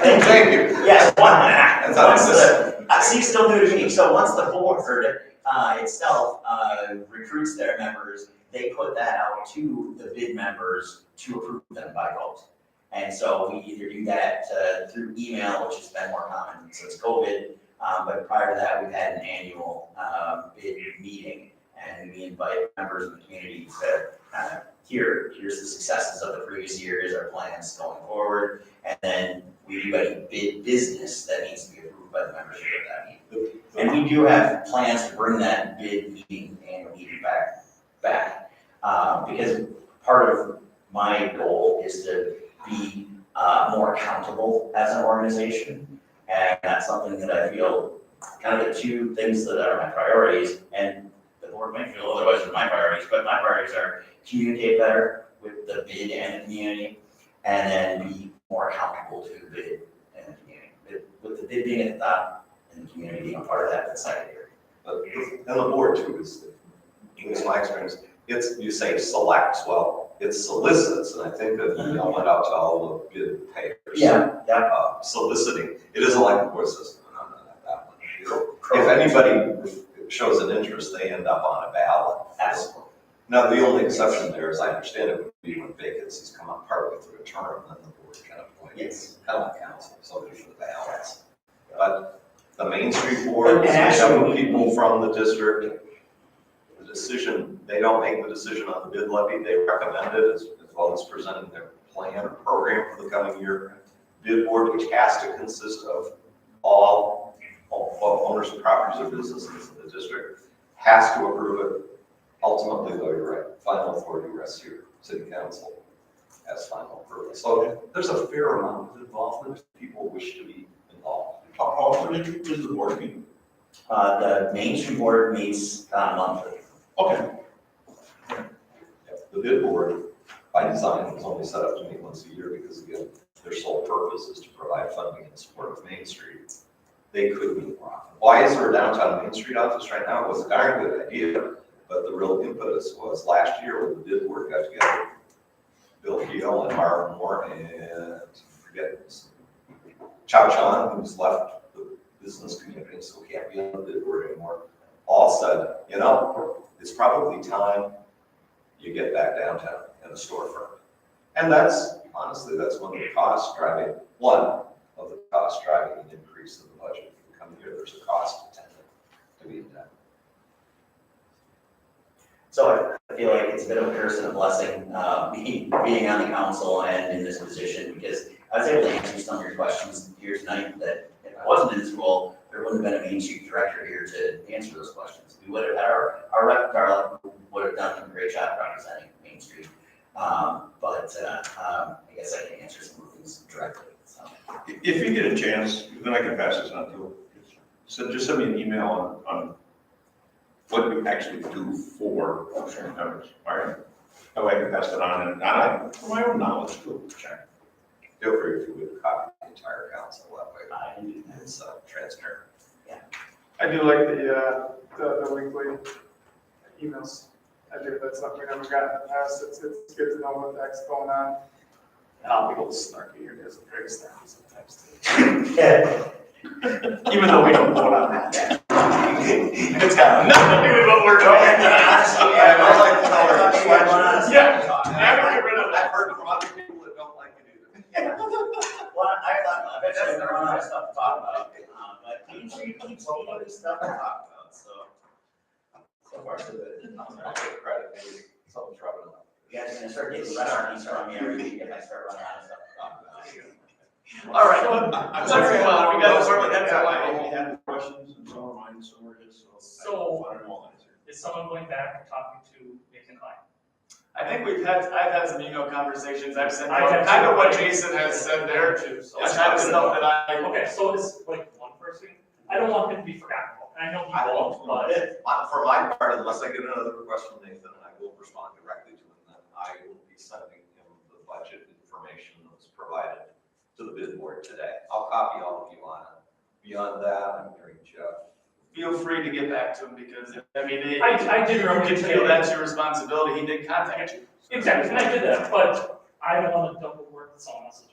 Speaker 1: Thank you.
Speaker 11: yes,
Speaker 1: That's
Speaker 11: still new to me. So once the board itself recruits their members, they put that out to the bid members to approve them by vote. And so we either do that through email, which has been more common since COVID, but prior to that, we've had an annual bid meeting, and we invite members of the community to here's the successes of the previous year, here's our plans going forward, and then we do any bid business that needs to be approved by the membership of that meeting. And we do have plans to bring that bid meeting annual meeting back, because part of my goal is to be more accountable as an organization, and that's something that I feel kind of the two things that are my priorities, and the board might feel otherwise than my priorities, but my priorities are communicate better with the bid and the community, and then be more accountable to the bid and the community. With the bid being at the top and the community being a part of that, that's secondary.
Speaker 1: And the board too is, in my experience, you say selects, well, it solicits, and I think that email went out to all the bid payers. Soliciting. It isn't like the board system, and I'm not at that one. If anybody shows an interest, they end up on a ballot.
Speaker 11: Absolutely.
Speaker 1: Now, the only exception there, as I understand it, would be when vacancies come up partway through a term, then the board can appoint kind of like council, somebody for the ballots. But the Main Street board, several people from the district, the decision, they don't make the decision on the bid levy, they recommend it as well as presenting their plan or program for the coming year. Bid board, which has to consist of all all owners of properties or businesses in the district, has to approve it. Ultimately, though, you're right, final authority rests here, city council has final approval. So there's a fair amount of involvement if people wish to be involved.
Speaker 9: How often is the board meeting?
Speaker 11: The Main Street Board meets monthly.
Speaker 9: Okay.
Speaker 1: The bid board, by design, was only set up to meet once a year because, again, their sole purpose is to provide funding in support of Main Street. They could meet more often. Why is there a downtown Main Street office right now? It was a darn good idea, but the real impetus was last year when the bid board got together. Bill Keel and Marvin Moore and forget Chow Chan, who's left the business community, so can't be on the bid board anymore, all said, you know, it's probably time you get back downtown in a storefront. And that's, honestly, that's one of the costs driving, one of the costs driving an increase in the budget. If you come here, there's a cost attendant to be in that.
Speaker 11: So I feel like it's a bit of a curse and a blessing, being on the council and in this position, because I was able to answer some of your questions here tonight that if I wasn't in this role, there wouldn't have been a Main Street director here to answer those questions. We would have had our rep, Darla, would have done a great job representing Main Street. I guess I can answer some of these directly, so.
Speaker 9: If you get a chance, then I can pass this on to you. So just send me an email on what you actually do for sharing members, all right? That way I can pass it on, and I, for my own knowledge too, check.
Speaker 1: Feel free to would copy the entire council that way.
Speaker 11: I can do that.
Speaker 1: It's transparent.
Speaker 3: I do like the weekly emails. I do, that's something we never got in the past. It's good to know what the heck's going on. And I'll be a little snarky here, because I'm very snarky sometimes too. Even though we don't vote on that. It's got nothing to do with what we're doing.
Speaker 1: I like to tell her,
Speaker 3: Yeah, never get rid of
Speaker 1: I've
Speaker 3: that.
Speaker 1: heard from other people that don't like it either.
Speaker 11: Well, I thought, I bet you there's a lot of stuff to talk about, but Main Street keeps all of this stuff to talk about, so. So far, so good.
Speaker 1: I'll take credit, maybe someone's rubbing it up.
Speaker 11: You guys are gonna start getting recipes from me every week if I start running out of stuff to talk about.
Speaker 3: All right, let's move on. We got a short
Speaker 9: That's how
Speaker 3: deadline.
Speaker 9: I had questions, and some of mine, some were his,
Speaker 8: So-
Speaker 9: I don't know all answered.
Speaker 8: Is someone going back and talking to Nathan Klein?
Speaker 3: I think I've had some email conversations. I've said
Speaker 8: I have
Speaker 3: kind of
Speaker 8: too.
Speaker 3: what Jason has said there too. So it's kind of stuff that I.
Speaker 8: Okay, so it's like one person, I don't want him to be forgotten, and I know he
Speaker 1: I
Speaker 8: won't, but.
Speaker 1: For my part, unless I get another request from Nathan, I will respond directly to him, then I will be sending him the budget information that was provided to the bid board today. I'll copy all of you on it. Beyond that, I'm hearing Jeff.
Speaker 3: Feel free to get back to him because, I mean,
Speaker 8: I did
Speaker 3: you
Speaker 8: remember
Speaker 3: can
Speaker 8: today.
Speaker 3: feel that's your responsibility. He did contact you.
Speaker 8: Exactly, and I did that, but I don't want to double work with someone else's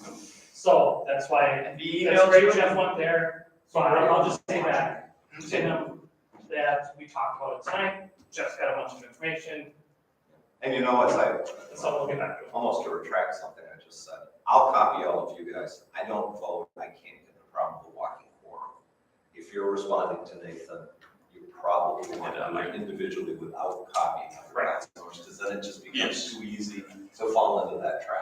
Speaker 8: doing. So that's why,
Speaker 3: And he
Speaker 8: that's
Speaker 3: emailed
Speaker 8: great
Speaker 3: you.
Speaker 8: Jeff went there, so I'll just say that, to him, that we talked about it tonight, Jeff's got a bunch of information,
Speaker 1: And you know what,
Speaker 8: so we'll get back to it.
Speaker 1: almost to retract something I just said. I'll copy all of you guys. I don't vote, I can't get the problem of walking quorum. If you're responding to Nathan, you probably want to do it individually without copying other council members, because then it just becomes too easy to fall into that trap.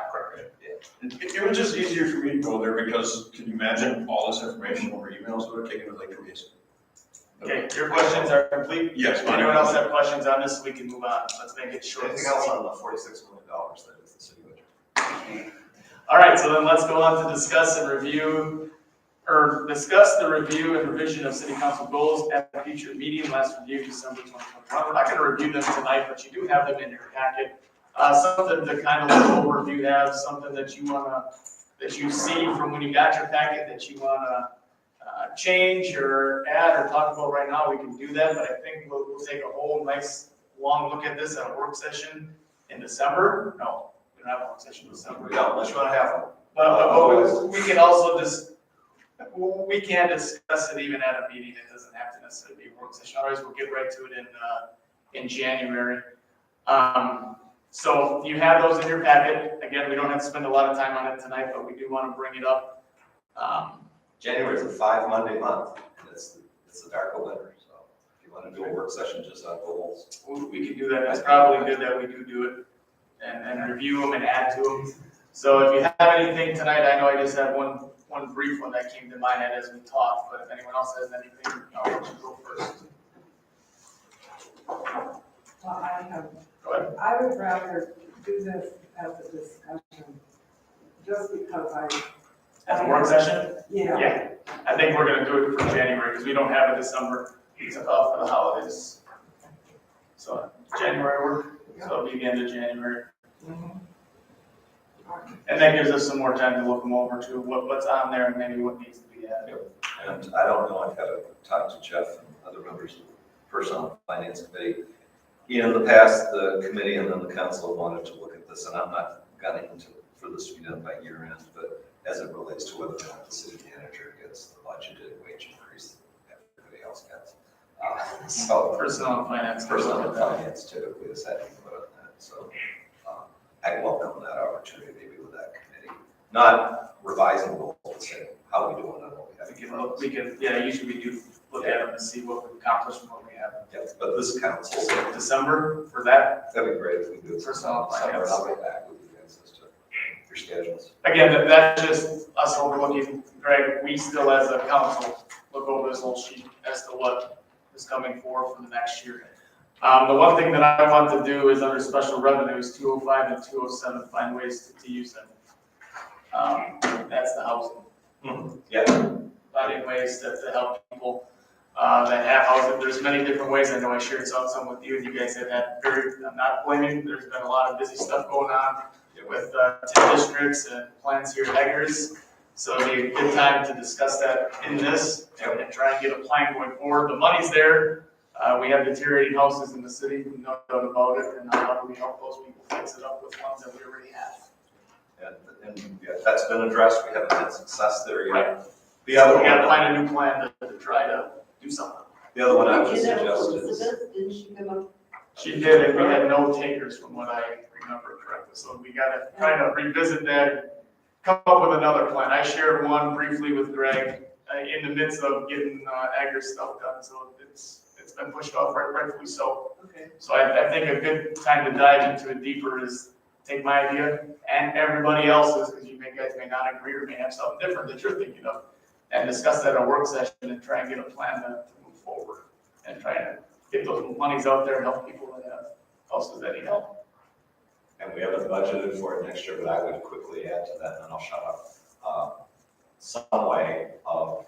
Speaker 1: Yeah.
Speaker 9: It was just easier for me to go there because can you imagine all this information over emails would have taken like 2 days?
Speaker 3: Okay, your questions are complete.
Speaker 9: Yes.
Speaker 3: Anyone else have questions on this? We can move on. Let's make it short.
Speaker 1: Anything else on the $46 million that is the city budget?
Speaker 3: All right, so then let's go on to discuss the review and revision of city council goals at a future meeting, last review December 2021. We're not going to review them tonight, but you do have them in your packet. Something to kind of look over if you have something that you see from when you got your packet that you wanna change or add or talk about right now, we can do that, but I think we'll take a whole nice long look at this at a work session in December. No, we don't have a work session in December.
Speaker 1: We don't, unless you want to have one.
Speaker 3: But we can also we can discuss it even at a meeting. It doesn't have to necessarily be a work session. Otherwise, we'll get right to it in January. So you have those in your packet. Again, we don't have to spend a lot of time on it tonight, but we do want to bring it up.
Speaker 1: January is a 5 Monday month, and it's the dark of winter, so if you want to do a work session just on goals.
Speaker 3: We can do that. It's probably good that we do it and review them and add to them. So if you have anything tonight, I know I just have one one brief one that came to my head as we talked, but if anyone else has anything, I'll let you go first.
Speaker 12: Well, I have,
Speaker 3: Go ahead.
Speaker 12: I would rather do this as a discussion, just because
Speaker 3: As a work session?
Speaker 12: yeah.
Speaker 3: Yeah, I think we're gonna do it for January, because we don't have a December, it's about for the holidays. So January work, so it'll be the end of January.
Speaker 12: Mhm.
Speaker 3: And that gives us some more time to look them over to what's on there and maybe what needs to be added.
Speaker 1: And I don't know, I've had to talk to Jeff and other members of the Personnel and Finance Committee. In the past, the committee and then the council wanted to look at this, and I'm not gunning for this to be done by year end, but as it relates to whether or not the city manager gets the budgeted wage increase that everybody else gets. So
Speaker 3: Personnel and finance.
Speaker 1: Personnel and Finance typically has had input on that, so I welcome that opportunity maybe with that committee. Not revising the goals, but saying how we doing and what we have.
Speaker 3: We can look, yeah, usually we do look at them and see what we've accomplished and what we haven't.
Speaker 1: Yes, but this council,
Speaker 3: So December for that,
Speaker 1: that'd be great if we could do it.
Speaker 3: Personnel and
Speaker 1: Summer,
Speaker 3: Finance.
Speaker 1: I'll get back with you guys as to your schedules.
Speaker 3: again, that's just us overlooking, Greg, we still as a council look over this whole sheet as to what is coming forward for the next year. The one thing that I want to do is under special revenues, 205 and 207, find ways to use them. That's the housing.
Speaker 1: Yeah,
Speaker 3: Finding ways to help people that have housing. There's many different ways. I know I shared some with you, and you guys have had I'm not blaming, there's been a lot of busy stuff going on with 10 districts and plans here at Eggers. So it'd be a good time to discuss that in this and try and get a plan going forward. The money's there. We have deteriorating houses in the city, no doubt about it, and how do we help those people fix it up with funds that we already have?
Speaker 1: and yeah, that's been addressed. We haven't had success there yet.
Speaker 3: Right.
Speaker 1: The other
Speaker 3: We gotta
Speaker 1: one,
Speaker 3: find a new plan to try to do something.
Speaker 1: the other one I would
Speaker 7: Did that
Speaker 1: suggest
Speaker 7: with
Speaker 1: is,
Speaker 7: Elizabeth? Didn't she come up?
Speaker 3: She did, and we had no takers from what I remember correctly, so we gotta try to revisit that and come up with another plan. I shared one briefly with Greg in the midst of getting Agri stuff done, so it's been pushed off, rightfully so.
Speaker 7: Okay.
Speaker 3: So I think a good time to dive into it deeper is take my idea and everybody else's, because you guys may not agree or may have something different that you're thinking of, and discuss that at a work session and try and get a plan to move forward and try to get those monies out there and help people that have houses that need help.
Speaker 1: and we haven't budgeted for it next year, but I would quickly add to that, and then I'll shut up. Some way of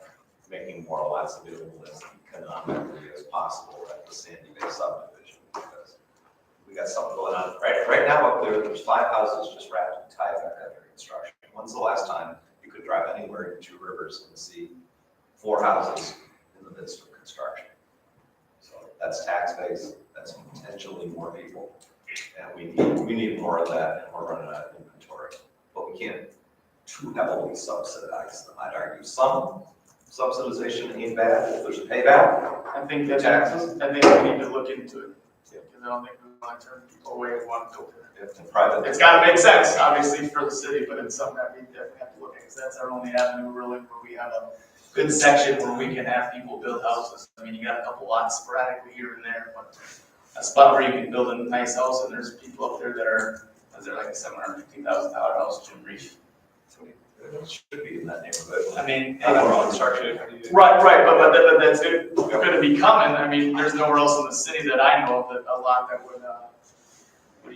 Speaker 1: making more lots available as economically as possible at the Sandy Bay subdivision, because we got something going on. Right now up there's 5 houses just wrapped in Tyvek under construction. When's the last time you could drive anywhere in Two Rivers and see 4 houses in the midst of construction? So that's tax base, that's potentially more people, and we need more of that, and we're running out of inventory. But we can't too heavily subsidize them. I'd argue some subsidization ain't bad if there's a payback.
Speaker 3: I think that,
Speaker 1: Taxes.
Speaker 3: I think we need to look into it, because I don't think we want to turn people away who want to build there.
Speaker 1: If the private.
Speaker 3: It's gotta make sense, obviously, for the city, but it's something that we definitely have to look at, because that's our only avenue really, where we have a good section where we can have people build houses. I mean, you got a couple lots sporadically here and there, but a spot where you can build a nice house, and there's people up there that are, is there like a $750,000 house, Jim Reef?
Speaker 1: It should be in that neighborhood.
Speaker 3: I mean,
Speaker 1: Construction.
Speaker 3: right, but that's it, gonna be coming. I mean, there's nowhere else in the city that I know of that, a lot that would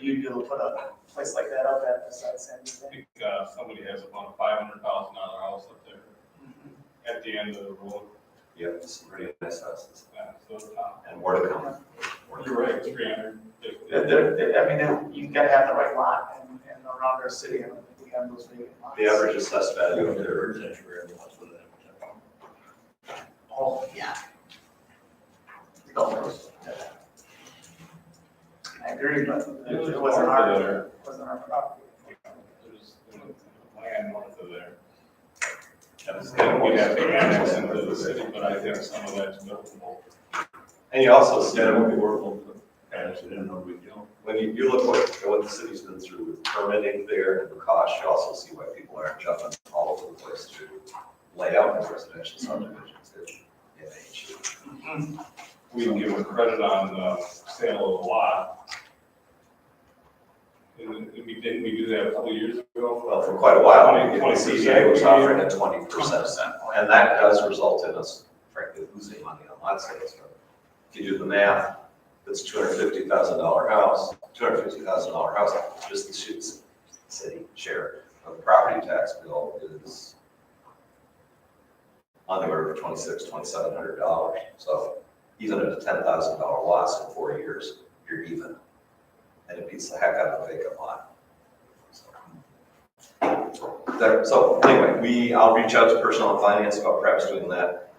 Speaker 3: you'd be able to put a place like that up at besides San
Speaker 6: I
Speaker 3: Diego.
Speaker 6: think somebody has about a $500,000 house up there at the end of the road.
Speaker 1: Yep, some pretty nice houses.
Speaker 6: So,
Speaker 1: And more to come.
Speaker 6: you're right, 300.
Speaker 3: I mean, you gotta have the right lot, and around our city, I don't think we have those vacant lots.
Speaker 1: The average assessed value of their
Speaker 3: Oh, yeah. Golf. I agree, but it wasn't our property.
Speaker 6: There's land north of there. And we'd have to annex into the city, but I think some of that's buildable.
Speaker 1: And you also see,
Speaker 9: That would be workable, actually, no big deal.
Speaker 1: when you look what the city's been through with permitting there and the cost, you also see why people aren't jumping all over the place to lay out in residential subdivisions.
Speaker 6: We can give a credit on the sale of the lot. It didn't we do that a couple of years ago?
Speaker 1: Well, for quite a while,
Speaker 6: 20%
Speaker 1: the CDA was offering a 20%. And that does result in us frankly losing money on lot sales. But if you do the math, it's $250,000 house, just the city share of the property tax bill is on the order of $2,700. So even at a $10,000 loss in 4 years, you're even. And it beats the heck out of a vacant lot. So anyway, I'll reach out to personnel and finance about perhaps doing that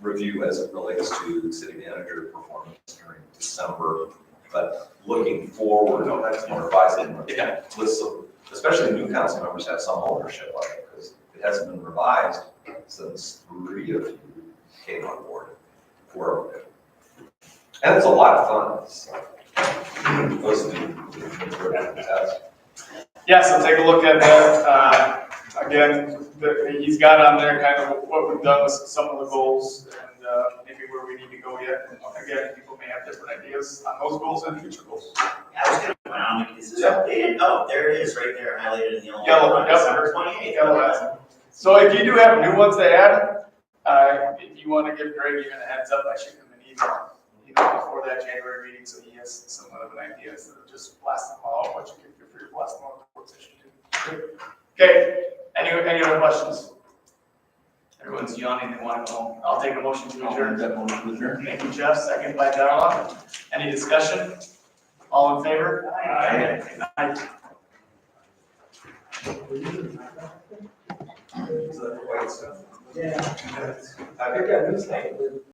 Speaker 1: review as it relates to the city manager performance during December. But looking forward, and revising lists of, especially new council members have some ownership of it because it hasn't been revised since 3 of you came on board. 4 of you. And it's a lot of fun. So. Those of you who are the test.
Speaker 3: Yeah, so take a look at that. Again, he's got on there kind of what we've done with some of the goals and maybe where we need to go yet. And again, people may have different ideas on those goals and future goals.
Speaker 11: Yeah, I was gonna point out, is this updated? Oh, there it is, right there, highlighted in yellow.
Speaker 3: Yellow,
Speaker 11: On
Speaker 3: yep.
Speaker 11: December 28th.
Speaker 3: Yellow. So if you do have new ones to add, if you want to give Greg even a heads up, I shoot him an email, before that January meeting, so he has somewhat of an idea, so just blast them all, what you can feel free to blast them all in the position too. Okay, any other questions? Everyone's yawning, they want to go home. I'll take a motion to adjourn. Thank you, Jeff, second by Darla. Any discussion? All in favor? Aye. Aye.
Speaker 5: Yeah. I think that is like.